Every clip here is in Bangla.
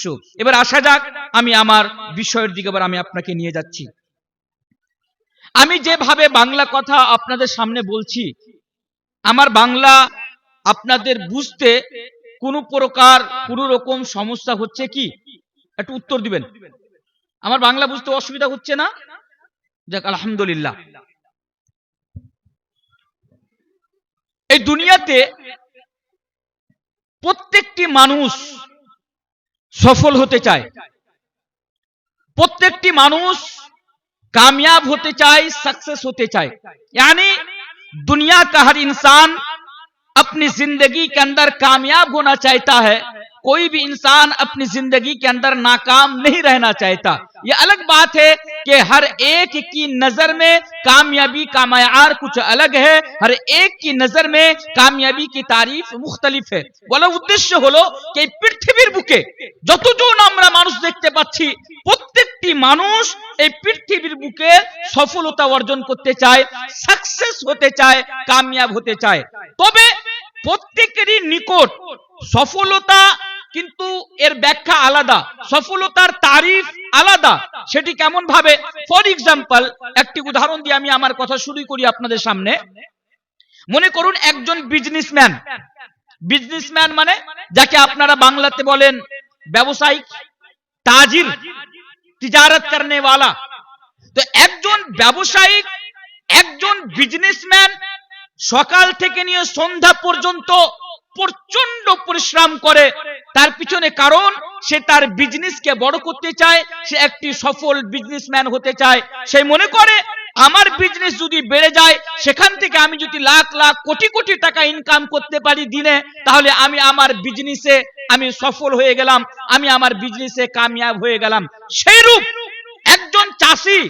উদ্দেশ্য। এবার আসা যাক, আমি আমার বিষয়ের দিকে এবার আমি আপনাকে নিয়ে যাচ্ছি। আমি যেভাবে বাংলা কথা আপনাদের সামনে বলছি, আমার বাংলা আপনাদের বুঝতে কোনো প্রকার কোনো রকম সমস্যা হচ্ছে কি? একটু উত্তর দিবেন। আমার বাংলা বুঝতে অসুবিধা হচ্ছে না? যাক, আলহামদুলিল্লাহ। এই দুনিয়াতে প্রত্যেকটি মানুষ সফল হতে চায়, প্রত্যেকটি মানুষ कामयाब होते चाहे, सक्सेस होते चाहे, यानी दुनिया का हर इंसान अपनी जिंदगी के अंदर कामयाब होना चाहता है। कोई भी इंसान अपनी जिंदगी के अंदर नाकाम नहीं रहना चाहता। यह अलग बात है कि हर एक की नजर में कामयाबी का मयार कुछ अलग है, हर एक की नजर में कामयाबी की तारीफ मुख्तलिफ है। बोला उद्देश्य হলো कि পৃথিবীর বুকে যতজন আমরা মানুষ দেখতে পাচ্ছি, প্রত্যেকটি মানুষ এই পৃথিবীর বুকে সফলতা অর্জন করতে চায়, সাকসেস হতে চায়, কামিয়াব হতে চায়। তবে প্রত্যেকেরই নিকট সফলতা কিন্তু এর ব্যাখ্যা আলাদা, সফলতার তারিফ আলাদা। সেটি কেমন ভাবে? ফর এক্সাম্পল, একটি উদাহরণ দিয়ে আমি আমার কথা শুরু করি আপনাদের সামনে। মনে করুন একজন বিজনেসম্যান, বিজনেসম্যান মানে যাকে আপনারা বাংলাতে বলেন ব্যবসায়িক, তাজির, তিজারত করনে ওয়ালা। তো একজন ব্যবসায়িক, একজন বিজনেসম্যান সকাল থেকে নিয়ে সন্ধ্যা পর্যন্ত প্রচন্ড পরিশ্রম করে তার পিছনে, কারণ সে তার বিজনেসকে বড় করতে চায়, সে একটি সফল বিজনেসম্যান হতে চায়। সে মনে করে আমার বিজনেস যদি বেড়ে যায়, সেখান থেকে আমি যদি লাখ লাখ কোটি কোটি টাকা ইনকাম করতে পারি দিনে, তাহলে আমি আমার বিজনেসে আমি সফল হয়ে গেলাম, আমি আমার বিজনেসে কামিয়াব হয়ে গেলাম। সেইরূপ একজন চাষি,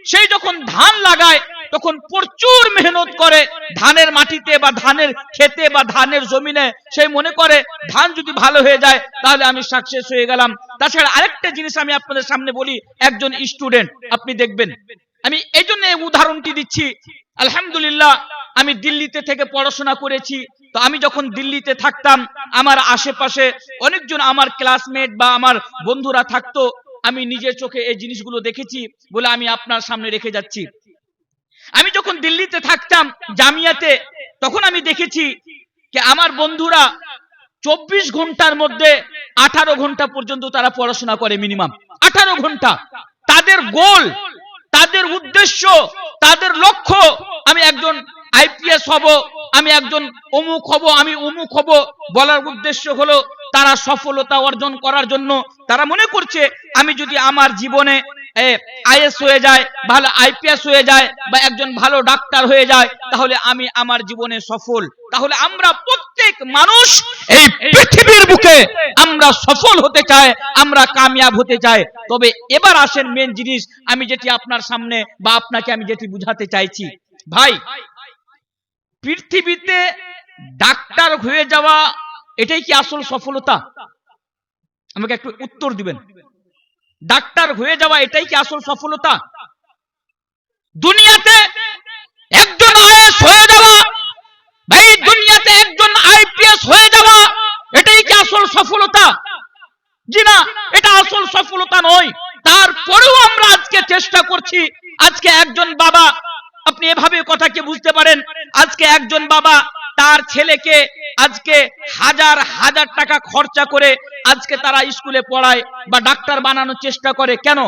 সে যখন ধান লাগায় তখন প্রচুর মেহনত করে ধানের মাটিতে বা ধানের খেতে বা ধানের জমিনে। সে মনে করে ধান যদি ভালো হয়ে যায় তাহলে আমি সাকসেস হয়ে গেলাম। তাছাড়া আরেকটা জিনিস আমি আপনাদের সামনে বলি, একজন স্টুডেন্ট, আপনি দেখবেন, আমি এই জন্য উদাহরণটি দিচ্ছি। আলহামদুলিল্লাহ, আমি দিল্লিতে থেকে পড়াশোনা করেছি। তো আমি যখন দিল্লিতে থাকতাম, আমার আশেপাশে অনেকজন আমার ক্লাসমেট বা আমার বন্ধুরা থাকতো। আমি নিজের চোখে এই জিনিসগুলো দেখেছি বলে আমি আপনার সামনে রেখে যাচ্ছি। আমি যখন দিল্লিতে থাকতাম জামিয়াতে, তখন আমি দেখেছি যে আমার বন্ধুরা 24 ঘন্টার মধ্যে 18 ঘন্টা পর্যন্ত তারা পড়াশোনা করে, মিনিমাম 18 ঘন্টা। তাদের গোল, তাদের উদ্দেশ্য, তাদের লক্ষ্য, আমি একজন আইপিএস হব, আমি একজন অমুক হব, আমি অমুক হব। বলার উদ্দেশ্য হলো তারা সফলতা অর্জন করার জন্য তারা মনে করছে আমি যদি আমার জীবনে আইএস হয়ে যায়, ভালো আইপিএস হয়ে যায় বা একজন ভালো ডাক্তার হয়ে যায়, তাহলে আমি আমার জীবনে সফল। তাহলে আমরা প্রত্যেক মানুষ এই পৃথিবীর বুকে আমরা সফল হতে চাই, আমরা কামিয়াব হতে চাই। তবে এবার আসেন মেন জিনিস, আমি যেটি আপনার সামনে বা আপনাকে আমি যেটি বুঝাতে চাইছি। ভাই, পৃথিবীতে ডাক্তার হয়ে যাওয়া এটাই কি আসল সফলতা? আমাকে একটু উত্তর দিবেন। ডাক্তার হয়ে যাওয়া এটাই কি আসল সফলতা? দুনিয়াতে একজন আইএস হয়ে যাওয়া, ভাই দুনিয়াতে একজন আইপিএস হয়ে যাওয়া এটাই কি আসল সফলতা? জি না, এটা আসল সফলতা নয়। তারপরেও আমরা আজকে চেষ্টা করছি। আজকে একজন বাবা, আপনি এভাবে কথাকে বুঝতে পারেন, আজকে একজন বাবা তার ছেলেকে আজকে হাজার হাজার টাকা খরচা করে আজকে তারা স্কুলে পড়ায় বা ডাক্তার বানানোর চেষ্টা করে। কেন?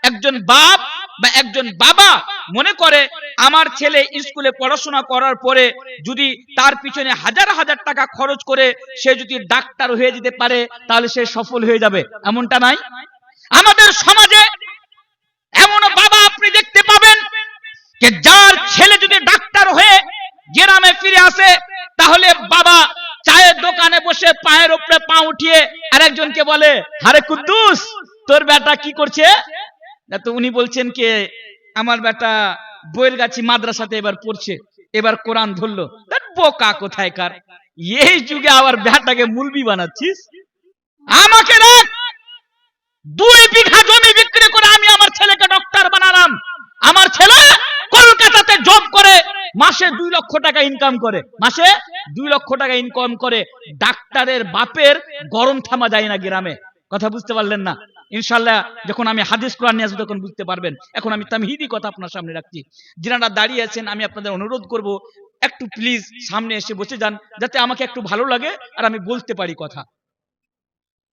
একজন বাপ বা একজন বাবা মনে করে আমার ছেলে স্কুলে পড়াশোনা করার পরে যদি তার পিছনে হাজার হাজার টাকা খরচ করে সে যদি ডাক্তার হয়ে যেতে পারে তাহলে সে সফল হয়ে যাবে। এমনটা নাই। আমাদের সমাজে এমন বাবা আপনি দেখতে পাবেন যে যার ছেলে যদি ডাক্তার হয়ে গ্রামে ফিরে আসে, তাহলে বাবা চায়ের দোকানে বসে পায়ের উপরে পা উঠিয়ে আরেকজনকে বলে, আরে কুদ্দুস তোর বেটা কি করছে? তো উনি বলছেন কে, আমার বেটা বৈরগাছি মাদ্রাসাতে এবার পড়ছে, এবার কোরআন ধরলো। বোকা কোথায়কার, এই যুগে আবার বেটাকে মুলবি বানাচ্ছিস? আমাকে রাখ, 2 বিঘা জমি বিক্রি করে আমি আমার ছেলেকে ডক্টর বানালাম। আমার ছেলে কলকাতাতে জব করে মাসে 2 লক্ষ টাকা ইনকাম করে, মাসে 2 লক্ষ টাকা ইনকাম করে। ডাক্তারের বাপের গরম থামা যায় না গ্রামে। কথা বুঝতে পারলেন না? ইনশাআল্লাহ যখন আমি হাদিস কোরআন নিয়ে আসবো তখন বুঝতে পারবেন। এখন আমি তামহিদি কথা আপনার সামনে রাখছি। যিনারা দাঁড়িয়ে আছেন আমি আপনাদের অনুরোধ করব একটু প্লিজ সামনে এসে বসে যান, যাতে আমাকে একটু ভালো লাগে আর আমি বলতে পারি কথা।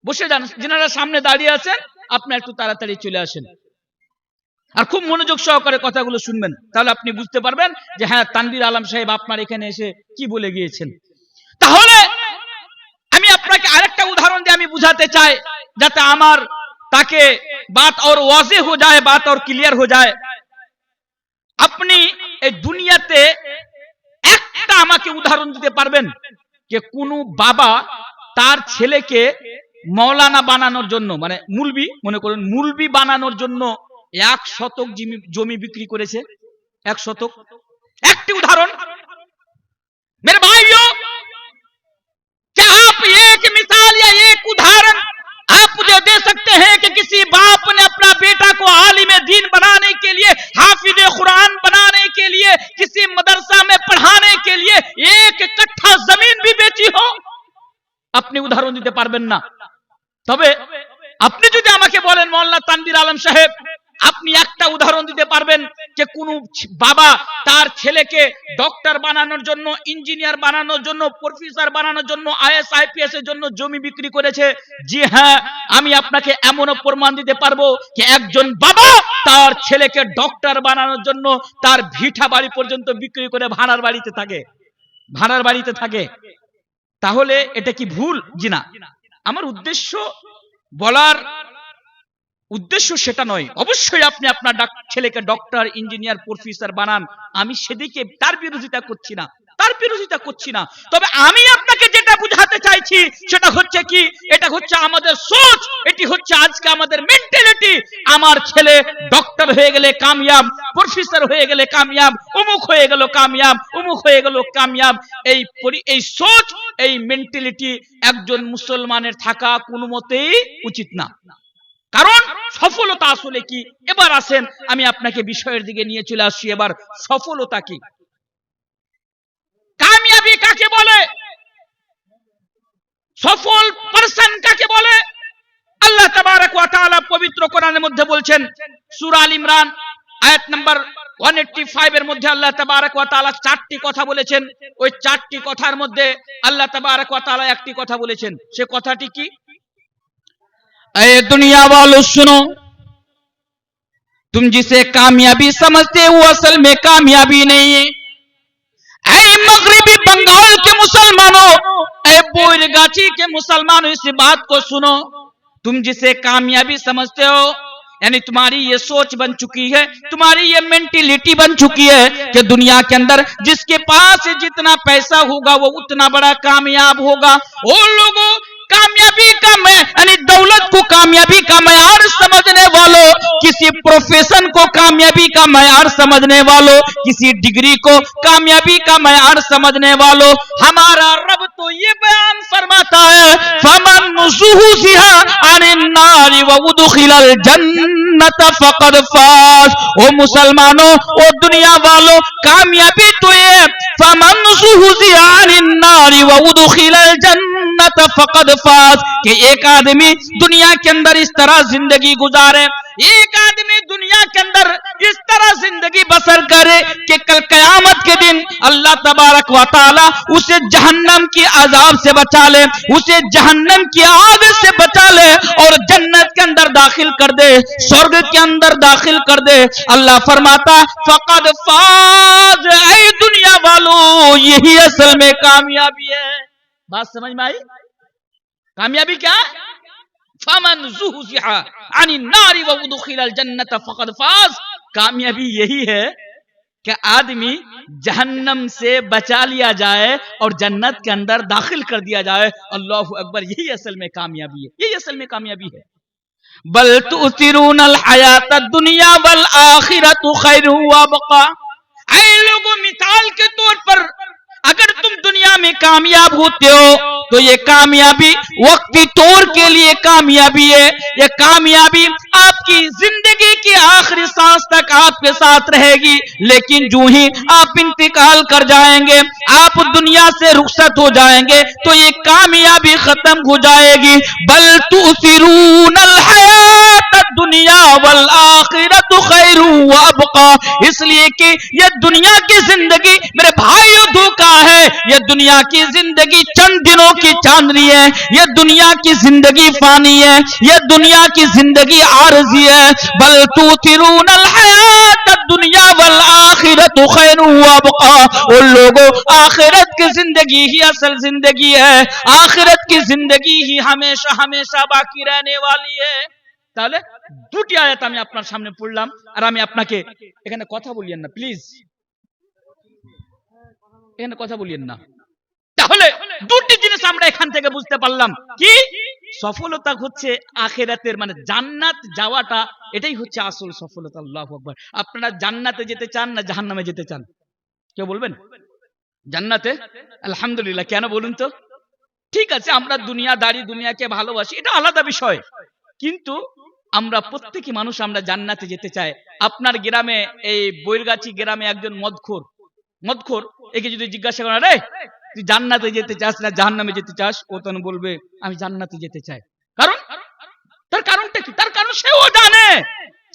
বসে যান, যিনারা সামনে দাঁড়িয়ে আছেন আপনি একটু তাড়াতাড়ি চলে আসেন আর খুব মনোযোগ সহকারে কথাগুলো শুনবেন, তাহলে আপনি বুঝতে পারবেন যে হ্যাঁ তানভীর আলম সাহেব আপনার এখানে এসে কি বলে গিয়েছেন। তাহলে আমি আপনাকে আরেকটা উদাহরণ দিয়ে আমি বুঝাতে চাই, যাতে আমার তাকে বাত और वाज़ेह हो जाए, बात और क्लियर हो जाए। আপনি এই দুনিয়াতে একটা আমাকে উদাহরণ দিতে পারবেন যে কোন বাবা তার ছেলেকে মৌলানা বানানোর জন্য, মানে মুলবি, মনে করুন মুলবি বানানোর জন্য 1 শতক জমি বিক্রি করেছে? 1 শতক? একটি উদাহরণ मेरे भाइयों, क्या आप एक मिसाल या एक उदाहरण आप मुझे दे सकते हैं कि किसी बाप ने अपना बेटा को आलिम दीन बनाने के लिए, हाफिज कुरान बनाने के लिए, किसी मदरसा में पढ़ाने के लिए 1 कट्ठा जमीन भी बेची हो? আপনি উদাহরণ দিতে পারবেন না। তবে আপনি যদি আমাকে বলেন মাওলানা তানভীর আলম সাহেব আপনি একটা উদাহরণ দিতে পারবেন যে কোন বাবা তার ছেলেকে ডক্টর বানানোর জন্য, ইঞ্জিনিয়ার বানানোর জন্য, প্রফেসর বানানোর জন্য, আইএস আইপিএস এর জন্য জমি বিক্রি করেছে? জি হ্যাঁ, আমি আপনাকে এমনও প্রমাণ দিতে পারবো যে একজন বাবা তার ছেলেকে ডক্টর বানানোর জন্য তার ভিটা বাড়ি পর্যন্ত বিক্রি করে ভাড়ার বাড়িতে থাকে। তাহলে এটা কি ভুল? জি না। আমার বলার উদ্দেশ্য সেটা নয়। অবশ্যই আপনি আপনার ছেলেকে ডক্টর, ইঞ্জিনিয়ার, প্রফেসর বানান, আমি সেদিকে তার বিরোধিতা করছি না। তবে আমি আপনাকে যেটা বুঝাতে চাইছি সেটা হচ্ছে কি, এটা হচ্ছে আমাদের সোচ, এটি হচ্ছে আজকে আমাদের মেন্টালিটি। আমার ছেলে ডক্টর হয়ে গেলে কামিয়াব, প্রফেসর হয়ে গেলে কামিয়াব, অমুক হয়ে গেল কামিয়াব। এই সোচ, এই মেন্টালিটি একজন মুসলমানের থাকা কোনো মতেই উচিত না। কারণ সফলতা আসলে কি? এবার আসেন আমি আপনাকে বিষয়ের দিকে নিয়ে চলে আসছি। এবার সফলতা কি, কামিয়াবি কাকে বলে, সফল পারসন কাকে বলে? আল্লাহ তাবারক ওয়া তাআলা পবিত্র কোরআনের মধ্যে বলছেন, সূরা আল ইমরান আয়াত নাম্বার 185 এর মধ্যে আল্লাহ তাবারক ওয়া তাআলা 4টি কথা বলেছেন। ওই 4টি কথার মধ্যে আল্লাহ তাবারক ওয়া তাআলা একটি কথা বলেছেন। সে কথাটি কি? ऐ दुनिया वालों सुनो, तुम जिसे कामयाबी समझते हो असल में कामयाबी नहीं है। ऐ मगरिबी बंगाल के मुसलमानों, ऐ बोरगाछी के मुसलमानों, इस बात को सुनो, तुम जिसे कामयाबी समझते हो, यानी तुम्हारी ये सोच बन चुकी है, तुम्हारी ये मेंटेलिटी बन चुकी है कि दुनिया के अंदर जिसके पास जितना पैसा होगा वो उतना बड़ा कामयाब होगा। वो लोगों कामयाबी का यानी दौलत को कामयाबी का मयार समझने वालों, किसी प्रोफेशन को कामयाबी का मयार समझने वालों, किसी डिग्री को कामयाबी का मयार समझने वालों, हमारा रब तो ये बयान फरमाता है, फमन ज़ुहज़िहा अनिन नारि व उदखिलल जन्नत फक़द फाज़। ओ मुसलमानों, ओ दुनिया वालों, कामयाबी तो ये फमन ज़ुहज़िहा अनिन नारि व उदखिलल जन्नत फक़द फाज़ कि एक आदमी दुनिया के अंदर इस तरह जिंदगी गुजारे, एक आदमी दुनिया के अंदर इस तरह जिंदगी बसर करे कि कल कयामत के दिन अल्लाह तबारक व तआला उसे जहन्नम की अजाब से बचा ले, उसे जहन्नम की आग से बचा ले और जन्नत के अंदर दाखिल कर दे, स्वर्ग के अंदर दाखिल कर दे। अल्लाह फरमाता फक़द फाज़। ऐ दुनिया वालों, यही असल में कामयाबी है। बात समझ में आई? कामयाबी क्या? फमन ज़ुहज़िहा अनिन नारि व उदखिलल जन्नत फक़द फाज़। कामयाबी यही है कि आदमी जहन्नम से बचा लिया जाए और जन्नत के अंदर दाखिल कर दिया जाए। अल्लाहु अकबर, यही असल में कामयाबी है, यही असल में कामयाबी है। बल तुसिरूनल हयातद दुनिया वल आखिरतु खैरुन व अबक़ा। ऐ लोगों, मिसाल के तौर पर अगर तुम दुनिया में कामयाब होते हो तो ये कामयाबी वक्ती तौर के लिए कामयाबी है। ये कामयाबी आपकी जिंदगी की आखिरी सांस तक आपके साथ रहेगी, लेकिन जो ही आप इंतकाल कर जाएंगे, आप दुनिया से रुखसत हो जाएंगे, तो ये कामयाबी खत्म हो जाएगी। बल तुसिरूनल हयात दुनिया वल आखिरतु खैरु व अबका। इसलिए कि ये दुनिया की जिंदगी मेरे भाइयों धोखा है। ये दुनिया की जिंदगी चंद दिनों की चांदनी है। ये दुनिया की जिंदगी फानी है। ये दुनिया की जिंदगी आरजी है। बल तुसिरूनल हयात दुनिया वल आखिरतु खैरु व अबका। उन लोगों, आखिरत की जिंदगी ही असल जिंदगी है। आखिरत की जिंदगी ही हमेशा हमेशा बाकी रहने वाली है। তাহলে দুটি আয়াত আমি আপনার সামনে পড়লাম, আর আমি আপনাকে এখানে কথা বলিয়েন না প্লিজ, এখানে কথা বলিয়েন না। তাহলে দুটি জিনিস আমরা এখান থেকে বুঝতে পারলাম কি, সফলতা হচ্ছে আখিরাতের মানে জান্নাত যাওয়াটা, এটাই হচ্ছে আসল সফলতা। আল্লাহু আকবার। আপনারা জান্নাতে যেতে চান না জাহান্নামে যেতে চান? কেউ বলবেন? জান্নাতে। আলহামদুলিল্লাহ। কেন বলুন তো? ঠিক আছে, আমরা দুনিয়াদারি, দুনিয়াকে ভালোবাসি, এটা আলাদা বিষয়, কিন্তু আমরা প্রত্যেকই মানুষ আমরা জান্নাতে যেতে চাই। আপনার গ্রামে, এই বৈরগাছি গ্রামে একজন মদখোর, একে যদি জিজ্ঞাসা করেন, রে তুই জান্নাতে যেতে চাস না জাহান্নামে যেতে চাস, ও তখন বলবে আমি জান্নাতে যেতে চাই। কারণ তার কারণটা কি? তার কারণ সেও জানে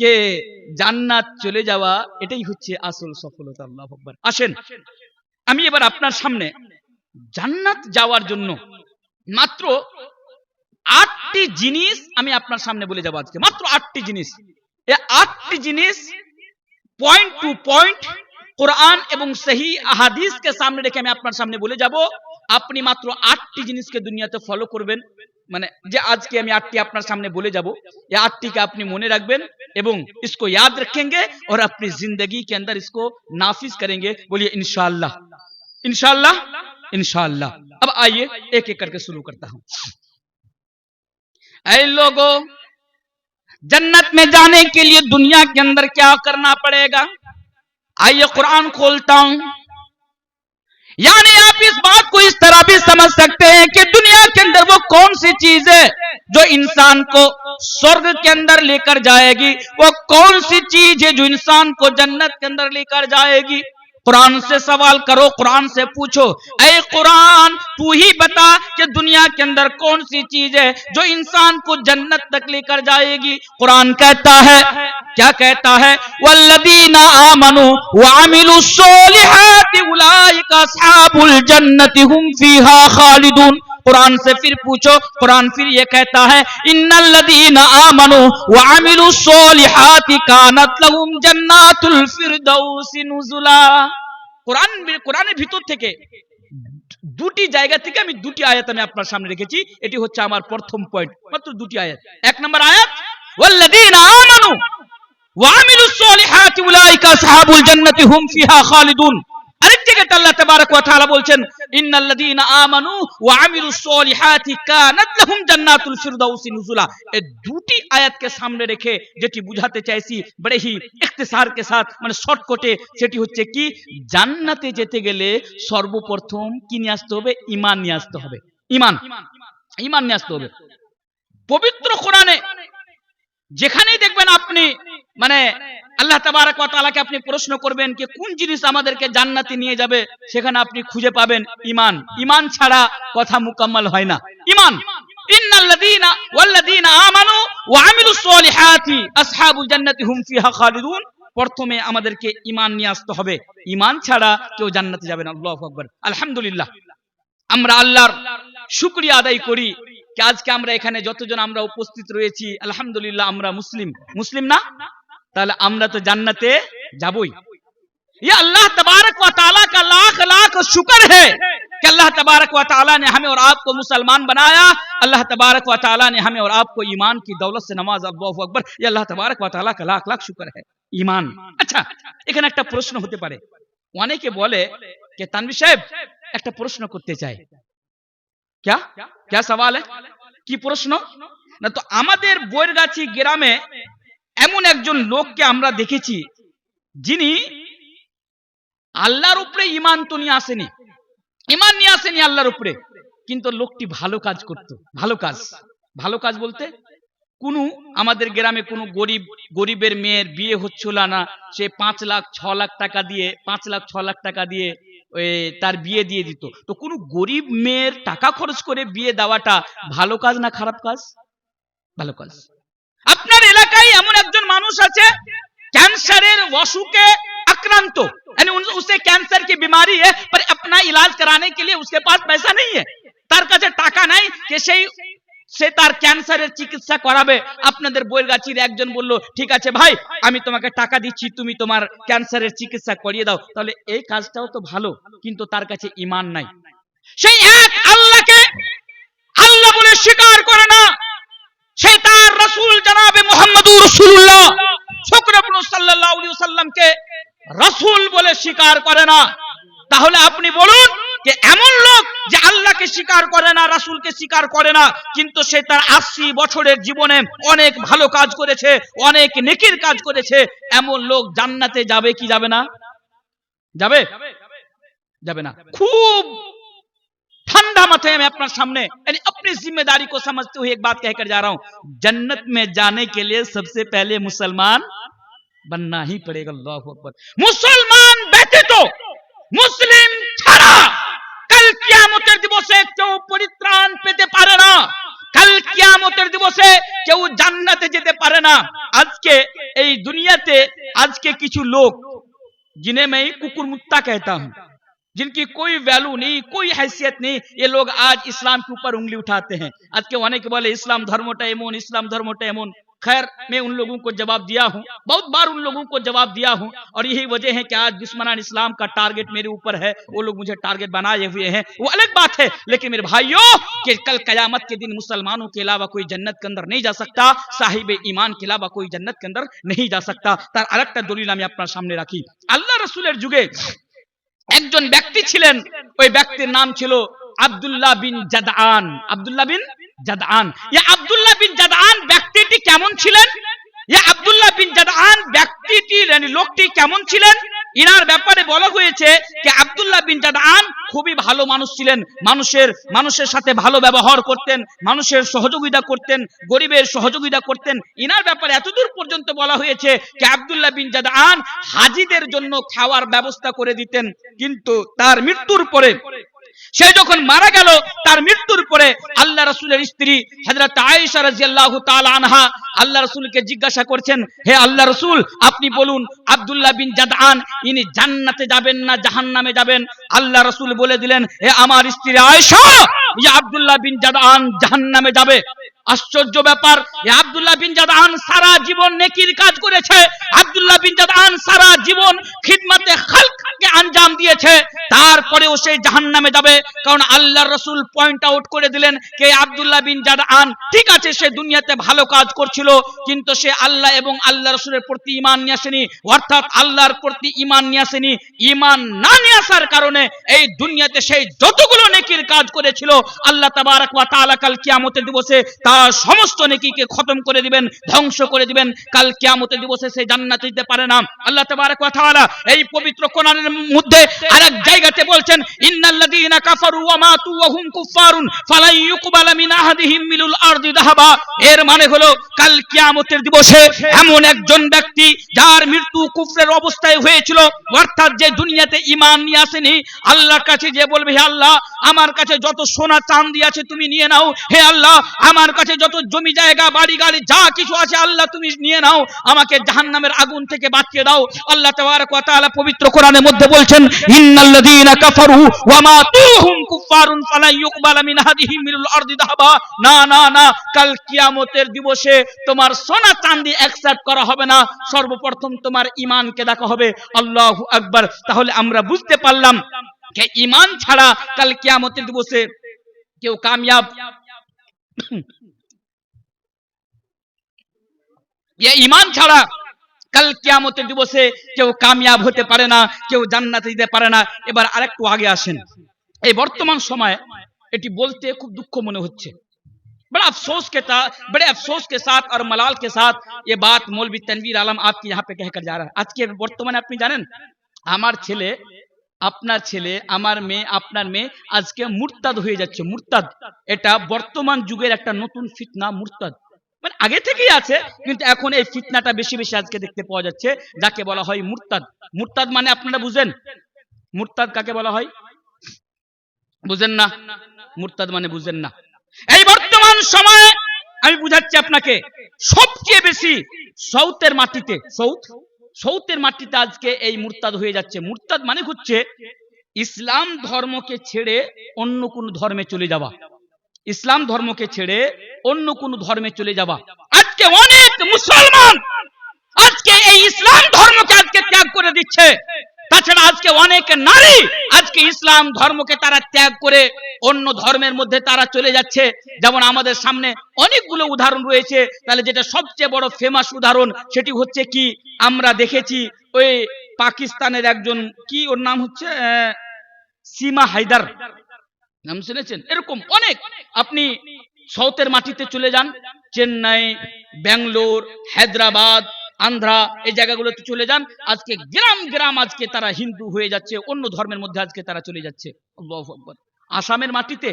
যে জান্নাত চলে যাওয়া এটাই হচ্ছে আসল সফলতা। আল্লাহু আকবার। আসেন আমি এবার আপনার সামনে জান্নাত যাওয়ার জন্য মাত্র 8টি জিনিস আমি আপনার সামনে বলে যাব আজকে। মাত্র 8টি জিনিস। এই 8টি জিনিস পয়েন্ট টু পয়েন্ট কোরআন এবং সহি আহাদিসকে সামনে রেখে আমি আপনার সামনে বলে যাব। আপনি মাত্র 8টি জিনিসকে দুনিয়াতে ফলো করবেন, মানে যে আজকে আমি 8টি আপনার সামনে বলে যাব, এই 8টিকে আপনি মনে রাখবেন এবং इसको याद रखेंगे और अपनी जिंदगी के अंदर इसको नाफिज करेंगे। बोलिए इंशाअल्लाह, इंशाअल्लाह, इंशाअल्लाह। अब आइए एक एक करके शुरू करता हूं। ऐ लोगों, जन्नत में जाने के लिए दुनिया के अंदर क्या करना पड़ेगा? आइए कुरान खोलता हूं। यानी आप इस बात को इस तरह भी समझ सकते हैं कि दुनिया के अंदर वो कौन सी चीज है जो इंसान को स्वर्ग के अंदर लेकर जाएगी, वो कौन सी चीज है जो इंसान को जन्नत के अंदर लेकर जाएगी। कुरान से सवाल करो, कुरान से पूछो, ऐ कुरान तू ही बता कि दुनिया के अंदर कौन सी चीज है जो इंसान को जन्नत तक लेकर जाएगी। कुरान कहता है, क्या कहता है? वल्लदीना आमनू व अमिलुस्सोलिहाति उलाइका अस्हाबुल जन्नति हुम फीहा खालिदून। कुरान से फिर पूछो, कुरान फिर ये कहता है, इन्नल्लदीना आमनू व अमिलुस्सोलिहाति कानत लहुम जन्नातुल फिरदौसि नुजुला। কোরআনের ভিতর থেকে দুটি জায়গা থেকে আমি দুটি আয়াত আমি আপনার সামনে রেখেছি। এটি হচ্ছে আমার প্রথম পয়েন্ট, মাত্র দুটি আয়াত। এক নম্বর আয়াত, ওয়াল্লাযীনা আমানু ওয়া আমিলুস সলিহাতি উলাইকা আসহাবুল জান্নাতি হুম ফিহা খালিদুন। আরেক জায়গায় আল্লাহ তাবারক ওয়া তাআলা বলছেন, ইন্নাল্লাযীনা আমানু ওয়া আমিলুস সলিহাতি কানাত লাহুম জান্নাতুল ফিরদাউসি নুজুলা। এই দুটি আয়াতকে সামনে রেখে যেটি বুঝাতে চাইছি বড় হি ইখতিসার কে সাথ, মানে শর্টকাটে, সেটি হচ্ছে কি, জান্নাতে যেতে গেলে সর্বপ্রথম কি নিয়ে আসতে হবে? ঈমান নিয়ে আসতে হবে। ঈমান নিয়ে আসতে হবে। পবিত্র কোরআনে যেখানেই দেখবেন আপনি, মানে আল্লাহ তাবারক ওয়া তাআলাকে আপনি প্রশ্ন করবেন যে কোন জিনিস আমাদেরকে জান্নাতে নিয়ে যাবে, সেখানে আপনি খুঁজে পাবেন ঈমান। ঈমান ছাড়া কথা মুকাম্মাল হয় না। ঈমান, ইন্নাল্লাযীনা ওয়াল্লাযীনা আমানু ওয়া আমিলুস সলিহাতি আসহাবুল জান্নাতি হুম ফিহা খালিদুন। প্রথমে আমাদেরকে ঈমান নিয়ে আসতে হবে। ঈমান ছাড়া কেউ জান্নাতে যাবে না। আল্লাহু আকবার। আলহামদুলিল্লাহ, আমরা আল্লাহর শুকরিয়া আদায় করি যে আজকে আমরা এখানে যতজন আমরা উপস্থিত রয়েছি, আলহামদুলিল্লাহ আমরা মুসলিম না? তাহলে আমরা তো জান্নাতে যাবই। ये अल्लाह तबारक व तआला का लाख लाख शुक्र है कि अल्लाह तबारक व तआला ने हमें और आपको मुसलमान बनाया। अल्लाह तबारक व तआला ने हमें और आपको ईमान की दौलत से नवाजा। अल्लाहु अकबर। ये अल्लाह तबारक व तआला का लाख लाख शुक्र है। ईमान। अच्छा, এখানে একটা প্রশ্ন হতে পারে, অনেকে বলে যে তানভীর সাহেব একটা প্রশ্ন করতে চাই। क्या सवाल है? কি প্রশ্ন? না তো আমাদের বৈরগাছি গ্রামে এমন একজন লোককে আমরা দেখেছি যিনি আল্লাহর উপরে ঈমান তো নিয়ে আসেনি, ইমান নিয়ে আসেনি আল্লাহর উপরে, কিন্তু লোকটি ভালো কাজ করত। ভালো কাজ বলতে আমাদের গ্রামে কোনো গরিবের মেয়ের বিয়ে হচ্ছিল না, সে 5 লাখ 6 লাখ টাকা দিয়ে তার বিয়ে দিয়ে দিত। তো কোনো গরিব মেয়ের টাকা খরচ করে বিয়ে দেওয়াটা ভালো কাজ না খারাপ কাজ? ভালো কাজ। আপনার এলাকায় এমন একজন মানুষ আছে कैंसर অসুখে आक्रांत, यानी उसे कैंसर की बीमारी है, पर अपना इलाज कराने के लिए उसके पास पैसा नहीं है, তার কাছে টাকা নাই যে সে তার ক্যান্সারের চিকিৎসা করাবে। আপনাদের বৈরগাছির একজন বলল, ঠিক আছে ভাই, আমি তোমাকে টাকা দিচ্ছি, তুমি তোমার ক্যান্সারের চিকিৎসা করিয়ে দাও। তাহলে এই কাজটাও তো ভালো, কিন্তু তার কাছে ঈমান নাই। সেই এক আল্লাহকে আল্লাহ বলে স্বীকার করে না, সে তার রাসূল জনাবে মুহাম্মদুর রাসূলুল্লাহ সাল্লাল্লাহু আলাইহি ওয়াসাল্লামকে রাসূল বলে স্বীকার করে না। তাহলে আপনি বলুন যে এমন লোক যে আল্লাহকে স্বীকার করে না, রাসূলকে স্বীকার করে না, কিন্তু সে তার 80 বছরের জীবনে অনেক ভালো কাজ করেছে, অনেক নেকির কাজ করেছে, এমন লোক জান্নাতে যাবে কি যাবে না? যাবে না। খুব ठंडा माथे में अपना सामने यानी अपनी जिम्मेदारी को समझते हुए एक बात कहकर जा रहा हूं, जन्नत में जाने के लिए सबसे पहले मुसलमान बनना ही पड़ेगा। अल्लाहु अकबर। मुसलमान ব্যতীত, মুসলিম ছাড়া কাল কিয়ামতের দিবসে কেউ পরিত্রাণ পেতে পারে না, কাল কিয়ামতের দিবসে কেউ জান্নাতে যেতে পারে না। আজকে এই দুনিয়াতে আজকে কিছু লোক, जिन्हें मैं कुकुर मुत्ता कहता हूं, जिनकी कोई वैल्यू नहीं, कोई हैसियत नहीं, ये लोग आज इस्लाम के ऊपर उंगली उठाते हैं। आज के अनेक बोले इस्लाम धर्मटा एमन, इस्लाम धर्मटा एमन। खैर, मैं उन लोगों को जवाब दिया हूं, बहुत बार उन लोगों को जवाब दिया हूं, और यही वजह है कि आज दुश्मनान इस्लाम का टारगेट मेरे ऊपर है। वो लोग मुझे टारगेट बनाए हुए हैं, वो अलग बात है। लेकिन मेरे भाइयों, कि कल कयामत के दिन मुसलमानों के अलावा कोई जन्नत के अंदर नहीं जा सकता, साहिब ईमान के अलावा कोई जन्नत के अंदर नहीं जा सकता। तार आरेकटा दलिल आमि आपनार सामने राखी। आल्लाह रसूलेर जुगे একজন ব্যক্তি ছিলেন, ওই ব্যক্তির নাম ছিল আব্দুল্লাহ বিন জাদআন। আব্দুল্লাহ বিন জাদআন, এই আব্দুল্লাহ বিন জাদআন ব্যক্তিটি কেমন ছিলেন? এই আব্দুল্লাহ বিন জাদআন ব্যক্তিটি মানে লোকটি কেমন ছিলেন? ইনার ব্যাপারে বলা হয়েছে যে আব্দুল্লাহ বিন জাদআন খুবই ভালো মানুষ ছিলেন, মানুষের সাথে ভালো ব্যবহার করতেন, মানুষের সহযোগিতা করতেন, গরিবের সহযোগিতা করতেন। ইনার ব্যাপারে এতদূর পর্যন্ত বলা হয়েছে যে আব্দুল্লাহ বিন জাদআন হাজীদের জন্য খাওয়ার ব্যবস্থা করে দিতেন। কিন্তু তার মৃত্যুর পরে, সে যখন মারা গেল, তার মৃত্যুর পরে আল্লাহ রাসূলের স্ত্রী হযরত আয়েশা রাদিয়াল্লাহু তাআলা আনহা আল্লাহ রাসূলকে জিজ্ঞাসা করছেন, হে আল্লাহ রাসূল, আপনি বলুন আব্দুল্লাহ বিন জাদআন ইনি জান্নাতে যাবেন না জাহান্নামে যাবেন? আল্লাহ রাসূল বলে দিলেন, হে আমার স্ত্রী আয়েশা, ইয়া আব্দুল্লাহ বিন জাদআন জাহান্নামে যাবে। আশ্চর্য ব্যাপার, এই আব্দুল্লাহ বিন জাদআন সারা জীবন নেকির কাজ করেছে, আব্দুল্লাহ বিন জাদআন সারা জীবন খিদমতে খালককে আঞ্জাম দিয়েছে, তারপরেও সে জাহান্নামে যাবে। কারণ আল্লাহর রাসূল পয়েন্ট আউট করে দিলেন যে আব্দুল্লাহ বিন জাদআন ঠিক আছে, সে দুনিয়াতে ভালো কাজ করছিল, কিন্তু সে আল্লাহ এবং আল্লাহ রাসূলের প্রতি ঈমান নিয়ে আসেনি, অর্থাৎ আল্লাহর প্রতি ঈমান নিয়ে আসেনি। ঈমান না নিয়ে আসার কারণে এই দুনিয়াতে সে যতগুলো নেকির কাজ করেছিল, আল্লাহ তাবারক ওয়া তাআলা কাল কিয়ামতের দিবসে তার সমস্ত নেকিকে খতম করে দিবেন, ধ্বংস করে দিবেন। কাল কিয়ামতের দিবসে সে জান্নাতে যেতে পারে না। আল্লাহ তাবারক ওয়া তাআলা এই পবিত্র কোরআনের মধ্যে আরেক জায়গাতে বলছেন, ইন্নাল্লাযীনা কাফারু ওয়া মাতু ওয়া হুম কুফফারুন ফালাই ইউকবালা মিন আহাদিহিম মিলুল আরদি যাহাবা। এর মানে হলো কাল কিয়ামতের দিবসে এমন একজন ব্যক্তি যার মৃত্যু কুফরের অবস্থায় হয়েছিল, অর্থাৎ যে দুনিয়াতে ঈমান নিয়ে আসেনি, আল্লাহর কাছে যে বলবে, হে আল্লাহ, আমার কাছে যত সোনা চাঁদি আছে তুমি নিয়ে নাও, হে আল্লাহ, আমার কাছে যত জমি জায়গা বাড়ি গাড়ি যা কিছু আছে আল্লাহ তুমি নিয়ে নাও, আমাকে জাহান্নামের আগুন থেকে বাঁচিয়ে দাও। আল্লাহ তাবারক ওয়া তাআলা পবিত্র কোরআনের মধ্যে বলছেন, ইন্নাল্লাযীনা কাফারু ওয়া মাতু হুম কুফফারুন ফালা ইউকবালা মিন আহাদিহিম মিলুল আরদি যাহাবা। না না না, কাল কিয়ামতের দিবসে তোমার সোনা চাঁদি অ্যাকসেপ্ট করা হবে না, সর্বপ্রথম তোমার ঈমানকে দেখা হবে। আল্লাহু আকবার। তাহলে আমরা বুঝতে পারলাম যে ঈমান ছাড়া কাল কিয়ামতের দিবসে কেউ কামিয়াব ঈমান ছাড়া কাল কিয়ামতের দিবসে কেউ কামিয়াব হতে পারে না, কেউ জান্নাতে যেতে পারে না। এবার আরেকটু আগে আসেন। এই বর্তমান সময়ে এটি বলতে খুব দুঃখ মনে হচ্ছে, बड़े अफसोस के साथ और मलाल के साथ ये बात मौलवी तनवीर आलम आपके यहाँ पे कहकर जा रहा है। आज के बर्तमाने আপনি জানেন, আমার ছেলে আপনার ছেলে, আমার মেয়ে, আপনার মেয়ে আজকে মুরতাদ হয়ে যাচ্ছে। মুরতাদ এটা বর্তমান যুগের একটা নতুন ফিতনা। মুরতাদ মানে আগে থেকেই আছে, কিন্তু এখন এই ফিতনাটা বেশি বেশি আজকে দেখতে পাওয়া যাচ্ছে, যাকে বলা হয় মুরতাদ। মুরতাদ মানে আপনারা বুঝেন মুরতাদ কাকে বলা হয়? বুঝেন না? মুরতাদ মানে বুঝেন না। এই বর্তমান সময়ে আমি বুঝাচ্ছি আপনাকে, সবচেয়ে বেশি সৌতের মাটিতে, সৌতের মাটিতে আজকে এই মুরতাদ হয়ে যাচ্ছে। মুরতাদ মানে হচ্ছে ইসলাম ধর্মকে ছেড়ে অন্য কোন ধর্মে চলে যাওয়া। ইসলাম ধর্মকে ছেড়ে অন্য কোন ধর্মে চলে যাওয়া। আজকে অনেক মুসলমান আজকে এই ইসলাম ধর্মকে আজকে ত্যাগ করে দিচ্ছে। তাছাড়া আজকে অনেক নারী আজকে ইসলাম ধর্মকে তারা ত্যাগ করে অন্য ধর্মের মধ্যে তারা চলে যাচ্ছে। যেমন আমাদের সামনে অনেকগুলো উদাহরণ রয়েছে, তাহলে যেটা সবচেয়ে বড় ফেমাস উদাহরণ সেটি হচ্ছে কি, আমরা দেখেছি ওই পাকিস্তানের একজন, কি ওর নাম হচ্ছে সীমা হায়দার, নাম শুনেছেন? এরকম অনেক, আপনি সাউথের মাটিতে চলে যান, চেন্নাই, ব্যাঙ্গালোর, হায়দ্রাবাদ, আন্ধ্রা, এই জায়গাগুলোতে চলে যান, আজকে গ্রাম গ্রাম আজকে তারা হিন্দু হয়ে যাচ্ছে, অন্য ধর্মের মধ্যে আজকে তারা চলে যাচ্ছে। আল্লাহু আকবার। আসামের মাটিতে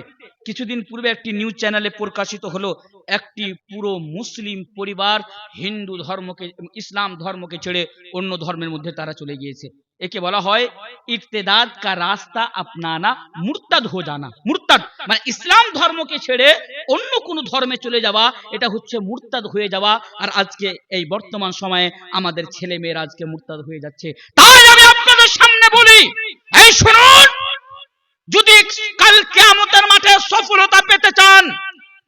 কিছুদিন পূর্বে একটি নিউজ চ্যানেলে প্রকাশিত হলো, একটি পুরো মুসলিম পরিবার হিন্দু ধর্মকে, ইসলাম ধর্মকে ছেড়ে অন্য ধর্মের মধ্যে তারা চলে গিয়েছে। একে বলা হয় ইর্তেদাদ কা রাস্তা আপনানা, মুরতাদ হো জানা। মুরতাদ মানে ইসলাম ধর্মকে ছেড়ে অন্য কোন ধর্মে চলে যাওয়া, এটা হচ্ছে মুরতাদ হয়ে যাওয়া। আর আজকে এই বর্তমান সময়ে আমাদের ছেলে মেয়েরা আজকে মুরতাদ হয়ে যাচ্ছে। তাই আমি আপনাদের সামনে বলি, এই শুনুন, যদি কাল কিয়ামতের মাঠে সফলতা পেতে চান,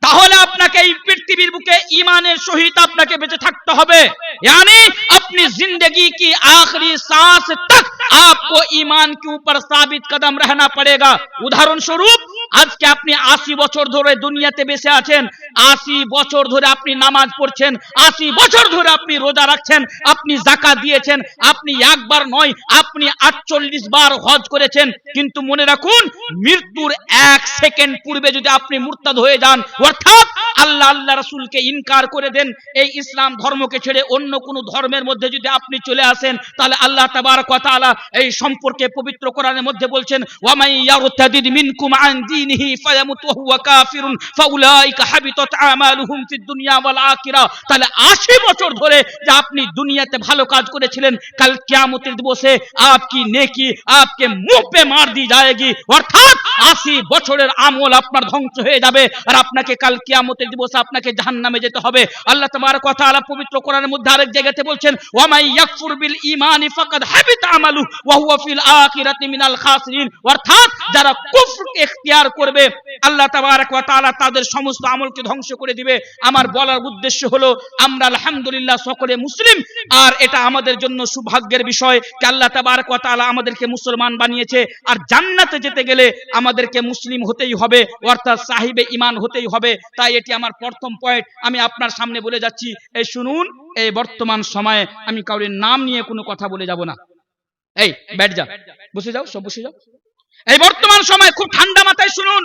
তাহলে আপনাকে এই পৃথিবীর বুকে ঈমানের সহিত আপনাকে বেঁচে থাকতে হবে। यानी अपनी जिंदगी की आखिरी सांस तक आपको ईमान के ऊपर साबित कदम रहना पड़ेगा। उदाहरण स्वरूप আজকে আপনি 80 বছর ধরে দুনিয়াতে বেঁচে আছেন, 80 বছর ধরে আপনি নামাজ পড়ছেন, 80 বছর ধরে আপনি রোজা রাখছেন, আপনি যাকাত দিয়েছেন, আপনি একবার নয় আপনি 48 বার হজ করেছেন, কিন্তু মনে রাখুন মৃত্যুর 1 সেকেন্ড পূর্বে যদি আপনি মুরতাদ হয়ে যান, অর্থাৎ আল্লাহ আল্লাহ রাসূলকে ইনকার করে দেন, এই ইসলাম ধর্মকে ছেড়ে অন্য কোন ধর্মের মধ্যে যদি আপনি চলে আসেন, তাহলে আল্লাহ তাবারক ওয়া তাআলা এই সম্পর্কে পবিত্র কোরআনের মধ্যে বলছেন, ওয়া মান ইয়ারতাদিদ মিনকুম আন দীনিহি ফায়ামুত ওয়া হুয়া কাফিরুন ফাউলাইকা হাবিতাত আমালুহুম ফিদ দুনিয়া ওয়াল আখিরা। তাহলে 80 বছর ধরে যে আপনি দুনিয়াতে ভালো কাজ করেছিলেন, কাল কিয়ামতের দিবসে আপকি নেকি আপকে মুহ পে মার দি যায়গি, অর্থাৎ 80 বছরের আমল আপনার ধ্বংস হয়ে যাবে, আর আপনাকে কাল কিয়ামতের দিবসে আপনাকে জাহান্নামে যেতে হবে। আল্লাহ তাবারক ওয়া তাআলা পবিত্র কোরআনের মধ্যে আরেক জায়গাতে বলছেন, ওয়া মান ইয়াকফুর বিল ঈমানি ফাকাদ হাবিতা আমালু ওয়া হুয়া ফিল আখিরাতি মিনাল খাসিরিন, অর্থাৎ যারা কুফরকে ইখতিয়ার করবে আল্লাহ তাবারক ওয়া তাআলা তাদের সমস্ত আমলকে ধ্বংস করে দিবে। আমার বলার উদ্দেশ্য হলো, আমরা আলহামদুলিল্লাহ সকলে মুসলিম, আর এটা আমাদের জন্য সৌভাগ্যের বিষয় যে আল্লাহ তাবারক ওয়া তাআলা আমাদেরকে মুসলমান বানিয়েছে। আর জান্নাতে যেতে গেলে আমাদেরকে মুসলিম হতেই হবে, অর্থাৎ সাহিবে ঈমান হতেই হবে। তাই এটি আমার প্রথম পয়েন্ট, আমি আপনার সামনে বলে যাচ্ছি। এই শুনুন, এই বর্তমান সময়ে আমি কারোর নাম নিয়ে কোনো কথা বলে যাব না। এই ব্যাট যা, বসে যাও, সব বসে যাও। এই বর্তমান সময় খুব ঠান্ডা মাথায় শুনুন,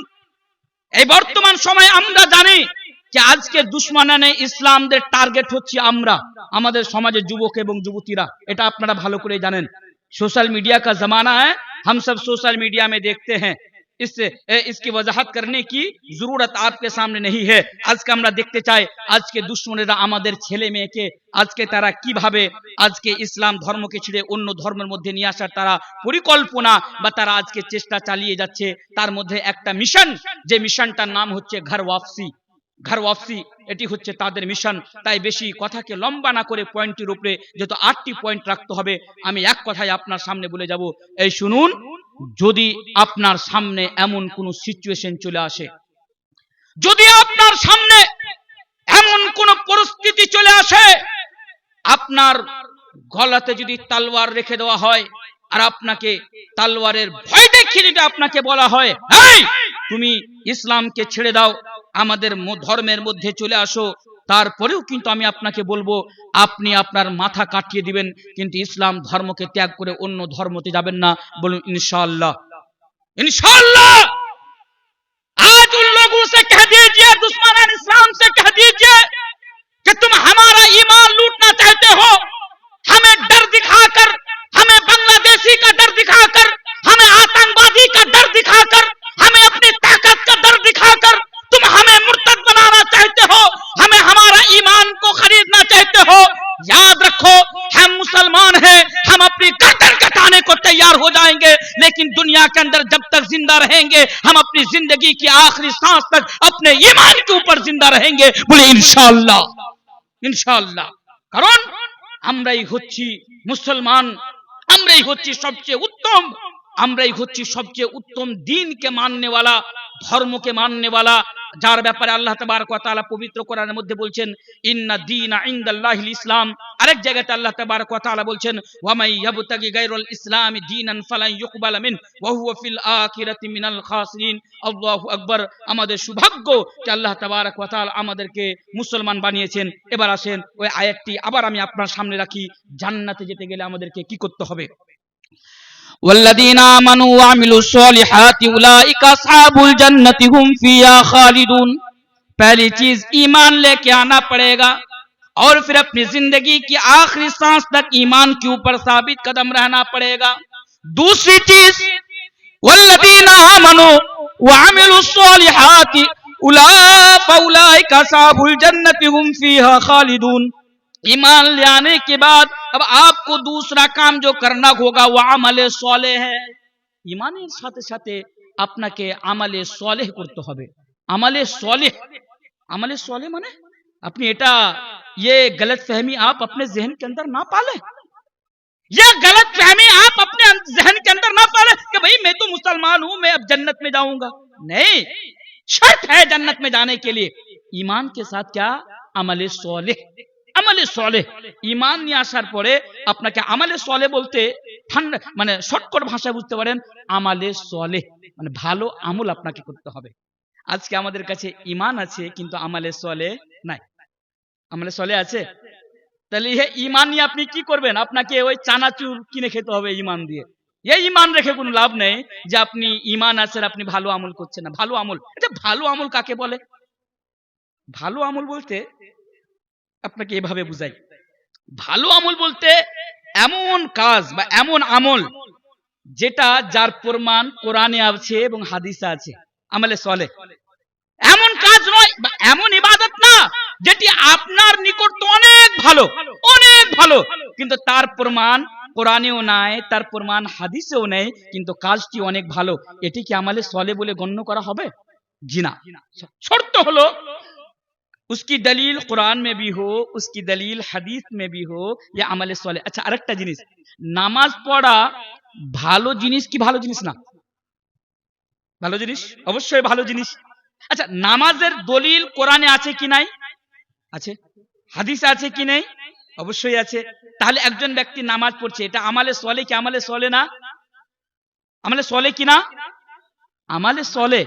এই বর্তমান সময় আমরা জানি যে আজকে দুশমনানে ইসলামদের টার্গেট হচ্ছে আমরা, আমাদের সমাজের যুবক এবং যুবতীরা, এটা আপনারা ভালো করে জানেন। सोशल मीडिया का जमाना है, हम सब सोशल मीडिया में देखते हैं, इसकी वजाहत करने की जरूरत आपके सामने नहीं है। आज के আমরা দেখতে চাই আজকে দুশমনেরা আমাদের ছেলে মেয়েকে আজকে তারা কিভাবে আজকে ইসলাম ধর্মকে ছেড়ে অন্য ধর্মের মধ্যে নিয়ে আসার তারা পরিকল্পনা বা তারা আজকে চেষ্টা চালিয়ে যাচ্ছে। তার মধ্যে একটা মিশন, যে মিশনটার নাম হচ্ছে ঘর ওয়াপসি। ঘর ওয়াপসি এটি হচ্ছে তাদের মিশন। তাই বেশি কথাকে লম্বা না করে পয়েন্টের উপরে, যেহেতু 8টি পয়েন্ট রাখতে হবে, আমি এক কথায় আপনার সামনে বলে যাব। এই শুনুন, যদি আপনার সামনে এমন কোন সিচুয়েশন চলে আসে, যদি আপনার সামনে এমন কোন পরিস্থিতি চলে আসে, আপনার গলাতে যদি তলোয়ার রেখে দেওয়া হয় আর আপনাকে তলোয়ারের ভয় দেখিয়ে যদি আপনাকে বলা হয়, এই তুমি ইসলামকে ছেড়ে দাও, আমাদের ধর্মের মধ্যে চলে আসো, তারপরেও কিন্তু আমি আপনাকে বলবো আপনি আপনার মাথা কাটিয়ে দিবেন, কিন্তু ইসলাম ধর্মকে ত্যাগ করে অন্য ধর্মতে যাবেন না। বলুন इंशाअल्लाह। इंशाअल्लाह। आज उन लोगों से कह दीजिए, दुश्मन इस्लाम से कह दीजिए कि तुम हमारा ईमान लूटना चाहते हो, हमें डर दिखाकर, हमें बांग्लादेशी का डर दिखाकर, हमें जिंदा रहेंगे, हम अपनी जिंदगी की आखिरी सांस तक अपने ईमान के ऊपर जिंदा रहेंगे। बोले इंशाअल्लाह, इंशाअल्लाह। কারণ আমরাই হচ্ছি মুসলমান, আমরাই হচ্ছি সবচেয়ে উত্তম, আমরাই হচ্ছি সবচেয়ে উত্তম দ্বীনকে মাননেওয়ালা, ধর্মকে মাননেওয়ালা, যার ব্যাপারে আল্লাহ তাবারক ওয়া তাআলা পবিত্র কোরআনের মধ্যে বলছেন ইন্না দীনা ইনদাল্লাহিল ইসলাম। আরেক জায়গাতে আল্লাহ তাবারক ওয়া তাআলা বলছেন ওয়া মাই ইয়াবতাগি গায়রাল ইসলামি দীনান ফালান ইউকবালা মিন ওয়া হুয়া ফিল আখিরাতি মিনাল খাসিরিন। আল্লাহু আকবার। আমাদের সৌভাগ্য যে আল্লাহ তাবারক ওয়া তাআলা আমাদেরকে মুসলমান বানিয়েছেন। এবার আসেন ওই আয়াতটি আবার আমি আপনার সামনে রাখি। জান্নাতে যেতে গেলে আমাদেরকে কি করতে হবে? والذين آمنوا وعملوا الصالحات أولئك أصحاب الجنة هم فيها خالدون। पहली चीज ईमान लेके आना पड़ेगा और फिर अपनी जिंदगी की आखिरी सांस तक ईमान के ऊपर साबित कदम रहना पड़ेगा। दूसरी चीज वल्लदीना आमनू वअमिलु स्सॉलिहाति उलाइका अस्हाबुल जन्नति हुम फीहा खालिदून। ईमान ले आने के बाद अब आपको दूसरा काम जो करना होगा वो আমলে সলেহ है। ईमाনের সাথে সাথে আপনাকে আমলে সলেহ করতে হবে। আমলে সলেহ, আমলে সলেহ মানে अपनी एटा ये गलत फहमी आप अपने जहन के अंदर ना पाले, ये गलत फहमी आप अपने जहन के अंदर ना पाले कि भाई मैं तो मुसलमान हूं, मैं अब जन्नत में जाऊंगा। नहीं, शर्त है जन्नत में जाने के लिए ईमान के साथ क्या? আমলে সলেহ। আমলে সলেহ, ঈমান নিয়ে আসার পরে আপনাকে আমলে সলেহ বলতে ঠান্ডা মানে শর্টকাট ভাষায় বুঝতে পারেন, আমলে সলেহ মানে ভালো আমল আপনাকে করতে হবে। আজকে আমাদের কাছে ঈমান আছে কিন্তু আমলে সলেহ নাই। আমলে সলেহ আছে, তাহলে এই ঈমান নিয়ে আপনি কি করবেন? আপনাকে ওই চানাচুর কিনে খেতে হবে ঈমান দিয়ে। এই ঈমান রেখে কোনো লাভ নেই যে আপনি ঈমান আছে আর আপনি ভালো আমল করছেন না। ভালো আমল, এটা ভালো আমল কাকে বলে? ভালো আমল বলতে আপনাকে এভাবে বুঝাই, ভালো আমল বলতে এমন কাজ বা এমন আমল যেটা যার প্রমাণ কোরআনে আছে এবং হাদিসে আছে, আমলে সলেহ। এমন কাজ নয় বা এমন ইবাদত না যেটি আপনার নিকট তো অনেক ভালো, অনেক ভালো, কিন্তু তার প্রমাণ কোরআনেও নাই, তার প্রমাণ হাদিসেও নেই, কিন্তু কাজটি অনেক ভালো। এটি কি আমলে সলেহ বলে গণ্য করা হবে? জি না। শর্ত হলো उसकी दलील कुरान में भी हो, उसकी दलील हदीस में भी हो, ये আমলে সলেহ। আচ্ছা আরেকটা জিনিস, নামাজ পড়া ভালো জিনিস কি ভালো জিনিস না? ভালো জিনিস, অবশ্যই ভালো জিনিস। আচ্ছা নামাজের দলিল কোরআনে আছে কি নাই? আছে। হাদিসে আছে কি নেই? অবশ্যই আছে। তাহলে একজন ব্যক্তি নামাজ পড়ছে, এটা আমলে সলেহ কি আমলে সলেহ না? আমলে সলেহ কি না? আমলে সলেহ।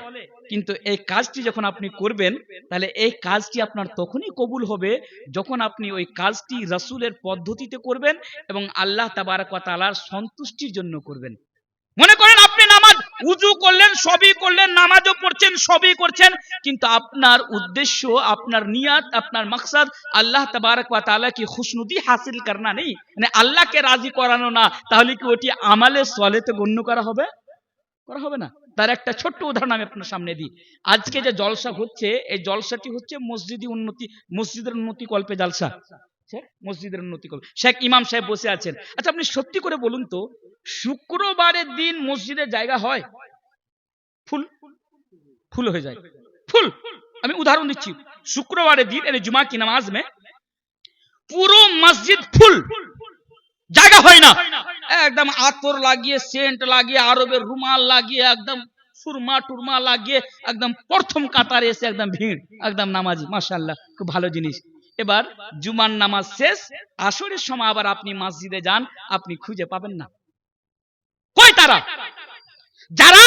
কিন্তু এই কাজটি যখন আপনি করবেন তাহলে এই কাজটি আপনার তখনই কবুল হবে যখন আপনি ওই কাজটি রাসূলের পদ্ধতিতে করবেন এবং আল্লাহ তাবারক ওয়া তাআলার সন্তুষ্টির জন্য করবেন। মনে করেন আপনি নামাজ উযু করলেন, সবই করলেন, নামাজও পড়ছেন, সবই করছেন, কিন্তু আপনার উদ্দেশ্য, আপনার নিয়াত, আপনার মাকসাদ আল্লাহ তাবারক ওয়া তাআলা কি খুশনুদি হাসিল করনা নেই, মানে আল্লাহকে রাজি করানো না, তাহলে কি ওটি আমলে সলেহতে গণ্য করা হবে? করা হবে না। তার একটা ছোট্ট উদাহরণ আমি আপনার সামনে দিই। আজকে যে জলসা হচ্ছে, এই জলসাটি হচ্ছে মসজিদের উন্নতি কল্পে জলসা, মসজিদের উন্নতি কল্পে। শেখ ইমাম সাহেব বসে আছেন। আচ্ছা আপনি সত্যি করে বলুন তো, শুক্রবারের দিন মসজিদের জায়গা হয়? ফুল ফুল হয়ে যায়, ফুল। আমি উদাহরণ দিচ্ছি, শুক্রবারের দিন জুমা কি নামাজ মে পুরো মসজিদ ফুল, জায়গা হয় না। একদম আতর লাগিয়ে, সেন্ট লাগিয়ে, আরবের রুমাল লাগিয়ে, একদম সুরমা টুরমা লাগিয়ে একদম প্রথম কাতারে এসে একদম ভিড়, একদম নামাজি, মাশাআল্লাহ, খুব ভালো জিনিস। এবার জুমার নামাজ শেষ, আসরের সময় আবার আপনি মসজিদে যান, আপনি খুঁজে পাবেন না। কই তারা? যারা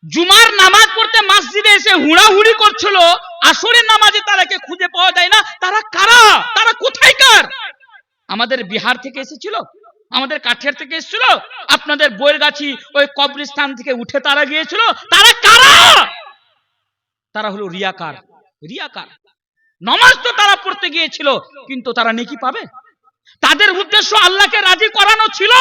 জুমার নামাজ পড়তে মসজিদে এসে হুড়াহুড়ি করছিল, আসরের নামাজে তারাকে খুঁজে পাওয়া যায় না। তারা কারা? তারা কোথায়কার? আমাদের বিহার থেকে এসেছিল, আমাদের কাঠিয়ার থেকে এসেছিল, আপনাদের বৈরগাছি ওই কবরস্থান থেকে উঠে তারা গিয়েছিল। তারা কারা? তারা হলো রিয়াকার। রিয়াকার। নামাজ তো তারা পড়তে গিয়েছিল, কিন্তু তারা নেকি পাবে? তাদের উদ্দেশ্য আল্লাহকে রাজি করানো ছিল?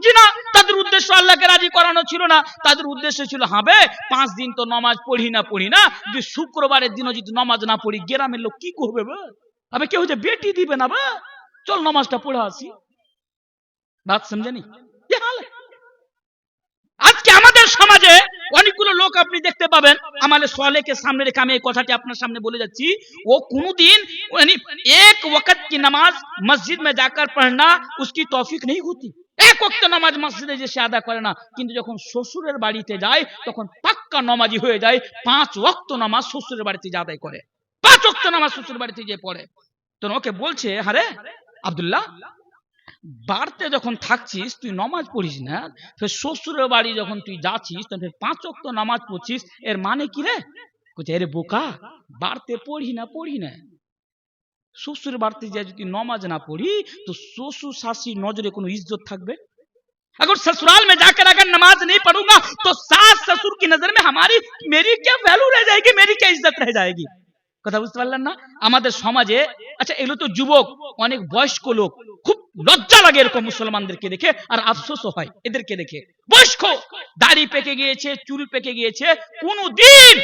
জি না, তাদের উদ্দেশ্য আল্লাহকে রাজি করানো ছিল না। তাদের উদ্দেশ্য ছিল হবে 5 দিন তো নামাজ পড়ি না, যে শুক্রবারের দিনও যদি নামাজ না পড়ি গ্রামের লোক কি করবে? আবে কেউ যে বেটি দিবে না, বা চল নামাজটা পড়ে আসি। बात समझे नहीं? ये हाल है। आज के আমাদের সমাজে অনেকগুলো লোক আপনি দেখতে পাবেন, আমালে সালেহকে সামনে রেখে আমি এই কথাটি আপনার সামনে বলে যাচ্ছি, ও কোনোদিন एक वक्त की नमाज मस्जिद में जाकर पढ़ना उसकी तौफीक नहीं होती। এক ওয়াক্ত নামাজ মসজিদে যে সে আদা করে না, কিন্তু যখন শ্বশুরের বাড়িতে যায় তখন পাক্কা নামাজি হয়ে যায়, 5 ওয়াক্ত নামাজ শ্বশুরের বাড়িতে যে আদায় করে, 5 ওয়াক্ত নামাজ শ্বশুর বাড়িতে যে পড়ে। তো ওকে বলছে, আরে আব্দুল্লাহ, বাড়িতে যখন থাকছিস তুই নামাজ পড়িস না, ফের শ্বশুরের বাড়ি যখন তুই যাচ্ছিস তখন 5 ওয়াক্ত নামাজ পড়ছিস, এর মানে কি রে? বলছে, আরে বোকা, বাড়িতে পড়ি না, শ্বশুর বাড়িতে যে যদি নামাজ না পড়ি তো শ্বশুর শাশুড়ির নজরে কোনো इज्जत থাকবে? अगर ससुराल में जाकर अगर नमाज नहीं पढ़ूंगा तो सास ससुर की नजर में मेरी क्या वैल्यू रह जाएगी, मेरी क्या इज्जत रह जाएगी। কথা বুঝতে পারলেন না? আমাদের সমাজে, আচ্ছা এগুলো তো যুবক, অনেক বয়স্ক লোক, খুব লজ্জা লাগে এরকম মুসলমানদেরকে দেখে, আর আফসোসও হয় এদেরকে দেখে। বয়স্ক, দাড়ি পেকে গিয়েছে, চুল পেকে গিয়েছে, কোনদিন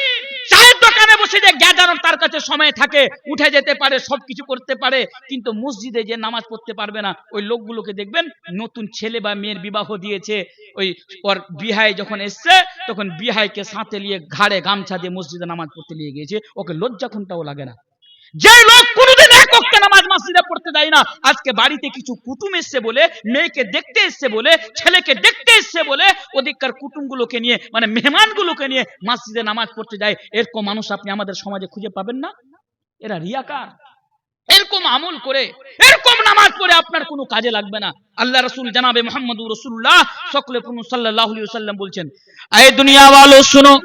চায়ের দোকানে বসে যে গ্যাজানো তার কাছে সময় থাকে, উঠে যেতে পারে, সবকিছু করতে পারে, কিন্তু মসজিদে যে নামাজ পড়তে পারবে না। ওই লোকগুলোকে দেখবেন, নতুন ছেলে বা মেয়ের বিবাহ দিয়েছে, ওই ওর বিহাই যখন এসছে তখন বিহাইকে সাথে নিয়ে ঘাড়ে গামছা দিয়ে মসজিদে নামাজ পড়তে নিয়ে গিয়েছে, ওকে লজ্জা কোনটাও লাগে না। যে লোক কোনদিন এক ওয়াক্ত নামাজ মসজিদে পড়তে যায় না, আজকে বাড়িতে কিছু কুটুম এসছে বলে, মেয়েকে দেখতে এসছে বলে, ছেলেকে দেখতে এসছে বলে, ওদিককার কুটুমগুলোকে নিয়ে, মানে মেহমানগুলোকে নিয়ে মসজিদে নামাজ পড়তে যায়, এরকম মানুষ আপনি আমাদের সমাজে খুঁজে পাবেন না। এরা রিয়াকার, এরকম আমল করে, এরকম নামাজ পড়ে আপনার কোনো কাজে লাগবে না। আল্লাহ রাসূল জনাবে মুহাম্মদুর রাসূলুল্লাহ সাল্লাল্লাহু আলাইহি ওয়াসাল্লাম বলছেন, ऐ दुनिया वालों सुनो,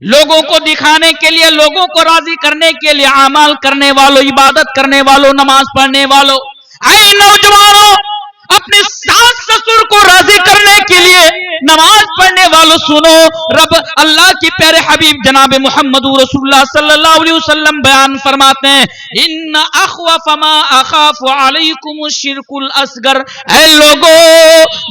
लोगों को दिखाने के लिए, लोगों को राजी करने के लिए अमल करने वालों, इबादत करने वालों, नमाज पढ़ने वालों, ऐ नौजवानों, अपने सास ससुर को राजी करने के लिए नमाज पढ़ने वालों सुनो, रब अल्लाह के प्यारे हबीब जनाब मुहम्मद रसूलुल्लाह सल्लल्लाहु अलैहि वसल्लम बयान फरमाते हैं, इन्ना अखवफ मा अखाफु अलैकुम शिरकुल असगर, ऐ लोगों,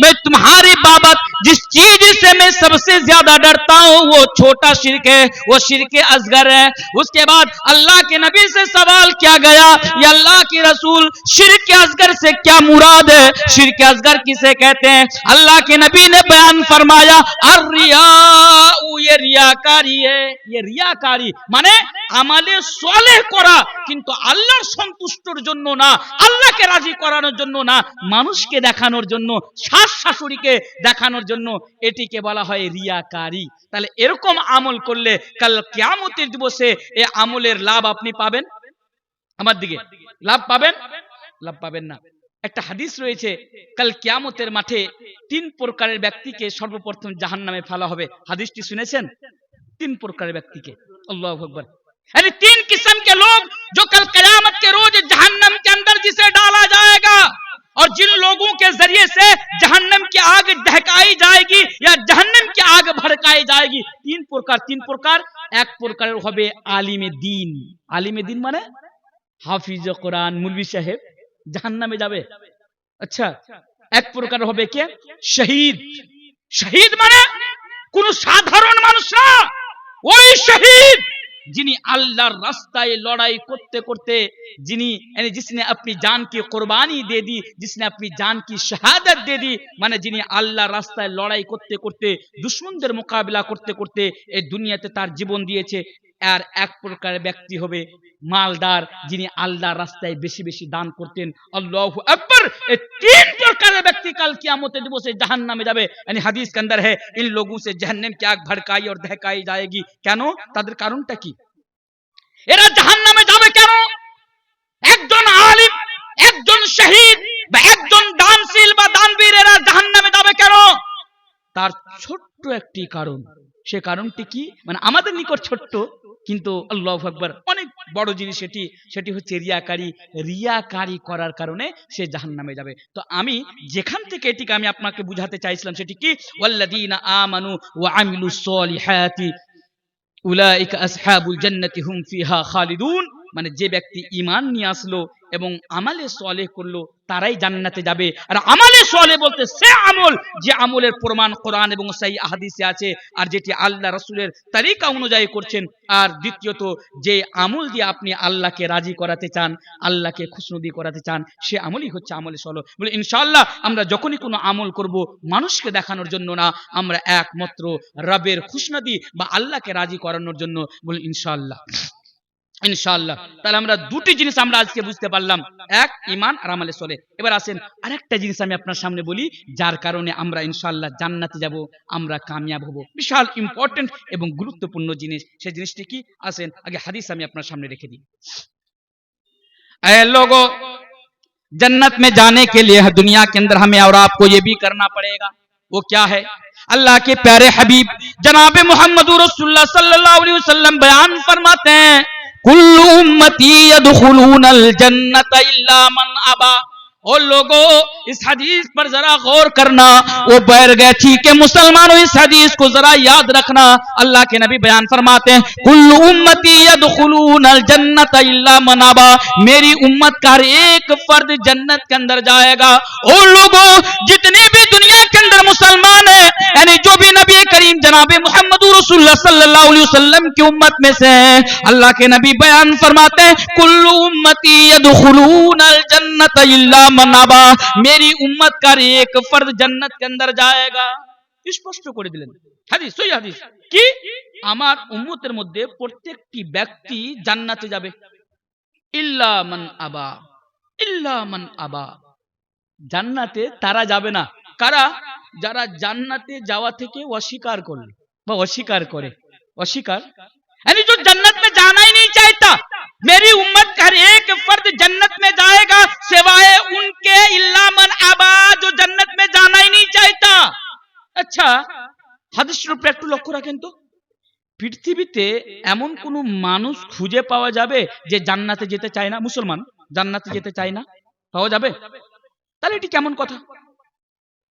मैं तुम्हारी बाबत जिस चीज से मैं सबसे ज्यादा डरता हूँ वो छोटा शिरक है, वो शिरक असगर है। उसके बाद अल्लाह के नबी से सवाल किया गया, या अल्लाह के रसूल, शिरक असगर से क्या मुराद है, शिरक असगर किसे कहते हैं? अल्लाह के नबी ने बयान फरमाया, अर्रिया, ये रियाकारी है। ये रियाकारी माने আমালে সালেহ করা, কিন্তু আল্লাহর সন্তুষ্টর জন্য না, আল্লাহকে রাজি করানোর জন্য না, মানুষকে দেখানোর জন্য, শাশ শাশুড়িকে দেখানোর জন্য, এটিকে বলা হয় রিয়াকারী। তাহলে এরকম আমল করলে কাল কিয়ামতের দিবসে এই আমলের লাভ আপনি পাবেন? আমার দিকে লাভ পাবেন? লাভ পাবেন না। একটা হাদিস রয়েছে, কাল কিয়ামতের মাঠে 3 প্রকারের ব্যক্তিকে সর্বপ্রথম জাহান্নামে ফেলা হবে। হাদিসটি শুনেছেন? 3 প্রকারের ব্যক্তিকে, আল্লাহু আকবার। यानी 3 किस्म के लोग जो कल क़यामत के रोज जहन्नम के अंदर जिसे डाला जाएगा, और जिन लोगों के जरिए से जहन्नम की आग दहकाई जाएगी या जहन्नम की आग भड़काई जाएगी। 3 प्रकार। एक प्रकार হবে আলিমে দ্বীন। আলিমে দ্বীন মানে হাফিজ কোরআন, মৌলভী সাহেব, জাহান্নামে যাবে। আচ্ছা, এক প্রকার হবে কে? শহীদ। শহীদ মানে কোন সাধারণ মানুষ না, ওই শহীদ যিনি আল্লাহর রাস্তায় লড়াই করতে করতে, যিনি जिसने अपनी जान की कुर्बानी दे दी, जिसने अपनी जान की शहादत दे दी, মানে যিনি আল্লাহর রাস্তায় লড়াই করতে করতে, দুশমনদের মোকাবিলা করতে করতে এই দুনিয়াতে তার জীবন দিয়েছে। আর এক প্রকার ব্যক্তি হবে মালদার, যিনি আল্লাহর রাস্তায় বেশি বেশি দান করতেন। আল্লাহু আকবার। এই 3 প্রকারের ব্যক্তি কাল কিয়ামতের দিবসে জাহান্নামে যাবে। यानी হাদিস के अंदर है, इन लोगों से जहन्नम की आग भड़काई और दहकाई जाएगी। কেন? তাদের কারণটা কি? এরা জাহান্নামে যাবে কেন? একজন আলিম, একজন শহীদ বা একজন দানশীল বা দানবীর এরা জাহান্নামে যাবে কেন? তার ছোট্ট একটি কারণ। সে কারণটি কি? মানে আমাদের নিকট ছোট্ট, কিন্তু আল্লাহু আকবার অনেক বড় জিনিস। সেটি হচ্ছে রিয়াকারি করার কারণে সে জাহান্নামে যাবে। তো আমি যেখান থেকে এটিকে আমি আপনাকে বুঝাতে চাইছিলাম সেটি কি, ওয়াল্লাযীনা আমানু ওয়া আমিলুস সলিহাতি উলাইকা আসহাবুল জান্নাতি হুম ফিহা খালিদুন। মানে যে ব্যক্তি ঈমান নিয়ে আসলো এবং আমালে সালেহ করলো তারাই জান্নাতে যাবে। আর আমালে সালেহ বলতে সে আমল যে আমলের প্রমাণ কোরআন এবং সহিহ হাদিসে আছে, আর যেটি আল্লাহ রাসূলের তরিকা অনুযায়ী করছেন। আর দ্বিতীয়ত যে আমল দিয়ে আপনি আল্লাহকে রাজি করাতে চান, আল্লাহকে খুশনুদি করাতে চান, সে আমলই হচ্ছে আমলে সালেহ। বলে ইনশাআল্লাহ আমরা যখনই কোনো আমল করব মানুষকে দেখানোর জন্য না, আমরা একমাত্র রবের খুশনুদি বা আল্লাহকে রাজি করানোর জন্য। বলে ইনশাআল্লাহ ইনশাআল্লাহ। তাহলে আমরা দুটি জিনিস আমরা আজকে বুঝতে পারলাম, এক ঈমান আর আমলে সালেহ। এবার আসেন আরেকটা জিনিস আমি আপনার সামনে বলি, যার কারণে আমরা ইনশাআল্লাহ জান্নাতে যাব, আমরা কামিয়াব হব। বিশাল ইম্পর্টেন্ট এবং গুরুত্বপূর্ণ জিনিস। সেই জিনিসটি কি? আসেন আগে হাদিস আমি আপনার সামনে রেখে দিই। ऐ लोगों, जन्नत में जाने के लिए दुनिया के अंदर हमें और आपको ये भी करना पड़ेगा। वो क्या है? अल्लाह के प्यारे हबीब जनाब मोहम्मद रसूलुल्लाह सल्लल्लाहु अलैहि वसल्लम बयान फरमाते हैं, कुल्लु उम्मती यदखुलूनल जन्नत इल्ला मन अबा। और लोगों इस हदीस पर जरा गौर करना। वो बैर गए, ठीक है मुसलमानों, इस हदीस को जरा याद रखना। अल्लाह के नबी बयान फरमाते हैं, कुल्लु उम्मती यदखुलूनल जन्नत इल्ला मन अबा। मेरी उम्मत का हर एक फर्द जन्नत के अंदर जाएगा। और लोगों जितने भी दुनिया के अंदर मुसलमान है, यानी जो भी नबी करीम जनाबे मोहम्मद रसूलुल्लाह सल्लल्लाहु अलैहि वसल्लम की उम्मत में से हैं, अल्लाह के नबी बयान फरमाते हैं, कुल्लु उम्मती यदखुलूनल जन्नत इल्ला मन अबा। मेरी उम्मत का एक फर्द जन्नत के अंदर जाएगा। স্পষ্ট করে দিলেন হাদিস, সহি হাদিস কি আমার উম্মতের মধ্যে প্রত্যেকটি ব্যক্তি জান্নাতে যাবে, ইল্লা মান আবা, ইল্লা মান আবা। জান্নাতে তারা যাবে না কারা? যারা জান্নাতে যাওয়া থেকে অস্বীকার করবে বা অস্বীকার করে। অস্বীকার यानी जो जन्नत में जाना ही नहीं चाहता। मेरी उम्मत का हर एक फर्द जन्नत में जाएगा सिवाय उनके, इल्ला मन अबा, जो जन्नत में जाना ही नहीं चाहता। अच्छा হাদিস রূপে একটু লক্ষ্য রাখেন তো, পৃথিবীতে এমন কোন মানুষ খুঁজে পাওয়া যাবে যে জান্নাতে যেতে চায় না? মুসলমান জান্নাতে যেতে চায় না, পাওয়া যাবে? তাহলে এটি কেমন কথা?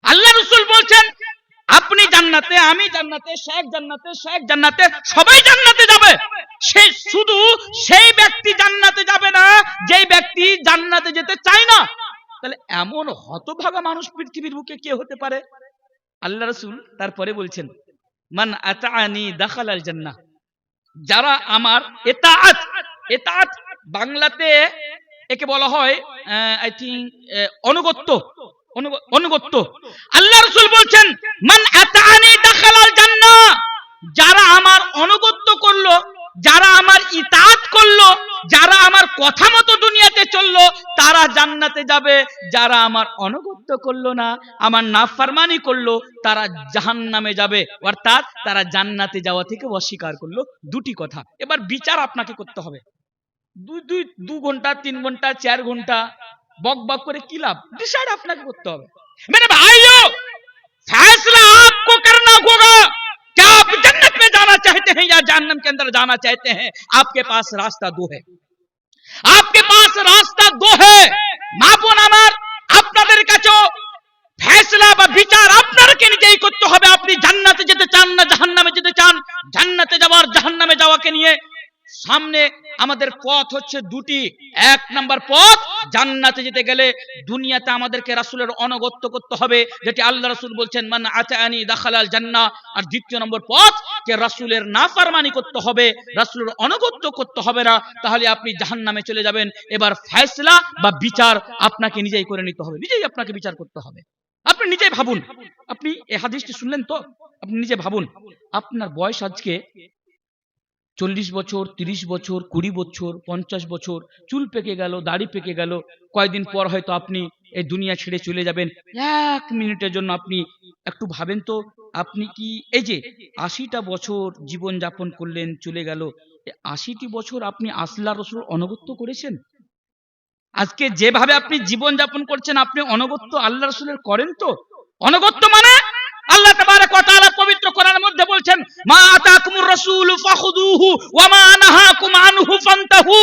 আল্লাহ রাসূল বলছেন আপনি জান্নাতে, আমি জান্নাতে, শেখ জান্নাতে, শেখ জান্নাতে, সবাই জান্নাতে যাবে। সে শুধু সেই ব্যক্তি জান্নাতে যাবে না যেই ব্যক্তি জান্নাতে যেতে চায় না। তাহলে এমন হতভাগা মানুষ পৃথিবীর বুকে কে হতে পারে? আল্লাহ রাসূল তারপরে বলছেন, মান আতাআনি দাখালাল জান্নাহ। যারা আমার ইতাআত, ইতাআত বাংলাতে একে বলা হয় আই থিংক অনুগত্য, অনুগত্য। আল্লাহ রাসূল বলছেন মান আতাআনি দাখালাল জান্নাহ। যারা আমার অনুগত্য করলো, যারা আমার ইতাআত করলো, যারা আমার কথা মতো দুনিয়াতে চললো, তারা জান্নাতে যাবে। যারা আমার অনুগত্য করলো না, আমার নাফরমানি করলো, তারা জাহান্নামে যাবে। অর্থাৎ তারা জান্নাতে যাওয়া থেকে অস্বীকার করলো। দুটি কথা। এবার বিচার আপনাকে করতে হবে। 2 ঘন্টা 3 ঘন্টা 4 ঘন্টা बक बक करे की लाभ? डिसाइड अपना करते হবে। मेरे भाइयों, फैसला आपको करना होगा। क्या आप जन्नत में जाना चाहते हैं या जहन्नम के अंदर जाना चाहते हैं? आपके पास रास्ता दो है, आपके पास रास्ता दो है। মাপুন আমার, আপনাদের কাছেও ফয়সালা বা বিচার আপনাকে নিজেই করতে হবে। আপনি জান্নাতে যেতে চান না জাহান্নামে যেতে চান? জান্নাতে যাওয়ার জাহান্নামে যাওয়াকে নিয়ে সামনে আমাদের পথ হচ্ছে দুটি। এক নাম্বার পথ, জান্নাতে যেতে গেলে দুনিয়াতে আমাদেরকে রাসূলের অনুগত্য করতে হবে, যেটি আল্লাহ রাসূল বলছেন মান আতাআনি দাখালাল জান্নাহ। আর দ্বিতীয় নম্বর পথ, কে রাসূলের নাফরমানি করতে হবে, রাসূলের অনুগত্য করতে হবে না, তাহলে আপনি জাহান্নামে চলে যাবেন। এবার ফয়সালা বা বিচার আপনাকে নিজেই করে নিতে হবে, নিজেই আপনাকে বিচার করতে হবে। আপনি নিজেই ভাবুন, আপনি এই হাদিসটি শুনলেন তো, আপনি নিজে ভাবুন, আপনার বয়স আজকে 40 বছর, 30 বছর, 20 বছর, 50 বছর, চুল পেকে গেল, দাড়ি পেকে গেল, কয়েকদিন পর হয়তো আপনি এই দুনিয়া ছেড়ে চলে যাবেন। 1 মিনিটের জন্য আপনি একটু ভাবেন তো, আপনি কি এই যে 80টা বছর জীবন যাপন করলেন, চলে গেল, 80টি বছর আপনি আল্লাহর রাসূল অনুগত্য করেছেন? আজকে যেভাবে আপনি জীবন যাপন করছেন, আপনি অনুগত্য আল্লাহর রাসূলের করেন তো? অনুগত্য মানে আল্লাহ তাবারক ওয়া তাআলা পবিত্র কোরআনের মধ্যে বলছেন মা আতাকুমুর রাসূলু ফাখুযুহু ওয়া মা নাহাকুম আনহু ফান্তাহু।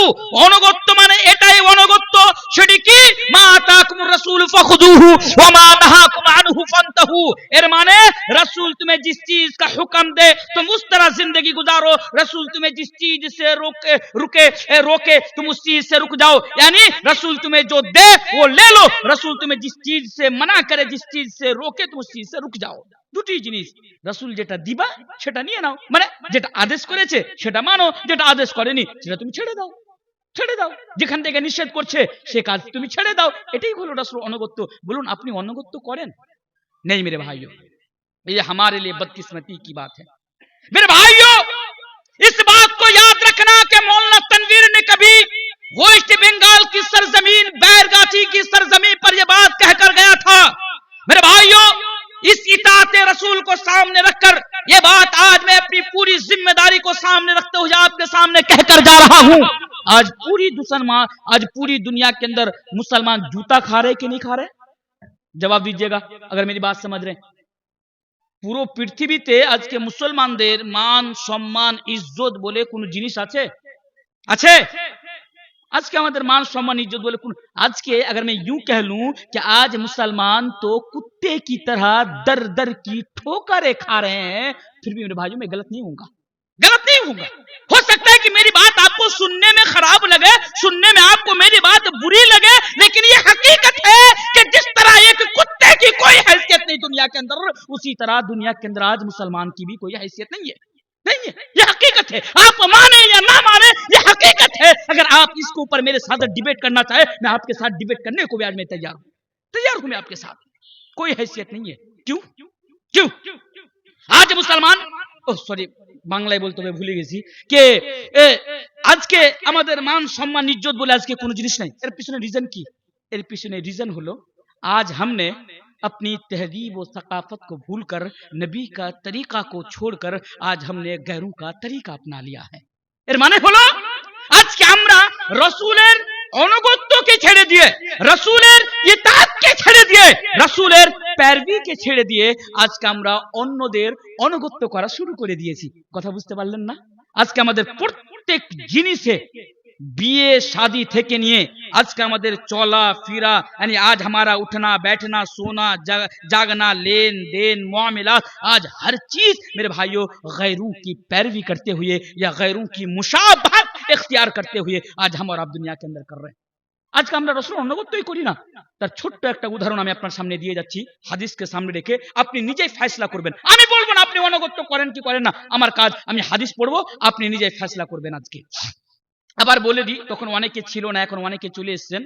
অনুগত্য মানে এটাই অনুগত্য। সেটি কি? মা আতাকুমুর রাসূলু ফাখুযুহু ওয়া মা নাহাকুম আনহু ফান্তাহু। এর মানে রাসূল তুমি तुम्हें जिस चीज का हुक्म दे तुम उस तरह जिंदगी गुजारो, रसूल तुम्हें जिस चीज से रोके तुम उस चीज से रुक जाओ। यानी रसूल तुम्हें जो दे वो ले लो, रसूल तुम्हें जिस चीज से मना करे, जिस चीज से रोके तुम उस चीज से रुक जाओ। দুটি জিনিস, রসুল যেটা দিবা সেটা নিয়ে নাও, মানে যেটা আদেশ করেছে সেটা মানো, যেটা আদেশ করেনি সেটা তুমি ছেড়ে দাও, ছেড়ে দাও। যেখান থেকে নিষেধ করছে সে কাজ তুমি ছেড়ে দাও, এটাই হলো রাসূল অনুগত্য। বলুন আপনি অনুগত্য করেন? नहीं मेरे भाइयों, ये हमारे लिए बदकिस्मती की बात है। मेरे भाइयों इस बात को याद रखना कि मौलाना तनवीर ने कभी वेस्ट बंगाल की सरजमीन बैरगाछी की सरजमीन पर यह बात कहकर गया था। मेरे भाइयों इस इताअते रसूल को सामने रखकर ये बात आज मैं अपनी पूरी जिम्मेदारी को सामने रखते हुए आपके सामने कहकर जा रहा हूं। आज पूरी दुनिया के अंदर मुसलमान जूता खा रहे कि नहीं खा रहे? जवाब दीजिएगा अगर मेरी बात समझ रहे हैं। পুরো পৃথিবীতে আজকে মুসলমানদের মান সম্মান ইজ্জত বলে কোন জিনিস আছে? আছে? आज के हमारे मान सम्मान इज्जत बोले आज के अगर मैं यूं कह लूं कि आज मुसलमान तो कुत्ते की तरह दर दर की ठोकरें खा रहे हैं, फिर भी मेरे भाइयों मैं गलत नहीं हूंगा, गलत नहीं हूंगा। हो सकता है कि मेरी बात आपको सुनने में खराब लगे, सुनने में आपको मेरी बात बुरी लगे, लेकिन ये हकीकत है कि जिस तरह एक कुत्ते की कोई हैसियत नहीं दुनिया के अंदर, उसी तरह दुनिया के अंदर आज मुसलमान की भी कोई हैसियत नहीं है, नहीं है। ये हकीकत है, आप माने या ना माने ये हकीकत है। अगर आप इसके ऊपर मेरे साथ डिबेट करना चाहे मैं आपके साथ डिबेट करने को भी आज मैं तैयार हूं मैं आपके साथ, कोई हैसियत नहीं है। क्यों क्यों आज मुसलमान সরি বাংলায় বলতে হবে ভুলে গেছি কে আজকে আমাদের মান সম্মান ইজ্জত বলে আজকে কোনো জিনিস নাই। এর পিছনে রিজন কি? এর পিছনে রিজন হলো आज हमने अपनी तहजीब और सकाफत को भूलकर नबी का तरीका को छोड़कर आज हमने गैरों का तरीका अपना लिया है। एर माने হলো আজকে আমরা রাসূলের অনুগত্যকে ছেড়ে দিয়ে, রাসূলের ইতাআতকে ছেড়ে দিয়ে, রাসূলের पैरवीকে ছেড়ে দিয়ে আজকে আমরা অন্যদের অনুগত্য করা শুরু করে দিয়েছি। কথা বুঝতে পারলেন না? আজকে আমাদের প্রত্যেক জিনিসে বিয়ে शादी থেকে নিয়ে আজকে আমাদের চলা ফিরা, यानी आज हमारा उठना बैठना सोना जागना लेन देन मामलात, आज हर चीज मेरे भाइयों गैरों की पैरवी करते हुए या गैरों की मुशाबहत इख्तियार करते हुए आज हम और आप दुनिया के अंदर कर रहे हैं। আজকে আমরা রাসূলের অনুগত্যই করি না। তার ছোট্ট একটা উদাহরণ আমি আপনার সামনে দিয়ে যাচ্ছি, হাদিসকে সামনে রেখে আপনি নিজেই ফয়সালা করবেন। আমি বলবো না আপনি অনুগত্য করেন কি করেন না, আমার কাজ আমি হাদিস পড়বো, আপনি নিজেই ফয়সালা করবেন। আজকে আবার বলে দিই, তখন অনেকে ছিল না, এখন অনেকে চলে এসেছেন।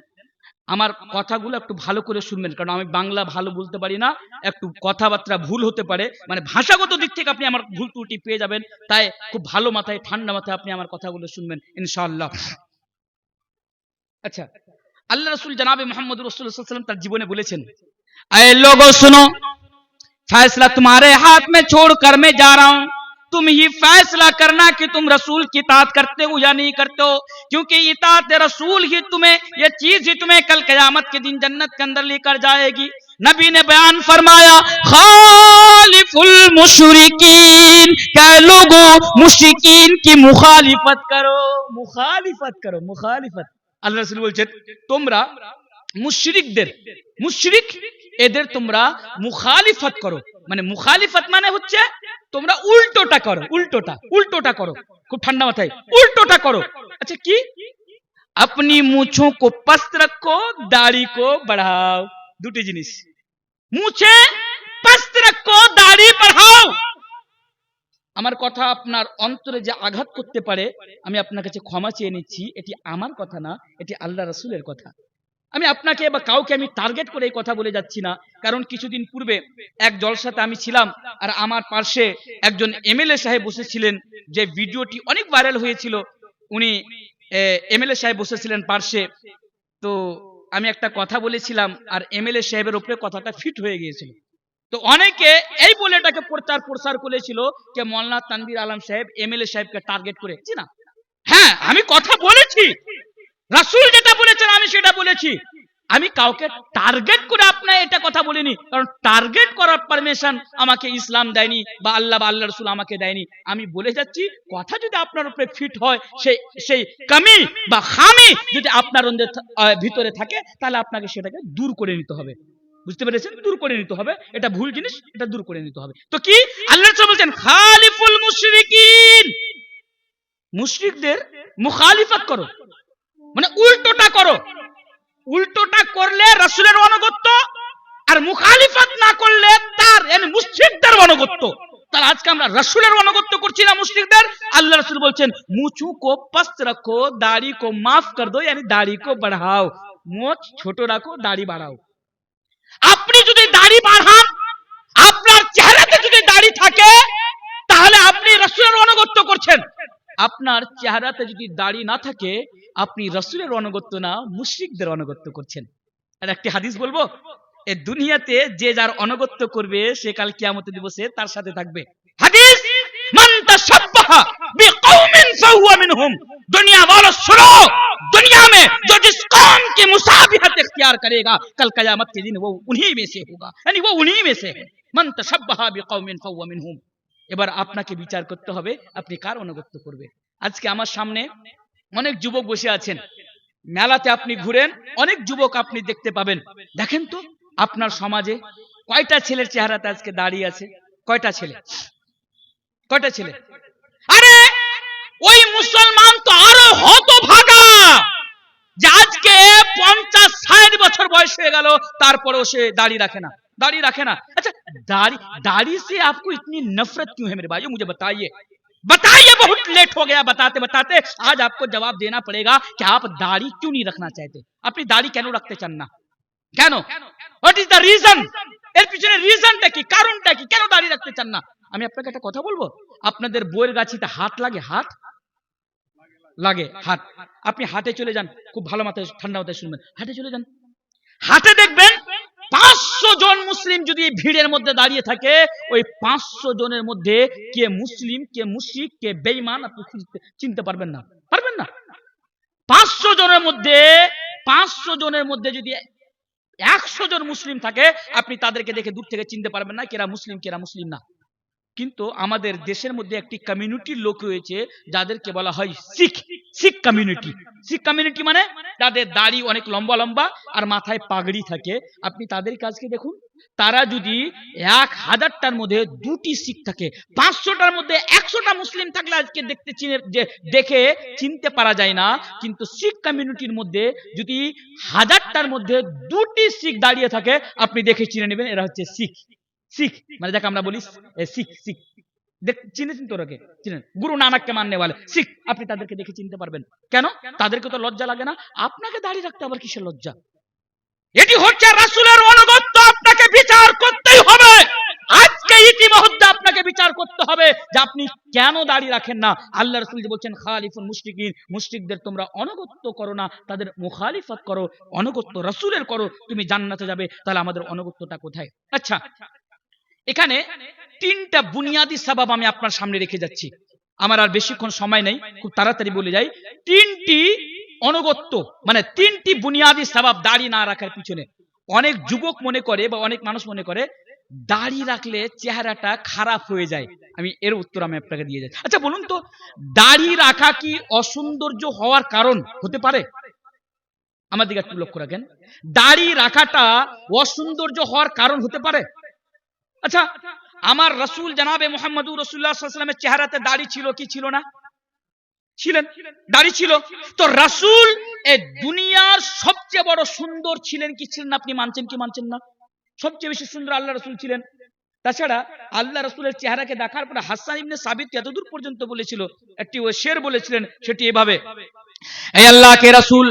আমার কথাগুলো একটু ভালো করে শুনবেন, কারণ আমি বাংলা ভালো বলতে পারি না, একটু কথাবার্তা ভুল হতে পারে, মানে ভাষাগত দিক থেকে আপনি আমার ভুল ত্রুটি পেয়ে যাবেন। তাই খুব ভালো মাথায় ঠান্ডা মাথায় আপনি আমার কথাগুলো শুনবেন ইনশাআল্লাহ। अच्छा अल्लाह रसूल जनाब मोहम्मद रसूल सल्लल्लाहु अलैहि वसल्लम तार जीवने बोलेছেন, ऐ लोगों सुनो, फैसला तुम्हारे हाथ में छोड़कर मैं जा रहा हूं, तुम ही फैसला करना कि तुम रसूल की इताअत करते हो या नहीं करते हो, क्योंकि इताअत रसूल ही तुम्हें, ये चीज ही तुम्हें कल क़यामत के दिन जन्नत के अंदर लेकर जाएगी। नबी ने बयान फरमाया, खालिफुल मुशरिकीन, क्या लोगों मुशरिकीन की मुखालिफत करो, मुखालिफत करो, मुखालिफत। আল্লাহ রাসূল বলছেন তোমরা মুশরিকদের, মুশরিক এদের তোমরা মুখালিফত করো, মানে মুখালিফত মানে হচ্ছে তোমরা উল্টোটা করো, উল্টোটা করো, খুব ঠান্ডা মাথায় উল্টোটা করো। আচ্ছা কি? अपनी मूछों को पस्त रखो, दाढ़ी को बढ़ाओ, দুটি জিনিস, মুছে পস্ত রাখো, দাড়ি বাড়াও। আমার কথা আপনার অন্তরে যে আঘাত করতে পারে আমি আপনার কাছে ক্ষমা চেয়ে নিচ্ছি, এটি আমার কথা না, এটি আল্লাহ রাসূলের কথা। আমি আপনাকে বা কাউকে আমি টার্গেট করে এই কথা বলে যাচ্ছি না, কারণ কিছুদিন পূর্বে এক জলসাতে আমি ছিলাম আর আমার পাশে একজন এমএলএ সাহেব বসেছিলেন, যে ভিডিওটি অনেক ভাইরাল হয়েছিল। উনি এমএলএ সাহেব বসেছিলেন পাশে, তো আমি একটা কথা বলেছিলাম আর এমএলএ সাহেবের উপরে কথাটা ফিট হয়ে গিয়েছিল। তো অনেকে এই বলে এটাকে প্রচার করেছিল যে মৌলানা তানভীর আলম সাহেব এমএলএ সাহেবকে টার্গেট করে। না, হ্যাঁ আমি কথা বলেছি, রাসূল যেটা বলেছেন আমি সেটা বলেছি, আমি কাউকে টার্গেট করে আপনার এটা কথা বলিনি, কারণ টার্গেট করার পারমিশন আমাকে ইসলাম দেয়নি বা আল্লাহ রাসূল আমাকে দেয়নি। আমি বলে যাচ্ছি কথা যদি আপনার উপরে ফিট হয়, সেই কমি বা খামি যদি আপনার ভিতরে থাকে, তাহলে আপনাকে সেটাকে দূর করে নিতে হবে। বুঝতে পেরেছেন? দূর করে নিতে হবে, এটা ভুল জিনিস, এটা দূর করে নিতে হবে। তো কি আল্লাহ রাসূল বলছেন খালিফুল মুশরিকিন, মুশরিকদের মুখালিফাত করো, মানে উল্টোটা করো। উল্টোটা করলে রাসূলের অনুগত্য, আর মুখালিফাত না করলে তার মানে মুশরিকদের অনুগত্য। তাহলে আজকে আমরা রাসূলের অনুগত্য করছি না মুশরিকদের। আল্লাহ রাসূল বলছেন মুছু কো পস্ত রাখো, দাড়ি কো মাফ কর দো, यानी দাড়ি কো বাড়াও, মোচ ছোট রাখো, দাড়ি বাড়াও। আপনি যদি দাড়ি বাড়ান, আপনার চেহারাতে যদি দাড়ি থাকে, তাহলে আপনি রাসূলের অনুগত্য করছেন। আপনার চেহারাতে যদি দাড়ি না থাকে, আপনি রাসূলের অনুগত্য না, মুশরিকদের অনুগত্য করছেন। আর একটি হাদিস বলবো, এই দুনিয়াতে যে যার অনুগত্য করবে সে কাল কিয়ামতের দিবসে তার সাথে থাকবে। হাদিস, মান তাশাব্বাহা বিকওমিন ফাহুয়া মিনহুম। दुनिया वालों सुनो, दुनिया में जो जिस कौम की मुसाबिहत इख्तियार करेगा कल कयामत के दिन वो उन्हीं में से होगा, यानी वो उन्हीं में से है। মান তাশাব্বাহা বিকওমিন ফাহুয়া মিনহুম। এবার আপনাকে বিচার করতে হবে আপনি কার অনুগত্য করবে। আজকে আমার সামনে অনেক যুবক বসে আছেন, মেলাতে আপনি ঘুরেন, অনেক যুবক আপনি দেখতে পাবেন। দেখেন তো আপনার সমাজে কয়টা ছেলের চেহারাতে আজকে দাঁড়িয়ে আছে? কয়টা ছেলে? কয়টা ছেলে? আরে ওই মুসলমান তো আরো হতভাগা যে আজকে 50-60 বছর বয়স হয়ে গেল, তারপরেও সে দাড়ি রাখে না, दाढ़ी रखे ना। अच्छा, दाढ़ी से आपको इतनी नफरत क्यों है मेरे भाइयों, मुझे बताइए, बताइए। बहुत लेट हो गया बताते बताते, आज आपको जवाब देना पड़ेगा कि आप दाढ़ी क्यों नहीं रखना चाहते, अपनी दाढ़ी क्यों रखते चान ना, কেন? What is the reason? এর পিছনে রিজনটা কি, কারণটা কি, কেন দাড়ি রাখতে চান না? আমি আপনাকে একটা কথা বলবো, আপনাদের বইয়ের গাছিতে হাত লাগে, হাত লাগে, হাট। আপনি হাটে চলে যান, খুব ভালো মাথায় ঠান্ডা মাথায় শুনবেন, হাটে চলে যান, হাটে দেখবেন 500 জন মুসলিম যদি ভিড়ের মধ্যে দাঁড়িয়ে থাকে, ওই 500 জনের মধ্যে কে মুসলিম, কে মুশরিক, কে বেঈমান আপনি চিনতে পারবেন না, পারবেন না। 500 জনের মধ্যে যদি 100 জন মুসলিম থাকে, আপনি তাদেরকে দেখে দূর থেকে চিনতে পারবেন না কেরা মুসলিম কেরা মুসলিম না। কিন্তু আমাদের দেশের মধ্যে একটি কমিউনিটির লোক রয়েছে যাদেরকে বলা হয় শিখ, শিখ কমিউনিটি। শিখ কমিউনিটি মানে তাদের দাড়ি অনেক লম্বা লম্বা আর মাথায় পাগড়ি থাকে। আপনি তাদের কাজকে দেখুন, তারা যদি 1000টার মধ্যে 2টি শিখ থাকে, 500টার মধ্যে 100টা মুসলিম থাকলে আজকে দেখে চিনতে পারা যায় না। কিন্তু শিখ কমিউনিটির মধ্যে যদি 1000টার মধ্যে 2টি শিখ দাঁড়িয়ে থাকে, আপনি দেখে চিনে নেবেন এরা হচ্ছে শিখ। শিখ মানে যাকে আমরা বলি শিখ, শিখ চিনেছেন তো, ওরাকে চিনেন, গুরু নানককে মাননে वाले শিখ। আপনি তাদেরকে দেখে চিনতে পারবেন। কেন? তাদেরকে তো লজ্জা লাগে না, আপনাকে দাঁড়িয়ে রাখতে আবার কিসের লজ্জা? এটি হচ্ছে রাসূলের অনুগত্য, আপনাকে বিচার করতেই হবে। আজকে ইতিমধ্যে আপনাকে বিচার করতে হবে যে আপনি কেন দাঁড়িয়ে রাখেন না। আল্লাহ রাসূল যে বলছেন খালিফুল মুশরিকিন, মুশরিকদের তোমরা অনুগত্য করো না, তাদের মুখালিফত করো, অনুগত্য রাসূলের করো, তুমি জান্নাতে যাবে। তাহলে আমাদের অনুগত্যটা কোথায়? আচ্ছা, এখানে 3টা বুনিয়াদি সবাব আমি আপনার সামনে রেখে যাচ্ছি, আমার আর বেশিক্ষণ সময় নেই, খুব তাড়াতাড়ি বলে যাই। 3টি অনুগত্য মানে 3টি বুনিয়াদি সবাব দাড়ি না রাখার পিছনে। অনেক যুবক মনে করে বা অনেক মানুষ মনে করে দাড়ি রাখলে চেহারাটা খারাপ হয়ে যায়। আমি এর উত্তর আমি আপনাকে দিয়ে যাচ্ছি। আচ্ছা বলুন তো, দাড়ি রাখা কি অসৌন্দর্য হওয়ার কারণ হতে পারে? আমার দিকে একটু লক্ষ্য রাখেন, দাড়ি রাখাটা অসৌন্দর্য হওয়ার কারণ হতে পারে? আচ্ছা, আমার রাসূল জনাবে মুহাম্মদুর রাসূলুল্লাহ সাল্লাল্লাহু আলাইহি ওয়াসাল্লামের চেহারাতে দাড়ি ছিল কি ছিল না? ছিলেন, দাড়ি ছিল। তো রাসূল এই দুনিয়ার সবচেয়ে বড় সুন্দর ছিলেন কি ছিলেন না? আপনি মানছেন কি মানছেন না? সবচেয়ে বেশি সুন্দর আল্লাহ রাসূল ছিলেন। তাছাড়া আল্লাহ রাসূলের চেহারাকে দেখার পরে হাসান ইবনে সাবিত এতদূর পর্যন্ত বলেছিল, একটি শের বলেছিলেন, সেটি এভাবে, এ আল্লাহ কে রাসূল,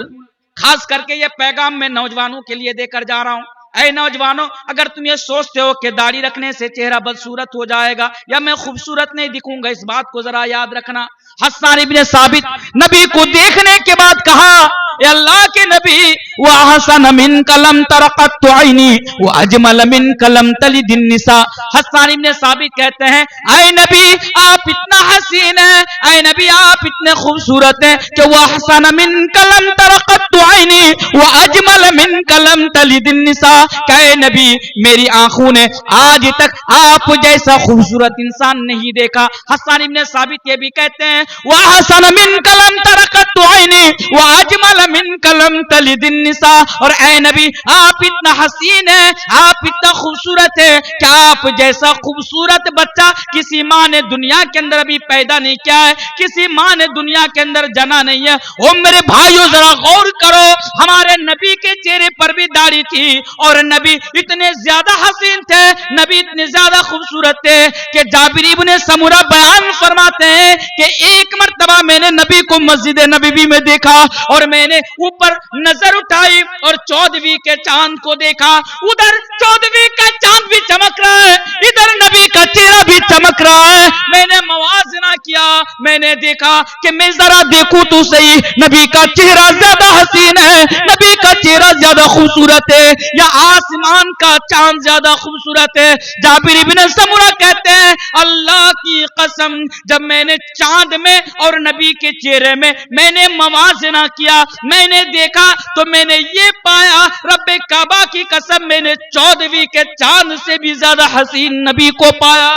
खास करके ये पैगाम मैं नौजवानों के लिए देकर जा रहा हूं। ऐ नौजवानों, अगर तुम ये सोचते हो कि दाढ़ी रखने से चेहरा बदसूरत हो जाएगा या मैं खूबसूरत नहीं दिखूंगा, इस बात को जरा याद रखना। हसन इब्ने साबित नबी को देखने के बाद कहा, अल्लाह के नबी, व हसन मिन कलम तरक़त आईनी व अजमल मिन कलम तलिदिन निसा। हसन इब्ने साबित कहते हैं, ऐ नबी आप इतना हसीन हैं, ऐ नबी आप इतने खूबसूरत हैं कि व हसन मिन कलम तरक़त आईनी व अजमल मिन कलम तलिदिन निसा। कहे नबी मेरी आंखों ने आज तक आप जैसा खूबसूरत इंसान नहीं देखा। हसन इब्ने साबित ये भी कहते हैं वह हसन मिन कलम तरकत आईनी वह अजमल मिन कलम तलिदिन निसा, और ऐ नबी आप इतना हसीन है, आप इतना खूबसूरत है कि आप जैसा खूबसूरत बच्चा किसी माँ ने दुनिया के अंदर अभी पैदा नहीं किया है, किसी माँ ने दुनिया के अंदर जना नहीं है। ओ मेरे भाइयों जरा गौर करो, हमारे नबी के चेहरे पर भी दाढ़ी थी और नबी इतने ज्यादा हसीन थे, नबी इतने ज्यादा खूबसूरत थे कि जाबिर इब्ने समुरा बयान फरमाते हैं कि एक मर्तबा मैंने नबी को मस्जिद नबवी में देखा और मैंने ऊपर नजर उठाई और 14वीं के चांद को देखा। उधर 14वीं का चांद भी चमक रहा है, इधर नबी का चेहरा भी चमक रहा है। मैंने मवाजना किया, मैंने देखा कि मैं जरा देखूं तो सही, नबी का चेहरा ज्यादा हसीन है, नबी का चेहरा ज्यादा खूबसूरत है या आसमान का चांद ज्यादा खूबसूरत है। जाबिर इब्ने समुरा कहते हैं अल्लाह की कसम जब मैंने चांद में और नबी के चेहरे में मैंने मवाजना किया, मैंने देखा तो मैंने ये पाया रब्बे काबा की कसम मैंने 14वीं के चांद से भी ज्यादा हसीन नबी को पाया।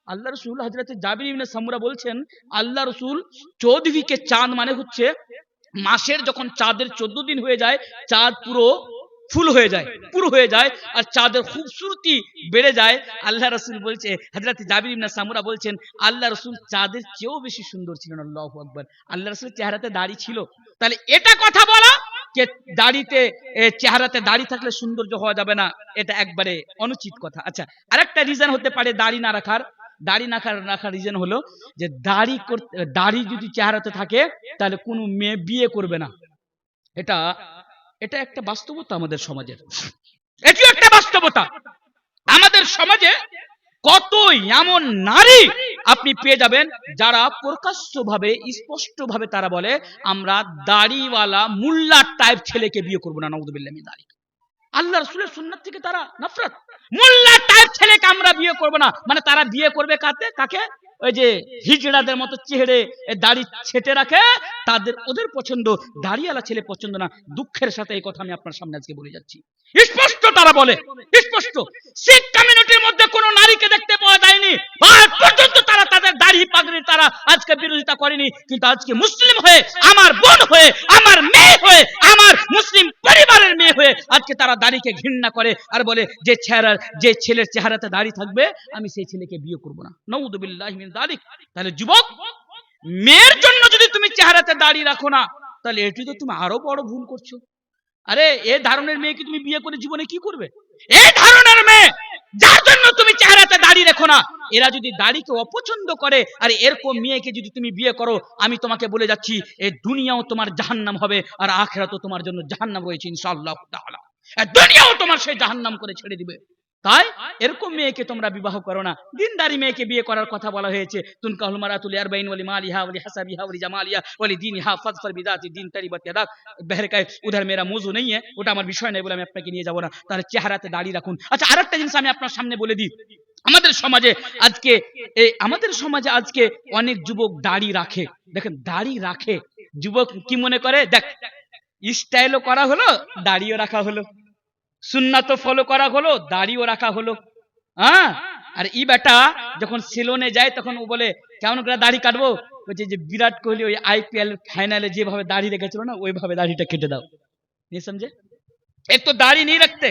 আল্লাহ রসুল হযরত জাবির ইবনে সামুরা বলছেন আল্লাহ রসুল 14वीं के चांद মানে হচ্ছে মাসের যখন চাঁদের 14 দিন হয়ে যায় চাঁদ পুরো ফুল হয়ে যায়, পুরো হয়ে যায় আর চাঁদের খুবসুরতি বেড়ে যায়। আল্লাহ রসুল বলছে হযরত জাবির ইবনে সামুরা বলছেন আল্লাহ রসুল চাঁদের চেয়েও বেশি সুন্দর ছিলেন। আল্লাহু আকবার। আল্লাহ রসুলের চেহারাতে দাড়ি ছিল, তাহলে এটা কথা বলা যে দাড়িতে চেহারাতে দাড়ি থাকলে সৌন্দর্য হওয়া যাবে না, এটা একবারে অনুচিত কথা। আচ্ছা, আরেকটা রিজন হতে পারে দাড়ি না রাখার, দাড়ি না রাখার রিজন হলো যে দাড়ি যদি চেহারাতে থাকে তাহলে কোনো মেয়ে বিয়ে করবে না। এটা একটা বাস্তবতা আমাদের সমাজের, এটিও একটা বাস্তবতা। আমাদের সমাজে কত এমন নারী আপনি পেয়ে যাবেন যারা প্রকাশ্যভাবে স্পষ্টভাবে তারা বলে আমরা দাড়িওয়ালা মুল্লা টাইপ ছেলেকে বিয়ে করবো না, নাউযুবিল্লাহ মিন যালিক। আল্লাহ রাসূলের সুন্নাত থেকে তারা নফরত, মুল্লা টাইপ ছেলেকে আমরা বিয়ে করবো না, মানে তারা বিয়ে করবে কাকে? ওই যে হিজড়াদের মতো চেহারে দাড়ি ছেটে রাখে তাদের, ওদের পছন্দ, দাড়িওয়ালা ছেলে পছন্দ না। দুঃখের সাথে এই কথা আমি আপনার সামনে আজকে বলে যাচ্ছি, স্পষ্ট তারা বলে, স্পষ্ট শিখ কমিউনিটির মধ্যে কোন নারীকে দেখতে পাওয়া যায়নি আজ পর্যন্ত তারা তাদের দাড়ি পাগড়ি তারা আজকে বিরোধিতা করেনি, কিন্তু আজকে মুসলিম হয়ে আমার বোন হয়ে আমার মেয়ে হয়ে আমার মুসলিম পরিবারের মেয়ে হয়ে আজকে তারা দাড়িকে ঘৃণা করে আর বলে যে ছেলের চেহারাতে দাড়ি থাকবে আমি সেই ছেলেকে বিয়ে করব না, নাউযুবিল্লাহি মিন যালিক। তাহলে যুবক, মেয়ের জন্য যদি তুমি চেহারাতে দাড়ি রাখো না তাহলে এটি তো তুমি আরো বড় ভুল করছো। আরে এই ধরনের মেয়েকে তুমি বিয়ে করে জীবনে কি করবে? এই ধরনের মেয়ে যার জন্য তুমি চেহারাতে দাড়ি রেখো না, এরা যদি দাড়িকে অপছন্দ করে আর এরকম মেয়েকে যদি তুমি বিয়ে করো, আমি তোমাকে বলে যাচ্ছি এই দুনিয়াও তোমার জাহান্নাম হবে আর আখিরাতও তোমার জন্য জাহান্নাম রয়েছে ইনশাআল্লাহ তাআলা। এই দুনিয়াও তোমার সেই জাহান্নাম করে ছেড়ে দিবে। তাই এরকম মেয়েকে তোমরা বিবাহ করো না। দিনদারি মেয়েকে বিয়ে করার কথা বলা হয়েছে, তুনকাহুল মারাতুল আরবাইন ওয়ালি মালিহা ওয়ালি হাসাবিহা ওয়ালি জামালিহা ওয়ালি দীনিহা ফাজফার বিযাতি দীন তারিবাত ইয়াদাক। বহরকায় উধার মেরা মৌজু নেই है, ওটা আমার বিষয় নয় বলে আমি আপনাকে নিয়ে যাব না। তাহলে চেহারাতে দাড়ি রাখুন। আচ্ছা, আরেকটা জিনিস আমি আপনার সামনে বলে দিই, আমাদের সমাজে আজকে অনেক যুবক দাড়ি রাখে। দেখেন, দাড়ি রাখে, যুবক কি মনে করে, দেখ স্টাইলও করা হলো দাড়িও রাখা হলো, সুন্নাতও ফলো করা হলো দাড়িও রাখা হলো। হ্যাঁ, আর ই বেটা যখন সেলুনে যায় তখন ও বলে কেমন করে দাড়ি কাটবো, বলছে যে বিরাট কোহলি ওই IPL ফাইনালে যেভাবে দাড়ি রেখেছিল না ওইভাবে দাড়িটা কেটে দাও। नहीं समझे? एक तो दाढ़ी नहीं रखते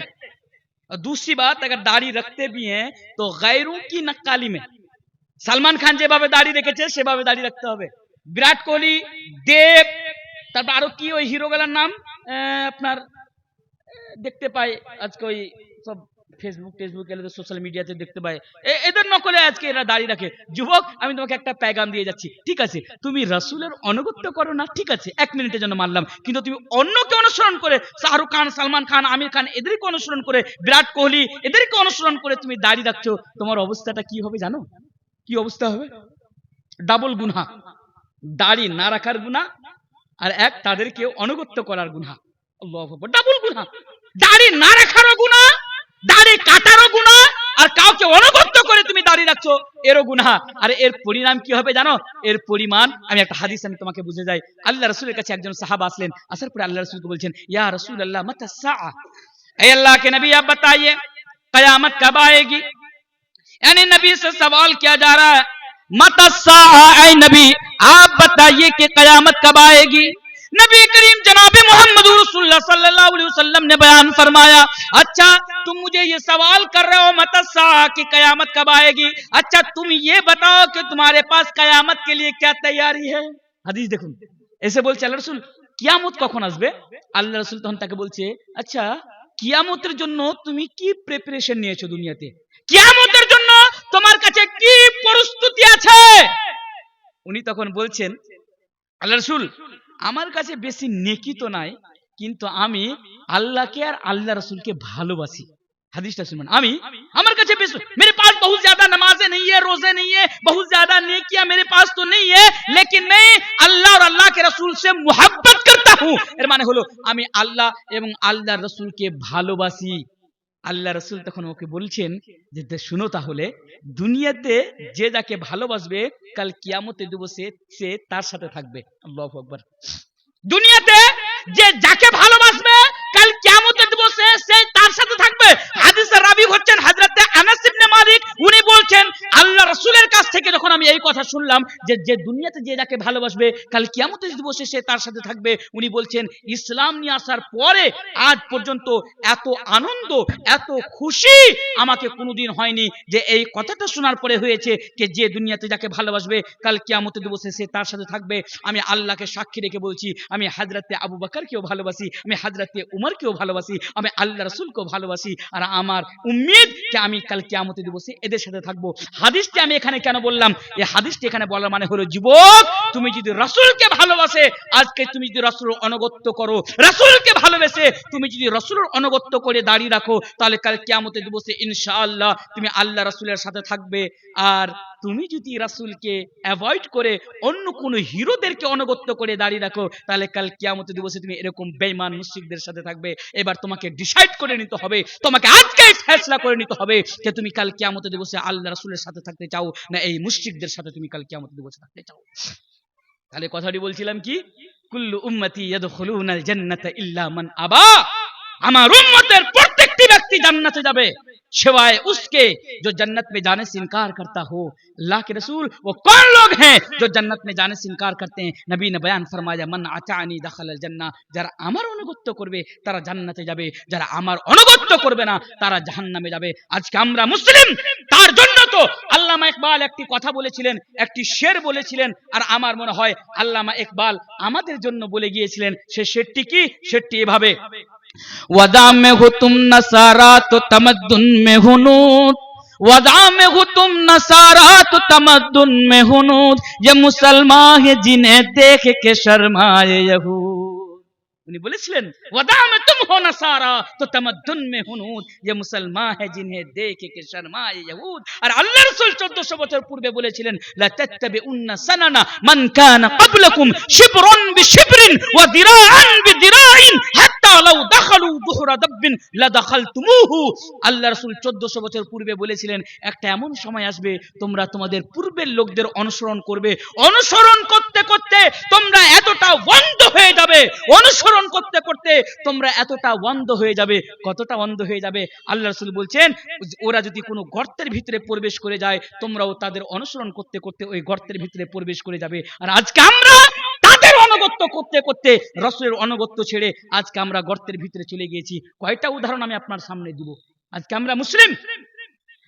और दूसरी बात अगर दाढ़ी रखते भी हैं तो गैरों की नक्काली में। सलमान खान যেভাবে দাড়ি রেখেছে সেভাবে দাড়ি রাখতে হবে। বিরাট কোহলি, দেব, তারপর আরো কি ওই হিরোগুলোর নাম আপনার দেখতে পাই আজকে ওই সব ফেসবুক এলে সোশ্যাল মিডিয়াতে দেখতে পাই, এদের নকলে আজকে এরা দাড়ি রাখে। যুবক, আমি তোমাকে একটা পেগাম দিয়ে যাচ্ছি, ঠিক আছে তুমি রাসূলের অনুগত্য করো না, ঠিক আছে 1 মিনিটের জন্য মানলাম, কিন্তু তুমি অন্যকে অনুসরণ করে শাহরুখ খান, সালমান খান, আমির খান এদেরকে অনুসরণ করে, বিরাট কোহলি এদেরকে অনুসরণ করে তুমি দাড়ি রাখছো, তোমার অবস্থাটা কি হবে জানো? কি অবস্থা হবে? ডাবল গুনাহ, দাড়ি না রাখার গুনাহ আর এক তাদেরকে অনুগত্য করার গুনাহ। আল্লাহু আকবার, ডাবল গুনাহ, দাড়ি না রাখারও গুনাহ, দাড়ি কাটারও গুনাহ, আর কাউকে অনুগত্য করে তুমি দাড়ি রাখছো এরও গুনাহ। আর এর পরিণাম কি হবে জানো? এর পরিমাণ আমি একটা হাদিস আমি তোমাকে বুঝে যাই। আল্লাহ রাসূলের কাছে একজন সাহাবা আসলেন, আসার পরে আল্লাহ রাসূলকে বলছেন, ইয়া রাসূলুল্লাহ মাতা সাআ, ऐ अल्लाह के नबी आप बताइए कयामत कब आएगी। यानी नबी से सवाल किया जा रहा है मतस्सा, ऐ नबी आप बताइए कि कयामत कब आएगी। नबी करीम जनाब मोहम्मद रसूलुल्लाह सल्लल्लाहु अलैहि वसल्लम ने बयान फरमाया, अच्छा तुम मुझे ये सवाल कर रहे हो मतस्सा कि कयामत कब आएगी, अच्छा तुम ये बताओ कि तुम्हारे पास कयामत के लिए क्या तैयारी है। हदीस देखो, ऐसे बोलছে আল্লাহ রাসূল কিয়ামত কখন আসবে। আল্লাহ রাসূল তখন তাকে বলছে, আচ্ছা কিয়ামতের জন্য তুমি কি প্রিপারেশন নিয়েছো দুনিয়াতে, কিয়ামতের জন্য তোমার কাছে কি প্রস্তুতি আছে। উনি তখন বলছেন, আল্লাহ রাসূল আমার কাছে বেশি নেকি তো নাই, কিন্তু আমি আল্লাহকে আর আল্লাহ রাসূলকে ভালোবাসি। हदीस सुनना आमी हमारे काছে बेस मेरे पास बहुत ज्यादा नमाजें नहीं है, रोजे नहीं है, बहुत ज्यादा नेकियां मेरे पास तो नहीं है, लेकिन मैं अल्लाह और अल्लाह के रसूल से मोहब्बत करता हूं। এর মানে হলো আমি আল্লাহ এবং আল্লাহর রাসূলকে ভালোবাসি। আল্লাহ রাসূল তখন ওকে বলছেন যে শুনো তাহলে দুনিয়াতে যে যাকে ভালোবাসবে কাল কিয়ামতের দিবসে সে তার সাথে থাকবে। আল্লাহু আকবার। দুনিয়াতে যে যাকে ভালোবাসবে কাল কিয়ামতের দিবসে সে তার সাথে থাকবে। হাদিসের রাবী হচ্ছেন হযরত আনাস ইবনে মালিক, উনি বলছেন আল্লাহ রাসূলের কাছ থেকে যখন আমি এই কথা শুনলাম যে দুনিয়াতে যে যাকে ভালোবাসবে কাল কিয়ামতের দিবসে সে তার সাথে থাকবে, উনি বলছেন ইসলাম নিয়ে আসার পরে আজ পর্যন্ত এত আনন্দ এত খুশি আমাকে কোনোদিন হয়নি যে এই কথাটা শোনার পরে হয়েছে যে দুনিয়াতে যাকে ভালোবাসবে কাল কিয়ামতের দিবসে সে তার সাথে থাকবে। আমি আল্লাহকে সাক্ষী রেখে বলছি আমি হযরত আবু বকরকেও ভালোবাসি, আমি হযরত উমরকেও ভালোবাসি, আমি আল্লাহ রাসূলকেও ভালোবাসি, আর আমার উম্মিদ যে আমি কাল কিয়ামতের দিবসে এদের সাথে থাকবো। হাদিসটি আমি এখানে কেন বললাম, এই হাদিসটি এখানে বলার মানে হলো যুবক তুমি যদি রাসূলকে ভালোবাসে, আজকে তুমি যদি রাসূলের অনুগত্য করো, রাসূলকে ভালোবেসে তুমি যদি রাসূলের অনুগত্য করে দাঁড়িয়ে রাখো, তাহলে কাল কিয়ামতের দিবসে ইনশাআল্লাহ তুমি আল্লাহ রাসূলের সাথে থাকবে। আর তুমি যদি রাসূলকে অ্যাভয়েড করে অন্য কোন হিরোদেরকে অনুগত্য করে দাঁড়িয়ে রাখো, তাহলে কাল কিয়ামতের দিবসে তুমি এরকম বেঈমান মুশরিকদের সাথে থাকবে। এবার তোমাকে ডিসাইড করে নিতে হবে, তোমাকে আজকেই ফয়সালা করে নিতে হবে যে তুমি কাল কিয়ামতের দিবসে আল্লাহ রাসূলের সাথে থাকতে চাও না এই মুশরিকদের সাথে তুমি কাল কিয়ামতের দিবসে থাকতে চাও। তাহলে কথাটি বলছিলাম কি, কুল্লু উম্মতি ইয়াদখুলুনাল জান্নাতা ইল্লা মান আবা, আমার উম্মতের প্রত্যেকটি ব্যক্তি জান্নাতে যাবে सिवाय उसके जो जन्नत में जाने से इनकार करता हो। अल्लाह के रसूल वो कौन लोग हैं जो जन्नत में जाने से इनकार करते हैं। नबी ने बयान फरमाया मन आतानी दखलल जन्ना, যারা আমার অনুগত্য করবে তারা জান্নাতে যাবে, যারা আমার অনুগত্য করবে না তারা জাহান্নামে যাবে। আজকে আমরা মুসলিম, তার জন্য তো আল্লামা ইকবাল একটি কথা বলেছিলেন, একটি শের বলেছিলেন, আর আমার মনে হয় আল্লামা ইকবাল আমাদের জন্য বলে গিয়েছিলেন। সে শেরটি কি, শেরটি এভাবে वदा में हो तुम नसारा तो तमद्दुन में हुनूद, वदा में हो तुम नसारा तो तमद्दुन में हुनूद, ये मुसलमान है जिन्हें देख के शर्माए यहूद। उन्हें বলেছিলেন वदा में तुम हो नसारा तो तमद्दुन में हुनूद, ये मुसलमान है जिन्हें देख के शर्माए यहूद। और अल्लाह रसूल 1400 বছর পূর্বে বলেছিলেন লা তাত্তাবিউন্না সানানা মান কানা ক্বাবলাকুম শিবরুন বিশিবরিন ওয়া দিরাআন বিদিরাইন হাত্তা লাউ দাখালু দুহরা দাব্বিন লা দাখালতুমুহু। আল্লাহ রাসূল 1400 বছর পূর্বে বলেছিলেন একটা এমন সময় আসবে তোমরা তোমাদের পূর্বের লোকদের অনুসরণ করবে, অনুসরণ করতে করতে তোমরা এতটা বন্ধ হয়ে যাবে, অনুসরণ করতে করতে তোমরা এতটা বন্ধ হয়ে যাবে। কতটা বন্ধ হয়ে যাবে? আল্লাহ রাসূল বলছেন ওরা যদি কোনো গর্তের ভিতরে প্রবেশ করে যায় তোমরাও তাদের অনুসরণ করতে করতে ওই গর্তের ভিতরে প্রবেশ করে যাবে। আর আজকে আমরা তাদের অনুগত্য করতে করতে রাসূলের অনুগত্য ছেড়ে আজকে আমরা গর্তের ভিতরে চলে গিয়েছি। কয়টা উদাহরণ আমি আপনার সামনে দিব। আজকে আমরা মুসলিম,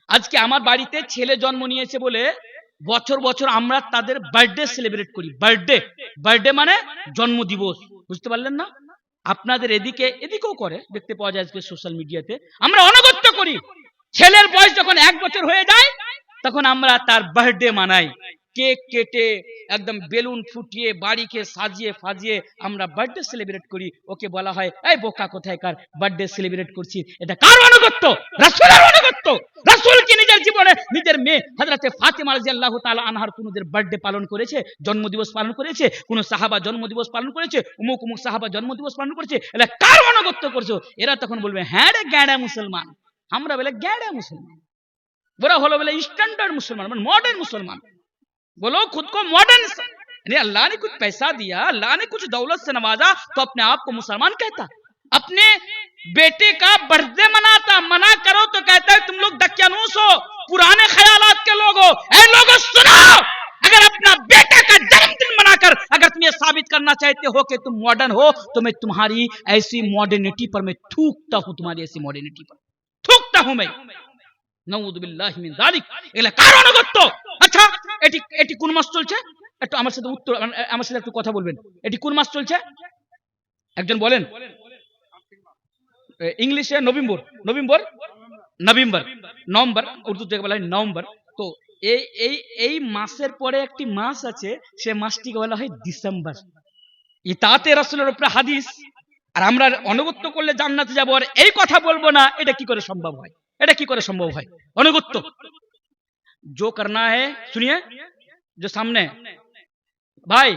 আজকে আমার বাড়িতে ছেলে জন্ম নিয়েছে বলে বছর বছর আমরা তাদের বার্থডে সেলিব্রেট করি। বার্থডে মানে জন্মদিবস, বুঝতে পারলেন না? আপনাদের এদিকেও করে, দেখতে পাওয়া যায় আজকে সোশ্যাল মিডিয়াতে। আমরা অনুগত্য করি, ছেলের বয়স যখন 1 বছর হয়ে যায় তখন আমরা তার বার্থডে মানাই, কেক কেটে একদম বেলুন ফুটিয়ে বাড়িকে সাজিয়ে ফাজিয়ে আমরা বার্থডে সেলিব্রেট করি। ওকে বলা হয় এই বোকা কোথায়কার বার্থডে সেলিব্রেট করছি। এটা কার অনুগত্য? রাসূলের অনুগত্য। রাসূল কি নিজের জীবনে নিজের মেয়ে হযরতে ফাতিমা রাদিয়াল্লাহু তাআলা আনহার কোনদের বার্থডে পালন করেছে, জন্মদিবস পালন করেছে? কোন সাহাবা জন্মদিবস পালন করেছে? অমুক অমুক সাহাবা জন্মদিবস পালন করেছে? এটা কার অনুগত্য করছো? এরা তখন বলবে হ্যাঁ রে গ্যাড়া মুসলমান। আমরা বলে গ্যাড়া মুসলমান, ওরা হলো বলে স্ট্যান্ডার্ড মুসলমান, মানে मॉडर्न मुसलमान। बोलो खुद को मॉडर्न, अल्लाह ने कुछ पैसा दिया, अल्लाह ने कुछ दौलत से नवाजा तो अपने आप को मुसलमान कहता। अपने बेटे का बर्थडे मनाता, मना करो तो कहता है तुम लोग दक्यानूस हो, पुराने ख्यालात के लोग हो। ऐ लोगों सुनो, अगर अपना बेटे का जन्मदिन मनाकर अगर तुम ये साबित करना चाहते हो कि तुम मॉडर्न हो, तो मैं तुम्हारी ऐसी मॉडर्निटी पर मैं थूकता हूं, तुम्हारी ऐसी मॉडर्निटी पर थूकता हूं मैं। নাউযু বিল্লাহি মিন যালিক। এগুলা কারণ গত। আচ্ছা, এটি কোন মাস চলছে? একটু আমার সাথে উত্তর, আমার সাথে একটু কথা বলবেন। এটি কোন মাস চলছে একজন বলেন? ইংলিশে নভেম্বর, নভেম্বর, নভেম্বর, নভেম্বর, উর্দুতে বলা হয় নভেম্বর। তো এই মাসের পরে একটি মাস আছে, সে মাসটিকে বলা হয় ডিসেম্বর। ইতাতে রাসূলের উপরে হাদিস, আর আমরা অনুগত্য করলে জান্নাতে যাব, আর এই কথা বলবো না, এটা কি করে সম্ভব হয়? এটা কি করে সম্ভব হয়? অনুগত্য जो करना है सुनिए, जो सामने ভাই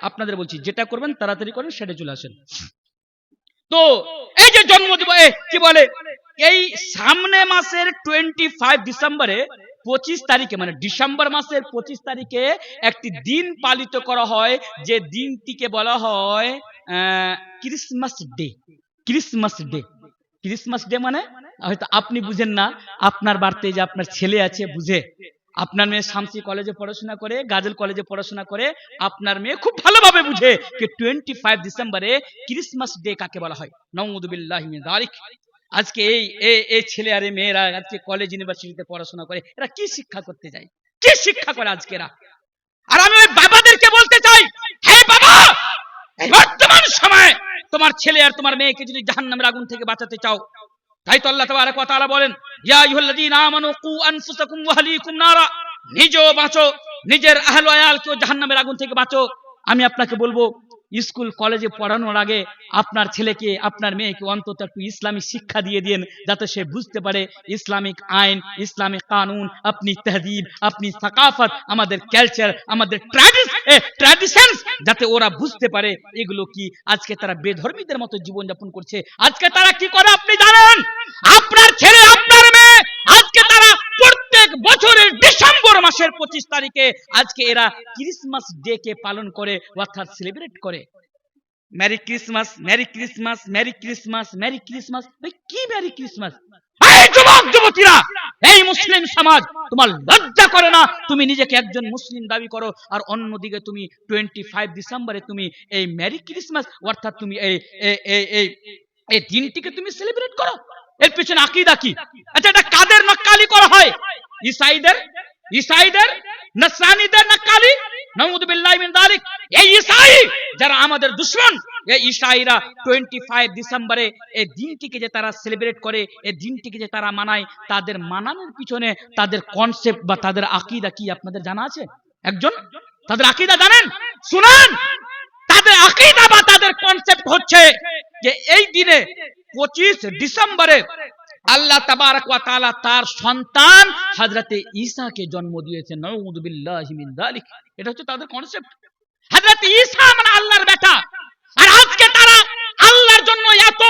আপনাদের বলছি, যেটা করবেন তাড়াতাড়ি করেন, সেটা চলে আসেন। তো এই যে জন্মদিন কি বলে, এই সামনে মাসের 25 ডিসেম্বরে 25 তারিখে, মানে ডিসেম্বর মাসের 25 তারিখে একটি দিন পালিত করা হয়, যে দিনটিকে বলা হয় Christmas day. Christmas day, Christmas day মানে হয়তো আপনি বুঝেন না, আপনার বাড়িতে যে আপনার ছেলে আছে বুঝে। আপনার মেয়ে শামসি কলেজে পড়াশোনা করে, গাজল কলেজে পড়াশোনা করে, আপনার মেয়ে খুব ভালোভাবে বুঝে যে 25 ডিসেম্বরে ক্রিসমাস ডে কাকে বলা হয়। নাউযু বিল্লাহি মিন যালিক। আজকে এই ছেলে আর মেয়েরা আজকে কলেজ ইউনিভার্সিটিতে পড়াশোনা করে, এরা কি শিক্ষা করতে যায়? কি শিক্ষা করে আজকে এরা? আর আমি ওই বাবাদেরকে বলতে চাই, হে বাবা, বর্তমান সময়ে তোমার ছেলে আর তোমার মেয়েকে যদি জাহান্নামের আগুন থেকে বাঁচাতে চাও, তাই তো আল্লাহ তাবারাক ওয়া তাআলা বলেন, ইয়া আইয়ুহাল্লাযীনা আমানু কু আনফুসাকুম ওয়া আহলিকুম নারা, নিজেও বাঁচো, নিজের আহল ওয়ায়ালকেও জাহান্নামের আগুন থেকে বাঁচো। আমি আপনাকে বলবো, স্কুল কলেজে পড়ানোর আগে আপনার ছেলেকে, আপনার মেয়েকে অন্তত একটু ইসলামিক শিক্ষা দিয়ে দিন, যাতে সে বুঝতে পারে ইসলামিক আইন, ইসলামিক কানুন, আপনি তাহদিব, আপনি সাকাফত, আমাদের কালচার, আমাদের ট্র্যাডিশন, যাতে ওরা বুঝতে পারে এগুলো কি। আজকে তারা বেধর্মীদের মতো জীবনযাপন করছে। আজকে তারা কি করে আপনি জানেন? আপনার ছেলে, আপনার মেয়ে, আজকে তারা প্রত্যেক বছরের ডিসেম্বর মাসের 25 তারিখে আজকে এরা ক্রিসমাস ডে কে পালন করে, অর্থাৎ সেলিব্রেট করে। Merry Christmas, merry Christmas, merry Christmas, merry Christmas. কি মেরি ক্রিসমাস? এই যুবক যুবতীরা, এই মুসলিম সমাজ, তোমার লজ্জা করে না? তুমি নিজেকে একজন মুসলিম দাবি করো, আর অন্যদিকে তুমি 25 ডিসেম্বরে তুমি এই মেরি ক্রিসমাস, অর্থাৎ তুমি এই দিনটিকে তুমি সেলিব্রেট করো। এর পিছনে আকীদা কি? আচ্ছা, এটা কাদের নক্কালি করা হয়? ঈসাইদের, নসরানীদের নক্কালি। নাউযু বিল্লাহি মিন যালিক। এই ঈসাই যারা আমাদের দুশমন, এই ঈসাইরা 25 ডিসেম্বরে এই দিনটিকে যে তারা সেলিব্রেট করে, এই দিনটিকে যে তারা মানায়, তাদের মানানোর পিছনে তাদের কনসেপ্ট বা তাদের আকীদা কি আপনাদের জানা আছে? একজন তাদের আকীদা জানেন? শুনুন, তাদের আকীদা বা তাদের কনসেপ্ট হচ্ছে যে এই দিনে 25 ডিসেম্বরে আল্লাহ তাবারক ওয়া তাআলা তার সন্তান হযরতে ঈসাকে জন্ম দিয়েছেন। নাউযু বিল্লাহি মিন যালিক। এটা হচ্ছে তাদের কনসেপ্ট। হযরতে ঈসা মানে আল্লাহর বেটা। আর আজকে তারা আল্লাহর জন্য এত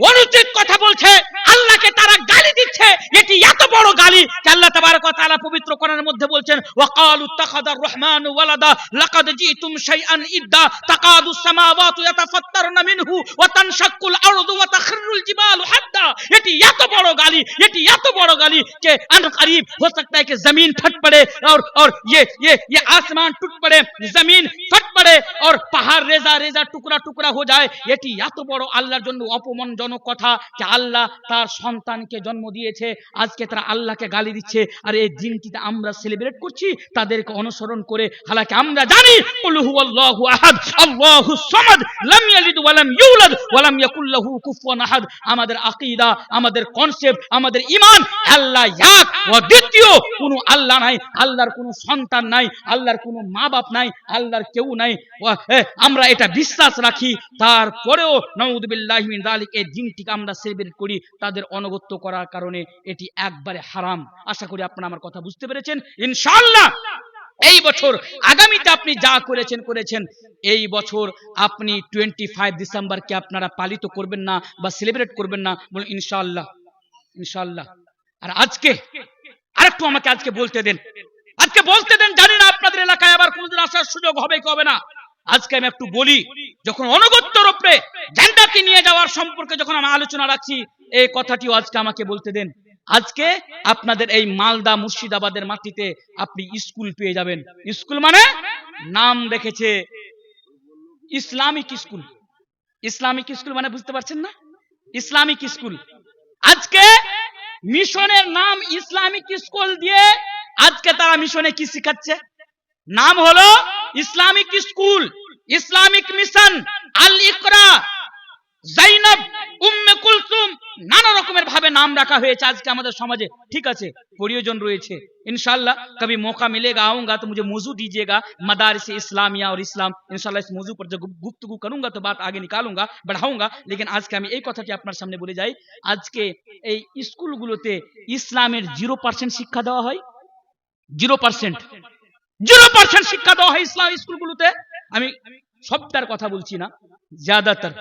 অনুচিত কথা বলছে, আল্লাহকে তারা গালি দিচ্ছে। এটি এত বড় গালি যে আল্লাহ তাবারক ওয়া তাআলা পবিত্র কোরআনের মধ্যে বলছেন, ওয়া ক্বালু ইত্তাখাযার রাহমানু ওয়ালাদা লাকাদ জিতুম শাইআন ইদ্দা তাকাদুস সামাওয়াতু ইয়াতাফাত্তারনা মিনহু ওয়া তানশাক্কুল আরদু ওয়া তাখিরুল জিবালু হাদ্দা। এটি এত বড় গালি, এটি এত বড় গালি যে আন করিব हो सकता है कि जमीन फट पड़े और ये आसमान टूट पड़े, जमीन फट पड़े और पहाड़ रेजा रेजा टुकड़ा टुकड़ा हो जाए। এটি এত বড় আল্লাহর জন্য অপমানজনক কথা যে আল্লাহ তার সন্তানকে জন্ম দিয়েছে, আজকে তারা আল্লাহকে গালি দিচ্ছে। আর এই দিনটিতে আমরা সেলিব্রেট করছি তাদেরকে অনুসরণ করে। হালাকি আমরা জানি কুল হুয়াল্লাহু আহাদ আল্লাহুস সামাদ লাম ইয়ালিদ ওয়া লাম ইউলাদ ওয়া লাম ইয়াকুল লাহু কুফুয়ান আহাদ। আমাদের আকীদা, আমাদের কনসেপ্ট, আমাদের ঈমান, আল্লাহ এক ও দ্বিতীয়, কোনো আল্লাহ নাই, আল্লাহর কোনো সন্তান নাই, আল্লাহর কোনো মা বাপ নাই, আল্লাহর কেউ নাই। আমরা এটা বিশ্বাস রাখি, তারপরেও নাউযু বিল্লাহি মিন যালিক এই দিনটিকে আমরা সেলিব্রেট করি। তাদের অনুগত্য করার কারণে এটি একবারে হারাম। আশা করি আপনারা আমার কথা বুঝতে পেরেছেন। ইনশাআল্লাহ এই বছর, আগামীতে আপনি যা করেছেন, এই বছর আপনি 25 ডিসেম্বরকে আপনারা পালিত করবেন না বা সেলিব্রেট করবেন না, বলুন ইনশাআল্লাহ। ইনশাআল্লাহ। আর আজকে আরেকটু আমাকে আজকে বলতে দেন, জানি না আপনাদের এলাকায় আবার কোনদিন আসার সুযোগ হবে কি হবে না। আজকে আমি একটু বলি, যখন অনগত্যর উপরে জান্নাতে নিয়ে যাওয়ার সম্পর্কে যখন আমি আলোচনা রাখছি, এই কথাটিও আজকে আমাকে বলতে দেন। আজকে আপনাদের এই মালদা মুর্শিদাবাদের মাটিতে আপনি স্কুল পেয়ে যাবেন। স্কুল মানে নাম রেখেছে ইসলামিক স্কুল। ইসলামিক স্কুল মানে বুঝতে পারছেন না? Islamic school. আজকে মিশনের নাম ইসলামিক স্কুল দিয়ে আজকে তারা মিশনে কি শিখাচ্ছে? নাম হলো ইসলামিক স্কুল, ইসলামিক মিশন, আল ইকরা, জাইনব, উম্মে কুলসুম, নানা রকমের ভাবে নাম রাখা হয়েছে আজকে আমাদের সমাজে। ঠিক আছে, প্রয়োজন রয়েছে, इंशाल्लाह कभी मौका मिलेगा आऊंगा तो मुझे मौजू दीजिएगा मदारिस इस्लामिया और इस्लाम। इंशाल्लाह इस मौजू पर जब गुफ्तगू करूंगा तो बात आगे निकालूंगा, बढ़ाऊंगा। लेकिन आज के আমি এই কথাটি আপনার সামনে বলে যাই, আজকে এই স্কুলগুলোতে ইসলামের 0% শিক্ষা দেওয়া হয়। 0% শিক্ষা দেওয়া হয় ইসলাম স্কুলগুলোতে। আমি সবটার কথা বলছি না, ज्यादातर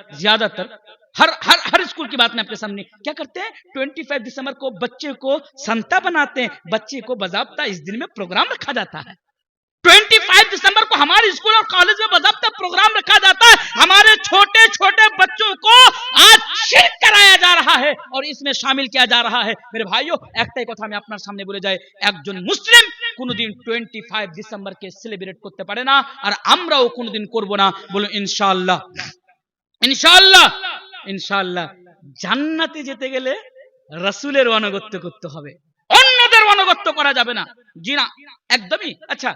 हर स्कूल की बात मैं आपके सामने क्या करते हैं, 25 दिसंबर को बच्चे को संता बनाते हैं, बच्चे को बाज़ाब्ता इस दिन में प्रोग्राम रखा जाता है। 25 दिसंबर को हमारे स्कूल और कॉलेज में बाज़ाब्ता प्रोग्राम रखा जाता है। हमारे छोटे छोटे बच्चों को आज शिरक कराया जा रहा है और इसमें शामिल किया जा रहा है। मेरे भाइयों, একটাই কথা আমি আপনার সামনে বলে যাই, একজন মুসলিম কোনদিন 25 ডিসেম্বরকে সেলিব্রেট করতে পারে না, আর আমরাও কোনদিন করব না। বলো ইনশাআল্লাহ। ইনশাআল্লাহ ইনশাআল্লাহ। জান্নাতে যেতে গেলে রাসূলের অনুগত্য করতে হবে, অন্যদের অনুগত্য করা যাবে না। জি না, একদমই। আচ্ছা,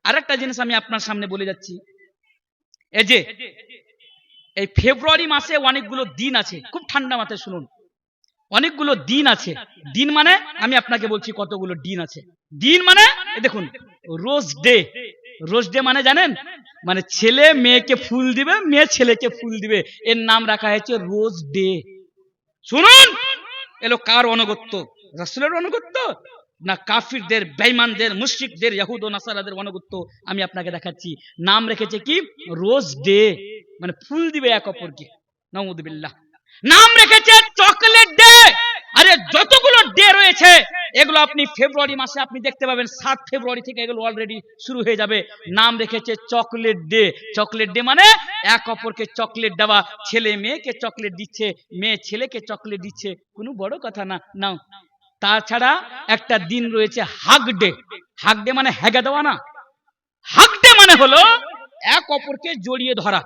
আরেকটা জিনিস আমি আপনার সামনে বলে যাচ্ছি, এই যে এই ফেব্রুয়ারি মাসে অনেকগুলো দিন আছে, খুব ঠান্ডা মাথায় শুনুন, অনেকগুলো দিন আছে। দিন মানে আমি আপনাকে বলছি কতগুলো দিন আছে। দিন মানে দেখুন, রোজ ডে। রোজ ডে মানে জানেন? মানে ছেলে মেয়েকে ফুল দিবে, মেয়ে ছেলেকে ফুল দিবে, এর নাম রাখা হয়েছে রোজ ডে। শুনুন, এলো কার অনুগত্য? রাসূলের অনুগত্য না কাফিরদের, বেঈমানদের, মুশরিকদের, ইহুদ ও নাসারাদের অনুগত্য? আমি আপনাকে দেখাচ্ছি। নাম রেখেছে কি? রোজ ডে, মানে ফুল দিবে এক অপরকে। নাউযুবিল্লাহ। নাম রেখেছে চকলেট ডে। আরে যতগুলো ডে রয়েছে এগুলো আপনি ফেব্রুয়ারি মাসে আপনি দেখতে পাবেন, 7 ফেব্রুয়ারি থেকে এগুলো অলরেডি শুরু হয়ে যাবে। নাম রেখেছে চকলেট ডে। চকলেট ডে মানে এক অপরকে চকলেট দেওয়া, ছেলে মেয়েকে চকলেট দিচ্ছে, মেয়ে ছেলেকে চকলেট দিচ্ছে, কোনো বড় কথা না। নাও, তাছাড়া একটা দিন রয়েছে হাগ ডে। হাগ ডে মানে হেগে দেওয়া না, হাগ ডে মানে হলো এক অপরকে জড়িয়ে ধরা।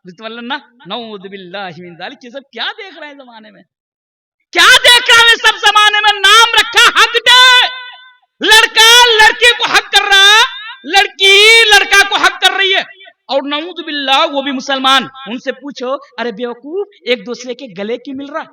বুঝতে পারলেন না? নাউযুবিল্লাহি মিন যালিক। ये सब क्या देख रहे हैं जमाने में, क्या देख रहे हैं सब जमाने में? नाम रखा हक डे। लड़का लड़की को हक कर रहा है, लड़की लड़का को हक कर रही है, और नाउज़ुबिल्लाह वो भी मुसलमान। उनसे पूछो, अरे बेवकूफ, एक दूसरे के गले क्यों मिल रहा?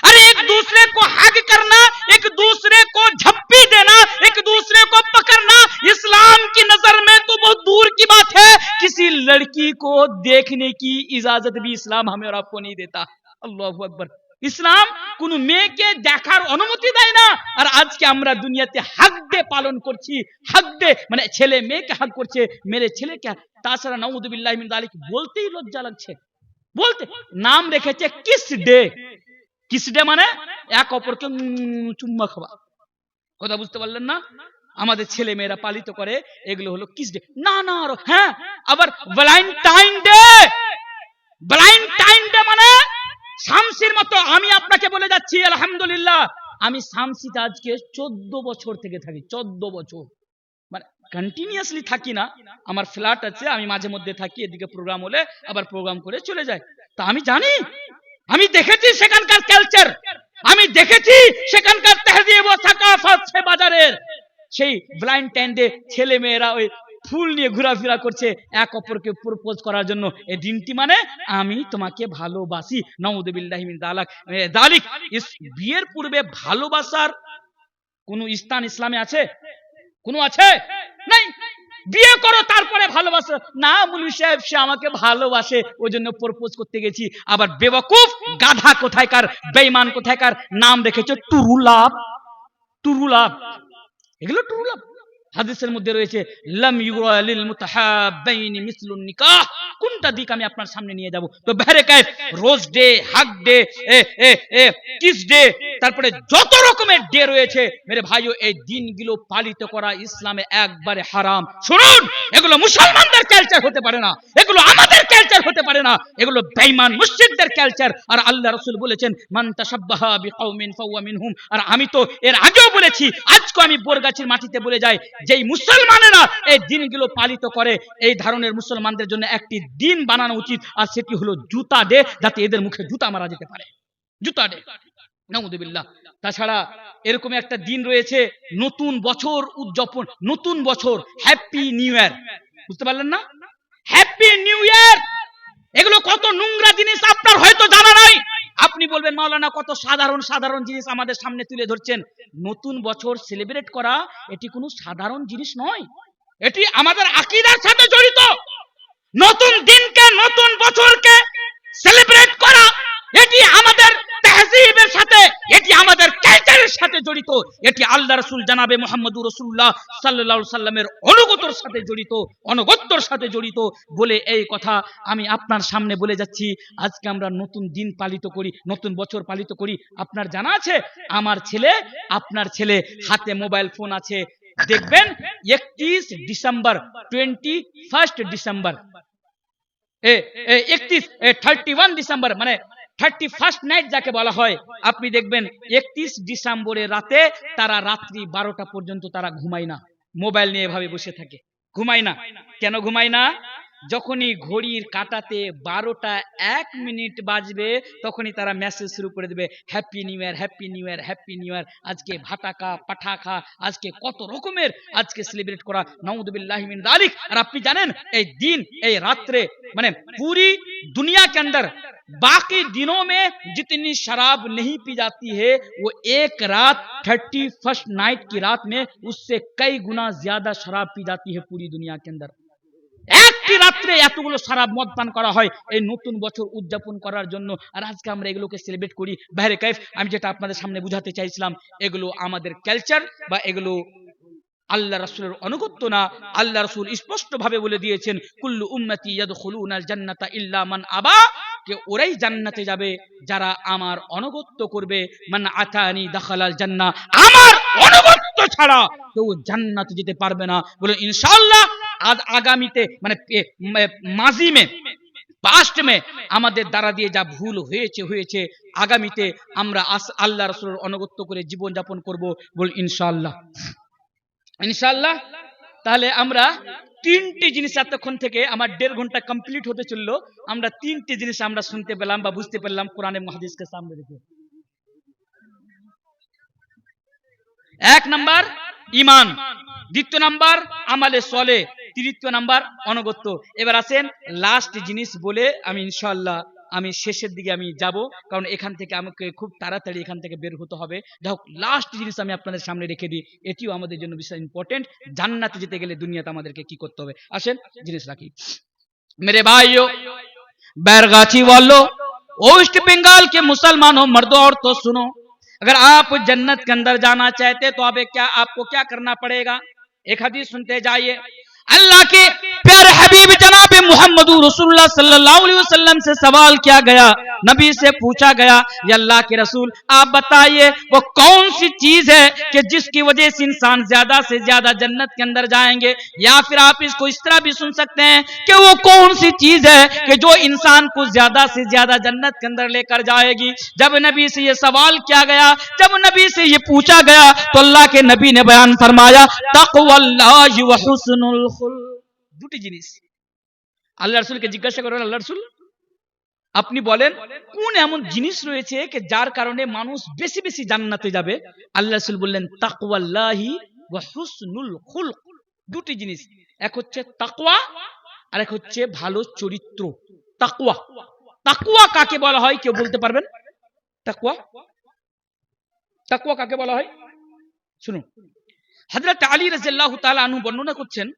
अरे एक दूसरे को हक करना, एक दूसरे को झप्पी देना, एक दूसरे को पकड़ना इस्लाम की नजर में तो बहुत दूर की बात है। किसी लड़की को देखने की इजाजत भी इस्लाम हमें और आपको नहीं देता। अल्लाहु अकबर। ইসলাম কোন মেয়েকে দেখার অনুমতি দেয় না, আর আজকে আমরা দুনিয়াতে হক ডে পালন করছি। হক ডে মানে ছেলে মেয়েকে হক করছে, মেরে ছেলেকে। তাছাড়া নাউযুবিল্লাহি মিন যালিক বলতেই লজ্জা লাগছে বলতে। নাম রেখেছে কিস ডে। কিস ডে মানে এক অপরকে চুম্মা খাওয়া। কথা বুঝতে পারলেন না? আমাদের ছেলে মেয়েরা পালিত করে, এগুলো হলো কিস ডে। না না, হ্যাঁ, আবার ভ্যালেন্টাইন ডে। ভ্যালেন্টাইন ডে মানে শামসির মতো। আমি আপনাকে বলে যাচ্ছি, আলহামদুলিল্লাহ, আমি শামসিতে আজকে 14 বছর থেকে থাকি। 14 বছর মানে কন্টিনিউয়াসলি থাকি না, আমার ফ্ল্যাট আছে, আমি মাঝে মধ্যে থাকি, এদিকে প্রোগ্রাম হলে আবার প্রোগ্রাম করে চলে যাই। তা আমি জানি, আমি দেখেছি সেখানকার কালচার, আমি দেখেছি সেখানকার তাহজিব ও সাকাফত। সে বাজারের সেই ভ্যালেন্টাইন ডে ছেলে মেয়েরা ওই ফুল নিয়ে ঘোরাফেরা করছে এক অপরকে প্রপোজ করার জন্য। এই দিনটি মানে আমি তোমাকে ভালোবাসি। নাউযুবিল্লাহি মিন যালিক। বিয়ের পূর্বে ভালোবাসার কোন স্থান ইসলামে আছে? কোন আছে? নাই। বিয়ে করো তারপরে ভালোবাসো না, মুলি সাহেব সে আমাকে ভালোবাসে ওই জন্য প্রপোজ করতে গেছি। আবার বেওয়াকুফ গাধা কোথায়কার, বেঈমান কোথায়কার নাম রেখেছে টুরুলাভ। টুরুলাভ, এগুলো টুরুলাভ। হাদিসের মধ্যে রয়েছে লাম ইউরা লিল মুতাহাব্বাইনি মিসলুন নিকাহ। কোনটা দিক আমি আপনার সামনে নিয়ে যাব? তো বেহরে কাইফ, rose day, hug day, kiss day, তারপরে যত রকমের ডে রয়েছে মেরে ভাইও, এই দিনগুলো পালিত করা ইসলামে একবারে হারাম। শুনুন, এগুলো মুসলমানদের কালচার হতে পারে না, এগুলো আমাদের কালচার হতে পারে না, এগুলো বেঈমান মুশরিকদের কালচার। আর আল্লাহ রাসূল বলেছেন মান তাশাব্বাহা বিকাউমিন ফাহুয়া মিনহুম। আর আমি তো এর আগেও বলেছি, আজকে আমি বোরগাছির মাটিতে বলে যাই, যেই মুসলমানেরা এই দিনগুলো পালিত করে, এই ধরনের মুসলমানদের জন্য একটি দিন বানানো উচিত, আর সেটি হলো জুতা ডে, যাতে এদের মুখে জুতা মারা যেতে পারে। জুতা ডে, নাউযুবিল্লাহ। তাছাড়া এরকম একটা দিন রয়েছে নতুন বছর উদযাপন, নতুন বছর, হ্যাপি নিউ ইয়ার। বুঝতে পারলেন না? হ্যাপি নিউ ইয়ার, এগুলো কত নোংরা জিনিস আপনার হয়তো জানা নাই। আপনি বলবেন মাওলানা কত সাধারণ সাধারণ জিনিস আমাদের সামনে তুলে ধরছেন। নতুন বছর সেলিব্রেট করা এটি কোনো সাধারণ জিনিস নয়, এটি আমাদের আকীদার সাথে জড়িত। নতুন দিনকে, নতুন বছরকে সেলিব্রেট করা এটি আমাদের তাহজিবের সাথে, এটি আমাদের কালচারের সাথে জড়িত, এটি আল্লাহ রাসূল জানাবে মুহাম্মদুর রাসূলুল্লাহ সাল্লাল্লাহু আলাইহি সাল্লামের অনুগতর সাথে জড়িত, অনুগত্যর সাথে জড়িত বলে এই কথা আমি আপনার সামনে বলে যাচ্ছি। আজকে আমরা নতুন দিন পালিত করি, নতুন বছর পালিত করি। আপনার জানা আছে, আমার ছেলে, আপনার ছেলে হাতে মোবাইল ফোন আছে, দেখবেন 31 ডিসেম্বর, 21 ডিসেম্বর, 31 ডিসেম্বর মানে 31st নাইট যাকে বলা হয়, আপনি দেখবেন 31 ডিসেম্বরের রাতে তারা রাত্রি 12টা পর্যন্ত তারা ঘুমায় না, মোবাইল নিয়ে এভাবে বসে থাকে, ঘুমায় না। কেন ঘুমায় না? যখনই ঘড়ির কাঁটাতে 12টা 1 মিনিট বাজবে, তখনই তারা মেসেজ শুরু করে দেবে, happy new year, happy new year, happy new year. আজকে ভাটাকা পাঠাখা, আজকে কত রকমের আজকে সেলিব্রেট করা, নাউযুবিল্লাহি মিন যালিক। আর আপনি জানেন এই দিন, এই রাত্রে মানে पूरी दुनिया के अंदर बाकी दिनों में जितनी शराब नहीं पी जाती है, वो एक रात 31st नाइट की रात में उससे कई गुना ज्यादा शराब पी जाती है पूरी दुनिया के अंदर। একটি রাত্রে এতগুলো শরাব মদ পান করা হয় এই নতুন বছর উদযাপন করার জন্য। আর আজকে আমরা এগুলোকে সেলিব্রেট করি। বাহরে কাইফ, আমি যেটা আপনাদের সামনে বুঝাতে চাইছিলাম, এগুলো আমাদের কালচার বা এগুলো আল্লাহ রাসূলের অনুগত্য না। আল্লাহ রাসূল স্পষ্ট ভাবে বলে দিয়েছেন, কুল্লু উম্মতি ইয়াদখুলুনাল জান্নাতা ইল্লা মান আবা, কে ওরাই জান্নাতে যাবে যারা আমার অনুগত্য করবে। মান আতানি দাখালাল জান্নাহ, আমার অনুগত্য ছাড়া কেউ জান্নাতে যেতে পারবে না। বলে ইনশাআল্লাহ আজ আগামীতে মানে মাজি মে, পাস্ট মে আমাদের দ্বারা দিয়ে যা ভুল হয়েছে, আগামীতে আমরা আল্লাহ রাসূলের অনুগত্য করে জীবন যাপন করব। বল ইনশাআল্লাহ, ইনশাআল্লাহ। তাহলে আমরা তিনটি জিনিস, এতক্ষণ থেকে আমার 1.5 ঘন্টা কমপ্লিট হতে চললো, আমরা তিনটি জিনিস আমরা শুনতে পেলাম বা বুঝতে পেলাম কোরআনে মুহাদ্দিসকে সামনে রেখে। 1 নাম্বার ঈমান, 2 নাম্বার আমালে সলে, 3 নাম্বার অনুগত্য। এবার আসেন লাস্ট জিনিস বলে আমি ইনশাআল্লাহ আমি শেষের দিকে আমি যাব, কারণ এখান থেকে আমাকে খুব তাড়াতাড়ি এখান থেকে বের হতে হবে। দেখো লাস্ট জিনিস আমি আপনাদের সামনে রেখে দিই, এটিও আমাদের জন্য বিশাল ইম্পর্টেন্ট। জান্নাতে যেতে গেলে দুনিয়াতে আমাদেরকে কি করতে হবে, আসেন জিনিস রাখি। मेरे भाइयों, बैरगाछी वालों, वेस्ट बंगाल के मुसलमानों, मर्दों औरतों, सुनो, अगर आप जन्नत के अंदर जाना चाहते तो आपको क्या करना पड़ेगा? एक हदीस सुनते जाइए। अल्लाह के प्यारे हबीब जनाब मुहम्मद रसूलुल्लाह सल्लल्लाहु अलैहि वसल्लम से सवाल किया गया, नबी से पूछा गया, ये अल्लाह के रसूल आप बताइए वो कौन सी चीज है कि जिसकी वजह से इंसान ज्यादा से ज्यादा जन्नत के अंदर जाएंगे? या फिर आप इसको इस तरह भी सुन सकते हैं कि वो कौन सी चीज है कि जो इंसान को ज्यादा से ज्यादा जन्नत के अंदर लेकर जाएगी। जब नबी से ये सवाल किया गया, जब नबी से ये पूछा गया, तो अल्लाह के नबी ने बयान फरमाया, तक़वल्लाहि व हुस्नुल खुल्क। দুটি জিনিস আল্লাহ রাসূলকে জিজ্ঞাসা করেন, আল্লাহ রাসূল আপনি বলেন কোন এমন জিনিস রয়েছে যে যার কারণে মানুষ বেশি বেশি জান্নাতে যাবে? আল্লাহ রাসূল বললেন তাকওয়াল্লাহি ওয়া হুসনুল খুলক। দুটি জিনিস, এক হচ্ছে তাকওয়া আর এক হচ্ছে ভালো চরিত্র। তাকওয়া, তাকওয়া কাকে বলা হয় কেউ বলতে পারবেন? তাকওয়া, তাকওয়া কাকে বলা হয়? শুনুন, হযরত আলী রাদিয়াল্লাহু তাআলা আনহু বর্ণনা করছেন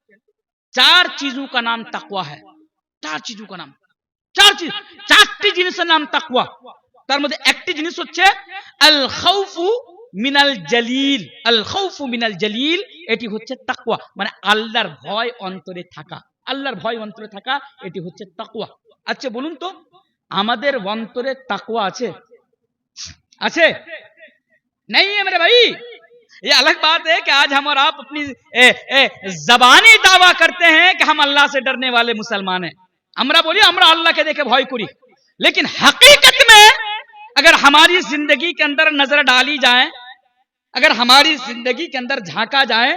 4 चीजों का नाम तकवा है। 4 चीजों का नाम, 4টি জিনিসের নাম তাকওয়া। তার মধ্যে একটি জিনিস হচ্ছে আল খাউফু মিনাল জালিল, আল খাউফু মিনাল জালিল, এটি হচ্ছে তাকওয়া, মানে আল্লাহর ভয় অন্তরে থাকা। আল্লাহর ভয় অন্তরে থাকা, এটি হচ্ছে তাকওয়া। আচ্ছা বলুন তো, আমাদের অন্তরে তাকওয়া আছে? আছে? नहीं है मेरे भाई। ये अलग बात है कि आज हम और आप अपनी जबानी दावा करते हैं कि हम अल्लाह से डरने वाले मुसलमान हैं, हमरा बोलिए हमरा अल्लाह के देखे भय करी, लेकिन हकीकत में अगर हमारी जिंदगी के अंदर नजर डाली जाए, अगर हमारी जिंदगी के अंदर झांका जाए,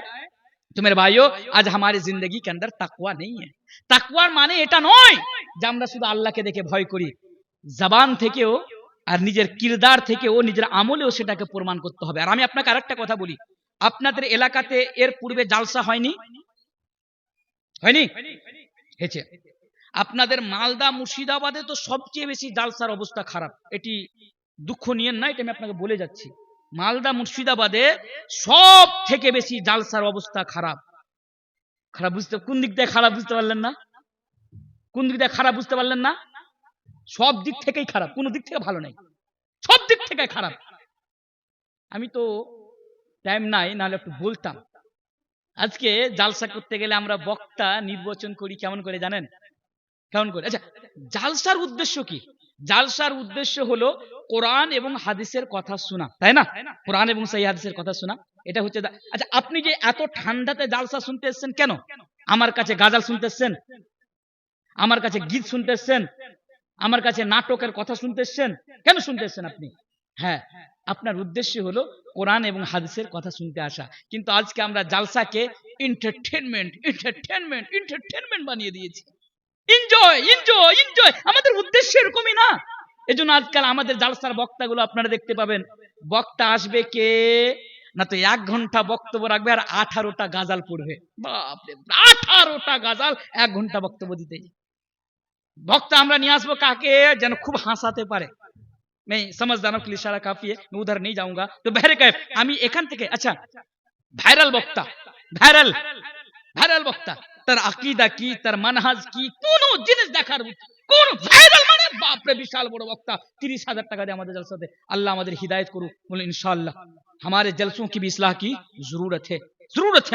तो मेरे भाइयों आज हमारी जिंदगी के अंदर तकवा नहीं है। तकवा माने এটা নয় যে আমরা শুধু আল্লাহকে দেখে ভয় করি, জবান থেকেও আর নিজের কিরদার থেকেও নিজের আমলেও সেটাকে প্রমাণ করতে হবে। আর আমি আপনাকে আরেকটা কথা বলি, আপনাদের এলাকাতে এর পূর্বে জালসা হয়নি? হয়নি? হয়েছে। আপনাদের মালদা মুর্শিদাবাদে তো সবচেয়ে বেশি জালসার অবস্থা খারাপ, এটি দুঃখ নিয়েন না, এটা আমি আপনাকে বলে যাচ্ছি। মালদা মুর্শিদাবাদে সব থেকে বেশি জালসার অবস্থা খারাপ। খারাপ বুঝতে, কোন দিক থেকে খারাপ বুঝতে পারলেন না? কোন দিক থেকে খারাপ বুঝতে পারলেন না? সব দিক থেকেই খারাপ, কোন দিক থেকে ভালো নাই, সব দিক থেকে খারাপ। আমি তো টাইম নাই, নাহলে একটু বলতাম। আজকে জালসা করতে গেলে আমরা বক্তা নির্বাচন করি কেমন করে জানেন? কেমন করে? আচ্ছা, জালসার উদ্দেশ্য কি? জালসার উদ্দেশ্য হলো কোরআন এবং হাদিসের কথা শোনা, তাই না? কোরআন এবং সহিহ হাদিসের কথা শোনা, এটা হচ্ছে। আচ্ছা, আপনি যে এত ঠান্ডাতে জালসা শুনতে এসেছেন কেন? আমার কাছে গাজাল শুনতে এসেছেন? আমার কাছে গীত শুনতে এসেছেন? আমার কাছে নাটকের কথা শুনতে এসেছেন? কেন শুনতে এসেছেন আপনি? হ্যাঁ, আপনার উদ্দেশ্য হলো কোরআন এবং হাদিসের কথা শুনতে আসা। কিন্তু আজকে আমরা জালসাকে এন্টারটেনমেন্ট বানিয়ে দিয়েছি। এনজয় এনজয় এনজয়, আমাদের উদ্দেশ্য এরকমই না। এজন্য আজকাল আমাদের জালসার বক্তাগুলো আপনারা দেখতে পাবেন, বক্তা আসবে কে না, তো 1 ঘন্টা বক্তব্য রাখবে আর 18টা গাজাল পড়বে। বাপরে, 18টা গাজাল 1 ঘন্টা বক্তব্য দিতে। বক্তা আমরা নিয়ে আসবো কাকে? যেন খুব হাসাতে পারে। नहीं समझदारों के लिए इशारा काफी है, मैं उधर नहीं जाऊंगा। तो बहरे कैफ আমি এখান থেকে, আচ্ছা ভাইরাল বক্তা, ভাইরাল বক্তা, তার আকীদা কি, তার মানহাজ কি, কোন জিনিস দেখার, কোন ভাইরাল মানে বাপরে বিশাল বড় বক্তা, 30,000 টাকা দিয়ে আমাদের জলসাতে। আল্লাহ আমাদের হিদায়াত করুক, বলে इंशाअल्लाह हमारे जलसों की भी इस्लाह की जरूरत है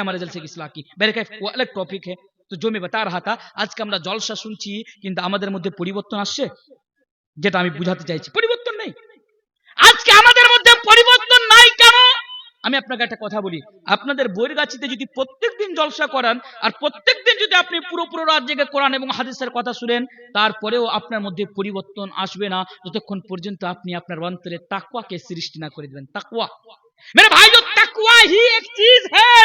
हमारे जलसे की इस्लाह की। बहरे कैफ वो अलग टॉपिक है। তো जो मैं बता रहा था, আজকে আমরা জলসা শুনছি কিন্তু আমাদের মধ্যে পরিবর্তন আসছে, যেটা আমি বুঝাতে চাইছি পরিবর্তন নেই। আজকে আমাদের মধ্যে পরিবর্তন নাই কেন? আমি আপনাকে একটা কথা বলি, আপনাদের বৈরগাছিতে যদি প্রত্যেকদিন জলসা করান আর প্রত্যেকদিন যদি আপনি পুরো রাত জেগে কোরআন এবং হাদিসের কথা শুনেন, তারপরেও আপনার মধ্যে পরিবর্তন আসবে না যতক্ষণ পর্যন্ত আপনি আপনার অন্তরে তাকওয়াকে সৃষ্টি না করে দিবেন। তাকওয়া मेरे भाई, जो तकवा ही एक चीज है,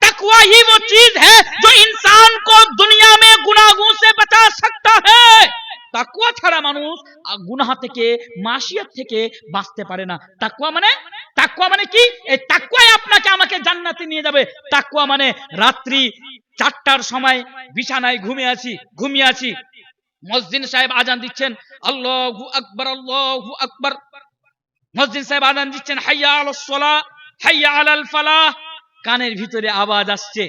तकवा ही वो चीज है जो इंसान को दुनिया में गुनाहों से बचा सकता है। তাকওয়া ছাড়া মানুষ গুনাহ থেকে, মাসিয়াত থেকে বাঁচতে পারে না। তাকওয়া মানে কি? এই তাকওয়াই আপনাকে আমাকে জান্নাতে নিয়ে যাবে। তাকওয়া মানে রাত্রি 4টার সময় বিছানায় ঘুমিয়ে আছি, মুয়াজ্জিন সাহেব আজান দিচ্ছেন, আল্লাহু আকবার আল্লাহু আকবার, মুয়াজ্জিন সাহেব আজান দিচ্ছেন, হাইয়া আলাস সালাহ হাইয়া আলাল ফালাহ, কানের ভিতরে আওয়াজ আসছে,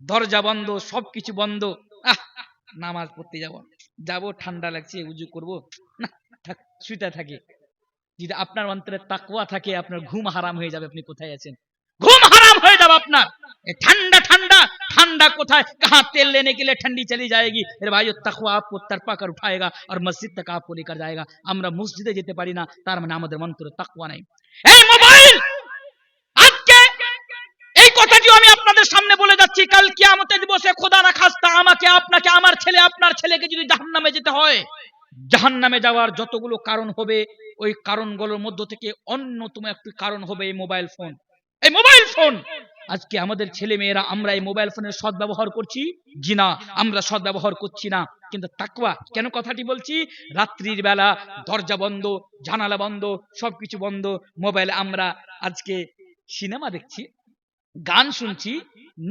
দরজা বন্ধ, সবকিছু বন্ধ, নামাজ পড়তে যাব, ঠান্ডা লাগছে, উজু করব না, শুইতে থাকি। যদি আপনার অন্তরে তাকওয়া থাকে, আপনার ঘুম হারাম হয়ে যাবে। আপনি কোথায় আছেন? ঘুম হারাম হয়ে যাবে আপনার। ठंडा कोথায়? कहां तेल लेने के लिए ठंडी चली जाएगी। मेरे भाइयों, तकवा आपको तरपा कर उठाएगा और मस्जिद तक आपको लेकर जाएगा। আমরা মসজিদে যেতে পারি না, তার মানে আমাদের অন্তরে তাকওয়া নাই। এই মোবাইল, আজকে এই কথাটি আমি আপনাদের সামনে বলে যাচ্ছি, কাল কিয়ামতের দিবসে খোদা না খাস্তা আমাকে, আপনাকে, আমার ছেলে, আপনার ছেলেকে যদি জাহান্নামে যেতে হয়, জাহান্নামে যাওয়ার যতগুলো কারণ হবে, ওই কারণগুলোর মধ্য থেকে অন্যতম একটি কারণ হবে এই মোবাইল ফোন। এই মোবাইল ফোন, আজকে আমাদের ছেলে মেয়েরা আমরা এই মোবাইল ফোনের সদ্ব্যবহার করছি? জি না, আমরা সদ্ব্যবহার করছি না। কিন্তু তাকওয়া, কেন কথাটি বলছি? রাত্রির বেলা দরজা বন্ধ, জানালা বন্ধ, সবকিছু বন্ধ, মোবাইলে আমরা আজকে সিনেমা দেখছি, গান শুনছি,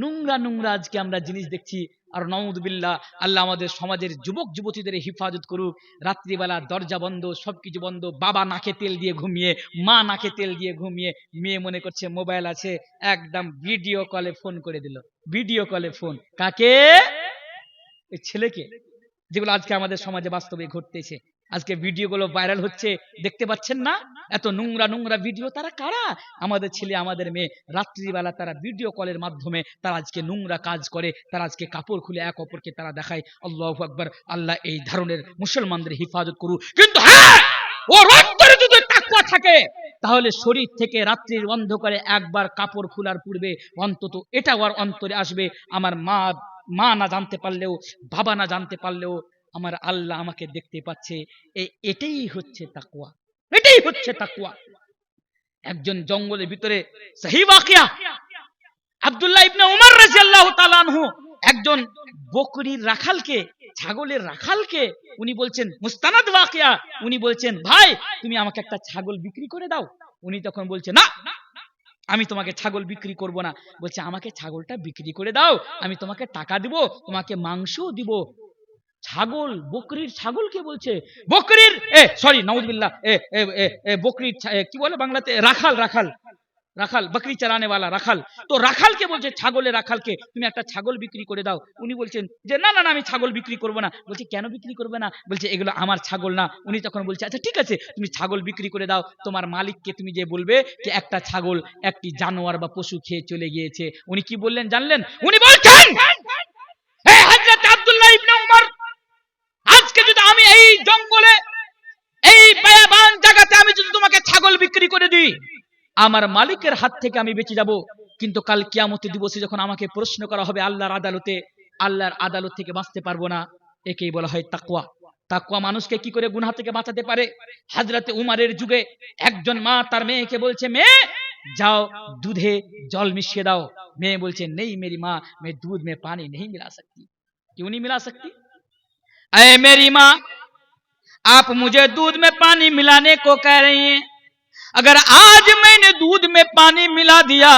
নোংরা আজকে আমরা জিনিস দেখছি। আর নাউযুবিল্লাহ, আল্লাহ আমাদের সমাজের যুবক যুবতীদের হেফাজত করুক। রাত্রিবেলা দরজা বন্ধ, সবকিছু বন্ধ, বাবা নাকে তেল দিয়ে ঘুমিয়ে, মা নাকে তেল দিয়ে ঘুমিয়ে, মেয়ে মনে করছে মোবাইল আছে, একদম ভিডিও কলে ফোন করে দিল। ভিডিও কলে ফোন কাকে? এই ছেলেকে। যেগুলো আজকে আমাদের সমাজে বাস্তবে ঘটতেছে। আজকে ভিডিওগুলো ভাইরাল হচ্ছে, দেখতে পাচ্ছেন না? এত নোংরা নোংরা ভিডিও। তারা কারা? আমাদের ছেলে আমাদের মেয়ে, রাত্রিবেলা তারা ভিডিও কলের মাধ্যমে তারা আজকে নোংরা কাজ করে, তারা আজকে কাপড় খুলে এক অপরকে তারা দেখায়। আল্লাহু আকবার। আল্লাহ এই ধরনের মুসলমানদের হেফাজত করুক। কিন্তু হ্যাঁ, ওর অন্তরে যদি তাকওয়া থাকে, তাহলে শরীর থেকে রাত্রির অন্ধকারে একবার কাপড় খোলার পূর্বে অন্তত এটা ওর অন্তরে আসবে, আমার মা না জানতে পারলেও, বাবা না জানতে পারলেও, আমার আল্লাহ আমাকে দেখতে পাচ্ছে। এটাই হচ্ছে তাকওয়া, এটাই হচ্ছে তাকওয়া। একজন জঙ্গলের ভিতরে সহিহ ওয়াকিয়া, আব্দুল্লাহ ইবনে উমর রাদিয়াল্লাহু তাআলা আনহু একজন বকরির রাখালকে, ছাগলের রাখালকে উনি বলছেন, মুস্তানাদ ওয়াকিয়া, উনি বলছেন, ভাই তুমি আমাকে একটা ছাগল বিক্রি করে দাও। উনি তখন বলছে, না, আমি তোমাকে ছাগল বিক্রি করব না। বলছে, আমাকে ছাগলটা বিক্রি করে দাও, আমি তোমাকে টাকা দিব, তোমাকে মাংসও দিব। ছাগল, বকরির ছাগলকে বলছে, বকরির সরি নাউজুবিল্লাহ, বকরির কি বলে বাংলাতে, রাখাল, রাখাল, রাখাল, বকরি চালানে वाला রাখাল। তো রাখালকে বলছে, ছাগলের রাখালকে, তুমি একটা ছাগল বিক্রি করে দাও। উনি বলছেন যে না না না, আমি ছাগল বিক্রি করব না। বলছে, কেন বিক্রি করবে না? বলছে, এগুলো আমার ছাগল না। উনি তখন বলছে, আচ্ছা ঠিক আছে, তুমি ছাগল বিক্রি করে দাও, তোমার মালিককে তুমি যে বলবে যে একটা ছাগল একটি জানোয়ার বা পশু খেয়ে চলে গিয়েছে। উনি কি বললেন জানলেন? উনি বলছেন, হে হযরত আব্দুল্লাহ ইবনে উমর, আজকে যদি আমি এই জঙ্গলে, এই বায়াবান জায়গাতে আমি যদি তোমাকে ছাগল বিক্রি করে দিই, আমার মালিকের হাত থেকে আমি বেঁচে যাব, কিন্তু কাল কিয়ামতের দিবসে যখন আমাকে প্রশ্ন করা হবে আল্লাহর আদালতে, আল্লাহর আদালত থেকে বাঁচতে পারবো না। একেই বলা হয় তাকওয়া। তাকওয়া মানুষকে কি করে গুনাহ থেকে বাঁচাতে পারে। হযরতে উমরের যুগে একজন মা তার মেয়েকে বলছে, মেয়ে যাও দুধে জল মিশিয়ে দাও। মেয়ে বলছে, नहीं मेरी माँ, मैं दूध में पानी नहीं मिला सकती। क्यों नहीं मिला सकती? ऐ मेरी माँ, आप मुझे दूध में पानी मिलाने को कह रही हैं, अगर आज मैंने दूध में पानी मिला दिया,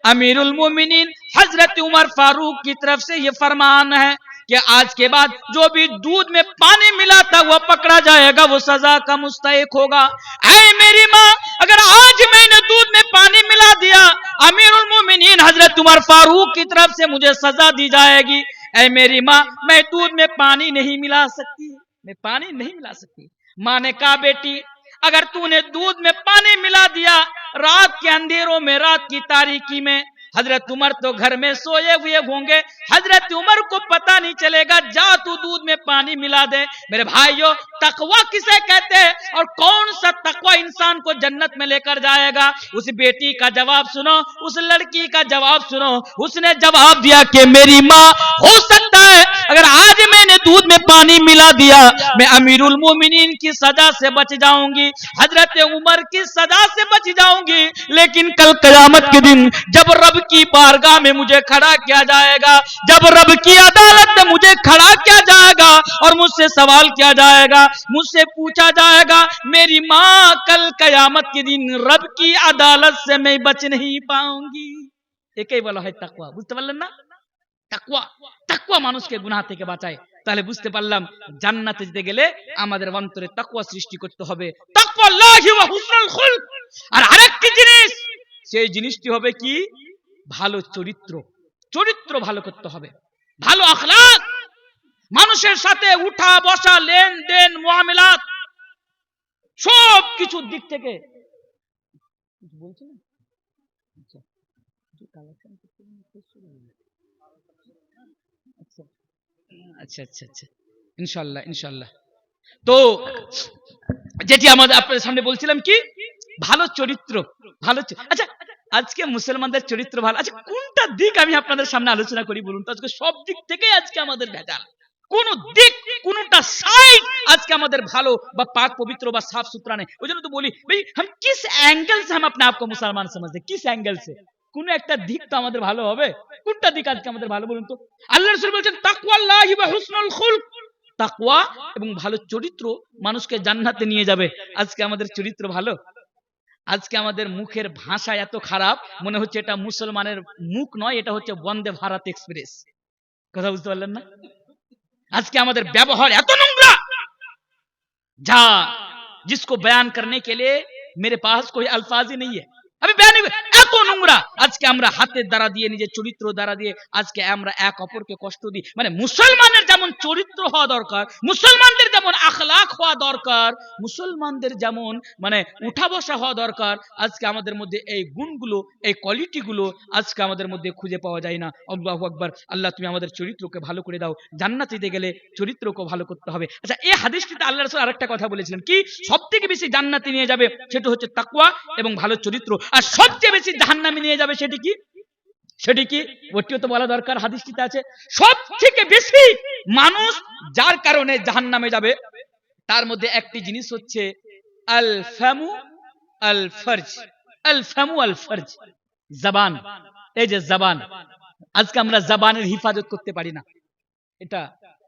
अमीरुल मोमिनीन हजरत उमर फारूक की तरफ से ये फरमान है कि आज के बाद जो भी दूध में पानी मिला था वो पकड़ा जाएगा, वो सजा का मुस्तहिक होगा। ऐ मेरी माँ, अगर आज मैंने दूध में पानी मिला दिया, अमीरुल मोमिनीन हजरत उमर फारूक की तरफ से मुझे सजा दी जाएगी। ऐ मेरी माँ, मैं दूध में पानी नहीं मिला सकती, मैं पानी नहीं मिला सकती। माँ ने कहा, बेटी अगर तूने दूध में पानी मिला दिया, रात के अंधेरों में, रात की तारीकी में, हजरत उमर तो घर में सोए हुए होंगे, हजरत उमर को पता नहीं चलेगा, जा तू दूध में पानी मिला दे। मेरे भाइयों, तकवा किसे कहते हैं और कौन सा तकवा इंसान को जन्नत में लेकर जाएगा? उस बेटी का जवाब सुनो, उस लड़की का जवाब सुनो। उसने जवाब दिया कि मेरी माँ, हो सकता है अगर आज मैंने दूध में पानी मिला दिया, मैं अमीरुल मोमिनीन की सजा से बच जाऊंगी, हजरत उमर की सजा से बच जाऊंगी, लेकिन कल कयामत के दिन जब रब की बारगाह में मुझे खड़ा किया जाएगा, जब रब की अदालत में मुझे खड़ा किया जाएगा और मुझसे सवाल किया जाएगा, मुझसे पूछा जाएगा, मेरी माँ कल कयामत के दिन रब की अदालत से मैं बच नहीं पाऊंगी। একেই বলা হয় তাকওয়া। বুঝতে পারলেন না? তাকওয়া, তাকওয়া মানুষকে গুনাহ থেকে বাঁচায়। তাহলে বুঝতে পারলাম জান্নাতে যেতে গেলে আমাদের অন্তরে তাকওয়া সৃষ্টি করতে হবে। তাকওয়াল্লাহি ওয়া হুসনুল খুলক। আর আরেকটি জিনিস, সেই জিনিসটি হবে কি? ভালো চরিত্র। চরিত্র ভালো করতে হবে, ভালো আখলাক, মানুষের সাথে উঠা বসা, লেনদেন, মুআমালাত, সব কিছুর দিক থেকে বলছেন। আচ্ছা আচ্ছা আচ্ছা, ইনশাআল্লাহ ইনশাআল্লাহ। তো যেটি আমাদের আপনাদের সামনে বলছিলাম কি, ভালো চরিত্র, ভালো। আচ্ছা, আজকে মুসলমানদের চরিত্র ভালো। আচ্ছা, কোনটা দিক আমি আপনাদের সামনে আলোচনা করি বলুন তো? আজকে সব দিক থেকে আজকে আমাদের ভেজাল। কোন দিক, কোনটা সাইড আজকে আমাদের ভালো বা পাক পবিত্র বা সাফ সুতরা নেই। ওই জন্য তো বলি ভাই, हम किस एंगल से हम अपने आप को मुसलमान समझते हैं, किस एंगल से? কোন একটা দিক তো আমাদের ভালো হবে। কোনটা দিক আজকে আমাদের ভালো বলুন তো? আল্লাহর রাসূল বলেছেন, তাকওয়াল্লাহি ওয়া হুসনুল খুলক। তাকওয়া এবং ভালো চরিত্র মানুষকে জান্নাতে নিয়ে যাবে। আজকে আমাদের চরিত্র ভালো? আজকে আমাদের মুখের ভাষা এত খারাপ, মনে হচ্ছে এটা মুসলমানের মুখ নয়, এটা হচ্ছে বন্দে ভারত এক্সপ্রেস। কথা বুঝতে পারলেন না? আজকে আমাদের ব্যবহার এত নোংরা, যা जिसको बयान करने के लिए मेरे पास कोई अल्फाज ही नहीं है। अभी बयान এত নোংরা, আজকে আমরা হাতের দ্বারা দিয়ে, নিজের চরিত্র দ্বারা দিয়ে আজকে আমরা এক অপরকে কষ্ট দিই। মানে মুসলমানের যেমন চরিত্র হওয়া দরকার, মুসলমানদের যেমন আখলাক হওয়া দরকার, মুসলমানদের যেমন মানে উঠা বসা হওয়া দরকার, আজকে আমাদের মধ্যে এই গুণগুলো, এই কোয়ালিটিগুলো আজকে আমাদের মধ্যে খুঁজে পাওয়া যায় না। আল্লাহু আকবার। আল্লাহ তুমি আমাদের চরিত্রকে ভালো করে দাও। জান্নাতে গেলে চরিত্রকে ভালো করতে হবে। আচ্ছা, এই হাদিসটিতে আল্লাহ রাসূল আরেকটা কথা বলেছিলেন, কি সবথেকে বেশি জান্নাতে নিয়ে যাবে সেটা হচ্ছে তাকওয়া এবং ভালো চরিত্র, আর সবচেয়ে বেশি জাহান্নামে নিয়ে যাবে সেটি কি? সেটি কি? ওটিও তো বলা দরকার, হাদিসটিতে আছে। সবথেকে বেশি মানুষ যার কারণে জাহান্নামে যাবে তার মধ্যে একটি জিনিস হচ্ছে আল ফামু আল ফারজ। আল ফামু আল ফারজ, জবান। এই যে জবান, আজকে আমরা জবানের হিফাজত করতে পারি না। এটা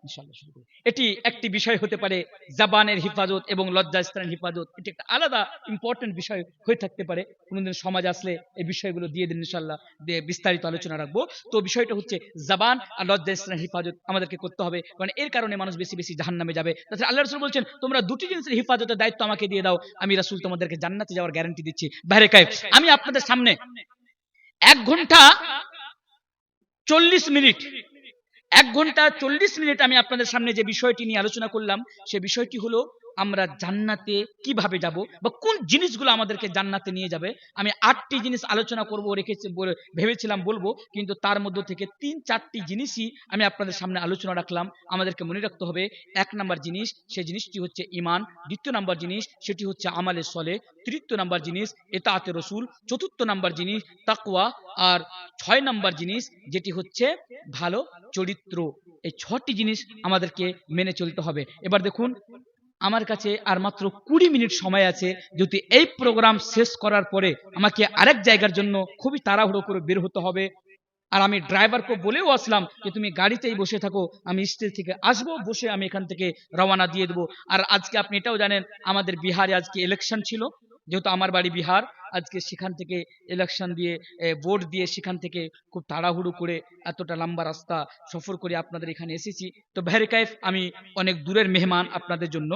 ইনশাআল্লাহ শুরু করি। এটি একটি বিষয় হতে পারে, জবানের হিফাজত এবং লজ্জাস্থানের হিফাজত, এটি একটা আলাদা ইম্পর্টেন্ট বিষয় হয়ে থাকতে পারে। কোনদিন সমাজ আসলে এই বিষয়গুলো দিয়ে দিন, ইনশাআল্লাহ দিয়ে বিস্তারিত আলোচনা রাখবো। তো বিষয়টা হচ্ছে জবান আর লজ্জাস্থানের হিফাজত আমাদেরকে করতে হবে, কারণ এর কারণে মানুষ বেশি বেশি জাহান্নামে যাবে। তাছাড়া আল্লাহ রাসূল বলছেন, তোমরা দুটি জিনিসের হিফাজতের দায়িত্ব আমাকে দিয়ে দাও, আমি রাসূল তোমাদেরকে জান্নাতে যাওয়ার গ্যারান্টি দিচ্ছি। বাইরে কায়েব, আমি আপনাদের সামনে 1 ঘন্টা 40 মিনিট 1 ঘন্টা 40 মিনিট আমি আপনাদের সামনে যে বিষয়টি নিয়ে আলোচনা করলাম, সে বিষয়টি হলো আমরা জান্নাতে কিভাবে যাব বা কোন জিনিসগুলো আমাদেরকে জান্নাতে নিয়ে যাবে। আমি 8টি জিনিস আলোচনা করব ভেবেছিলাম বলবো, কিন্তু তার মধ্যে থেকে 3-4টি জিনিসই আমি আপনাদের সামনে আলোচনা রাখলাম। আমাদেরকে মনে রাখতে হবে, 1 নাম্বার জিনিস, সেই জিনিসটি হচ্ছে ঈমান। 2য় নাম্বার জিনিস, সেটি হচ্ছে আমালে সলে। 3য় নাম্বার জিনিস ইতাআতে রাসূল। 4র্থ নাম্বার জিনিস তাকওয়া। আর 6 নাম্বার জিনিস যেটি হচ্ছে ভালো চরিত্র। এই 6টি জিনিস আমাদেরকে মেনে চলতে হবে। এবার দেখুন, আমার কাছে আর মাত্র 20 মিনিট সময় আছে। যদি এই প্রোগ্রাম শেষ করার পরে আমাকে আরেক জায়গার জন্য খুবই তাড়াহুড়ো করে বের হতে হবে, আর আমি ড্রাইভারকে বলেও আসলাম যে তুমি গাড়িতেই বসে থাকো, আমি স্টেজ থেকে আসবো, বসে আমি এখান থেকে রওনা দিয়ে দেবো। আর আজকে আপনি এটাও জানেন, আমাদের বিহারে আজকে ইলেকশন ছিল, যেহেতু আমার বাড়ি বিহার, আজকে সেখান থেকে ইলেকশন দিয়ে ভোট দিয়ে সেখান থেকে খুব তাড়াহুড়ো করে এতটা লম্বা রাস্তা সফর করে আপনাদের এখানে এসেছি। তো ভাইরে কায়েফ, আমি অনেক দূরের মেহমান আপনাদের জন্য।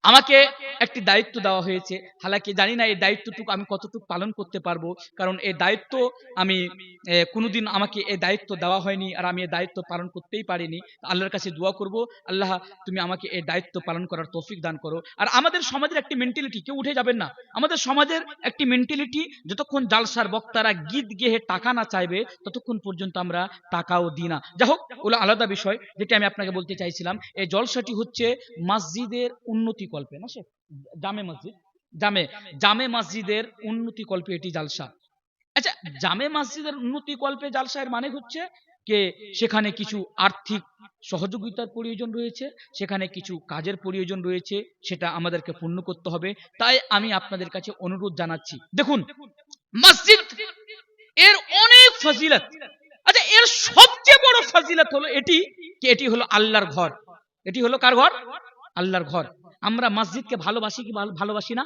আমাকে একটি দায়িত্ব দেওয়া হয়েছে, হালাকি জানি না এই দায়িত্বটুকু আমি কতটুকু পালন করতে পারবো, কারণ এই দায়িত্ব আমি কোনোদিন আমাকে এই দায়িত্ব দেওয়া হয়নি, আর আমি এই দায়িত্ব পালন করতেই পারিনি। আল্লাহর কাছে দোয়া করব, আল্লাহ তুমি আমাকে এই দায়িত্ব পালন করার তৌফিক দান করো। আর আমাদের সমাজের একটি মেন্টালিটি, কেউ উঠে যাবেন না, আমাদের সমাজের একটি মেন্টালিটি, যতক্ষণ জালসার বক্তারা গীত গেয়ে টাকা না চাইবে ততক্ষণ পর্যন্ত আমরা টাকাও দিই না। যাই হোক, ওগুলো আলাদা বিষয়। যেটা আমি আপনাকে বলতে চাইছিলাম, এই জলসাটি হচ্ছে মসজিদের উন্নতি কল্পে, না সে জামে মসজিদ, জামে মসজিদের উন্নতি কল্পে এটি জালসা। আচ্ছা, জামে মসজিদের উন্নতি কল্পে জালসা এর মানে হচ্ছে যে সেখানে কিছু আর্থিক সহযোগিতার প্রয়োজন রয়েছে, সেখানে কিছু কাজের প্রয়োজন রয়েছে, সেটা আমাদেরকে পূর্ণ করতে হবে। তাই আমি আপনাদের কাছে অনুরোধ জানাচ্ছি, দেখুন মসজিদ এর অনেক ফজিলত। আচ্ছা, এর সবচেয়ে বড় ফজিলত হলো এটি হলো আল্লাহর ঘর। এটি হলো কার ঘর? আল্লাহর ঘর। আমরা মসজিদকে ভালোবাসি কি ভালোবাসি না?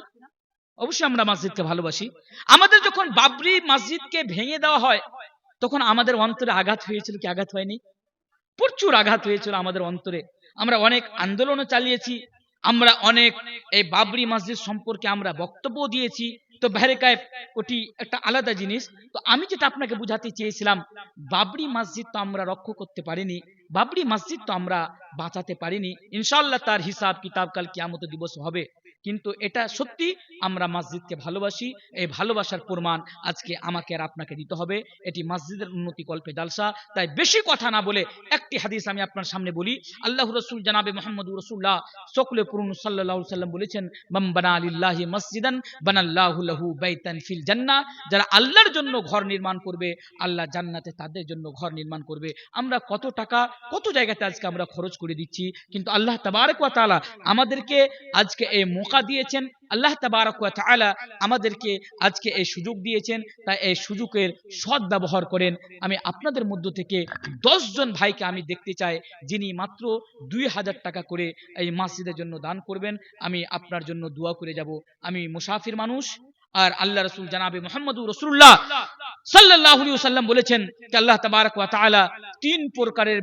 অবশ্যই আমরা মসজিদকে ভালোবাসি। আমাদের যখন বাবরি মসজিদকে ভেঙে দেওয়া হয়, তখন আমাদের অন্তরে আঘাত হয়েছিল কি আঘাত হয়নি? প্রচুর আঘাত হয়েছিল আমাদের অন্তরে। আমরা অনেক আন্দোলনও চালিয়েছি, আমরা অনেক এই বাবরি মসজিদ সম্পর্কে আমরা বক্তব্য দিয়েছি। তো বাইরে কায়েব, ওটি একটা আলাদা জিনিস। তো আমি যেটা আপনাকে বুঝাতে চেয়েছিলাম, বাবরি মসজিদ তো আমরা রক্ষা করতে পারিনি, বাবরি মসজিদ তো আমরা বাঁচাতে পারিনি। ইনশাআল্লাহ তার হিসাব কিতাব কাল কিয়ামত দিবস হবে, কিন্তু এটা সত্যি আমরা মসজিদকে ভালোবাসি। এই ভালোবাসার প্রমাণ আজকে আমাকে আর আপনাকে দিতে হবে। এটি মসজিদের উন্নতি কল্পে জালসা। তাই বেশি কথা না বলে একটি হাদিস আমি আপনার সামনে বলি। আল্লাহর রাসূল জনাবে মুহাম্মদ রাসূলুল্লাহ সকলে পুরুন সাল্লাল্লাহু আলাইহি সাল্লাম বলেছেন, মান বানা লিল্লাহি মসজিদান বানাল্লাহু লাহু বাইতান ফিল জান্নাহ। যারা আল্লাহর জন্য ঘর নির্মাণ করবে, আল্লাহ জান্নাতে তাদের জন্য ঘর নির্মাণ করবে। আমরা কত টাকা কত জায়গাতে আজকে আমরা খরচ করে দিচ্ছি, কিন্তু আল্লাহ তাবারক ওয়া তাআলা আমাদেরকে আজকে এই মৌকা দিয়েছেন, আল্লাহ তাবারক ওয়া তাআলা আমাদেরকে আজকে এই সুযোগ দিয়েছেন। তাই এই সুযোগের সৎ ব্যবহার করেন। আমি আপনাদের মধ্য থেকে 10 জন ভাইকে আমি দেখতে চাই, যিনি মাত্র 2000 টাকা করে এই মসজিদের জন্য দান করবেন। আমি আপনার জন্য দোয়া করে যাব। আমি মুসাফির মানুষ, আর আল্লাহ রাসূল জনাবে মুহাম্মদ রাসূলুল্লাহ সাল্লাল্লাহু আলাইহি ওয়াসাল্লাম বলেছেন যে আল্লাহ তাবারক ওয়া তাআলা 3 প্রকারের